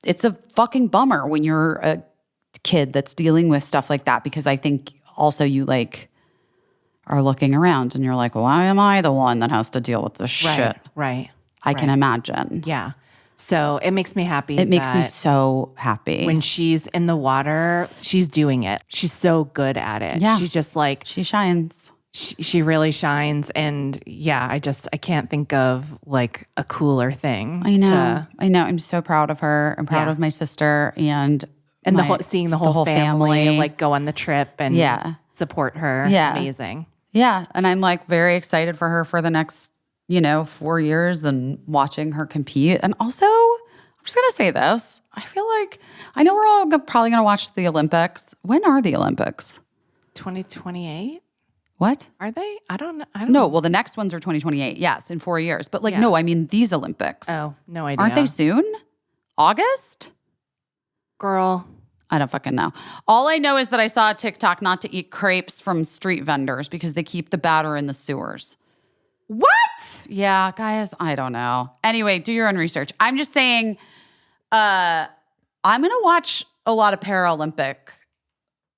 it's a fucking bummer when you're a kid that's dealing with stuff like that, because I think also you like are looking around and you're like, why am I the one that has to deal with this shit? Right. I can imagine. Yeah. So it makes me happy. It makes me so happy. When she's in the water, she's doing it. She's so good at it. Yeah. She's just like, she shines. She really shines. And I can't think of like a cooler thing. I know. I'm so proud of her. I'm proud of my sister and seeing the whole family like go on the trip and support her. Yeah. Amazing. Yeah. And I'm like very excited for her for the next 4 years and watching her compete. And also, I'm just going to say this. I feel like, I know we're all probably going to watch the Olympics. When are the Olympics? 2028? What? Are they? I don't know. No, well, the next ones are 2028. Yes, in 4 years. But no, I mean these Olympics. Oh, no idea. Aren't they soon? August? Girl. I don't fucking know. All I know is that I saw a TikTok not to eat crepes from street vendors because they keep the batter in the sewers. What? Yeah, guys, I don't know. Anyway, do your own research. I'm just saying, I'm going to watch a lot of Paralympic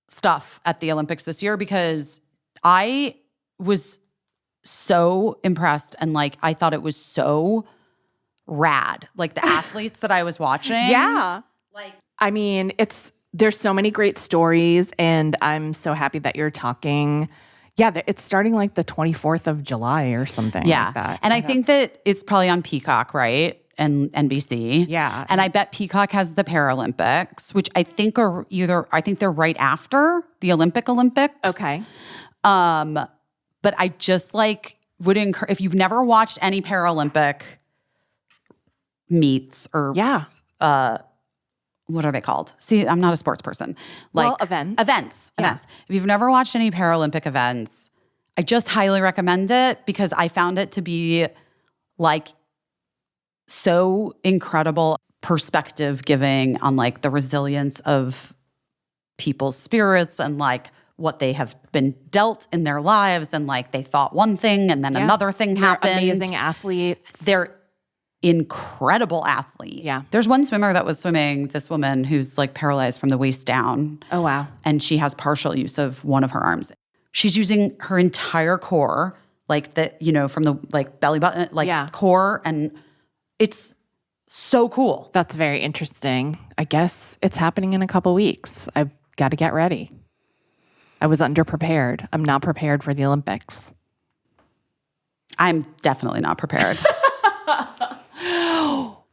stuff at the Olympics this year because I was so impressed and like I thought it was so rad. Like the athletes that I was watching. Yeah. Like, I mean, there's so many great stories and I'm so happy that you're talking. Yeah, it's starting like the 24th of July or something like that. And I think that it's probably on Peacock, right? and NBC. Yeah. And I bet Peacock has the Paralympics, which I think they're right after the Olympics. Okay. But I just would encourage, if you've never watched any Paralympic meets or what are they called? See, I'm not a sports person. Events. If you've never watched any Paralympic events, I just highly recommend it because I found it to be so incredible perspective giving on the resilience of people's spirits and what they have been dealt in their lives and they thought one thing and then another thing happened. Amazing athletes. They're incredible athletes. Yeah. There's one swimmer that was swimming, this woman who's paralyzed from the waist down. Oh, wow. And she has partial use of one of her arms. She's using her entire core, from the belly button, core, and it's so cool. That's very interesting. I guess it's happening in a couple weeks. I've got to get ready. I was underprepared. I'm not prepared for the Olympics. I'm definitely not prepared.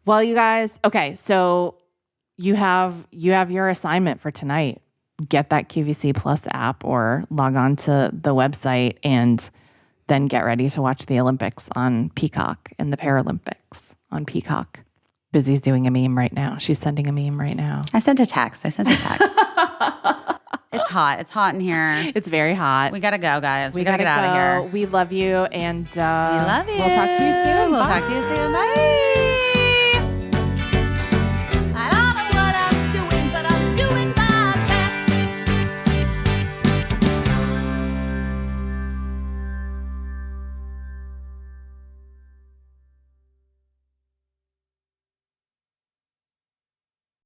Well, you guys, okay, so you have your assignment for tonight. Get that QVC Plus app or log on to the website and then get ready to watch the Olympics on Peacock and the Paralympics on Peacock. Busy's doing a meme right now. She's sending a meme right now. I sent a text. It's hot. It's hot in here. It's very hot. We got to go, guys. We got to get out of here. We love you, and we love you. We'll talk to you soon. We'll talk to you soon. Bye. I don't know what I'm doing, but I'm doing my best.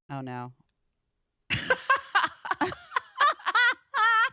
Oh, no.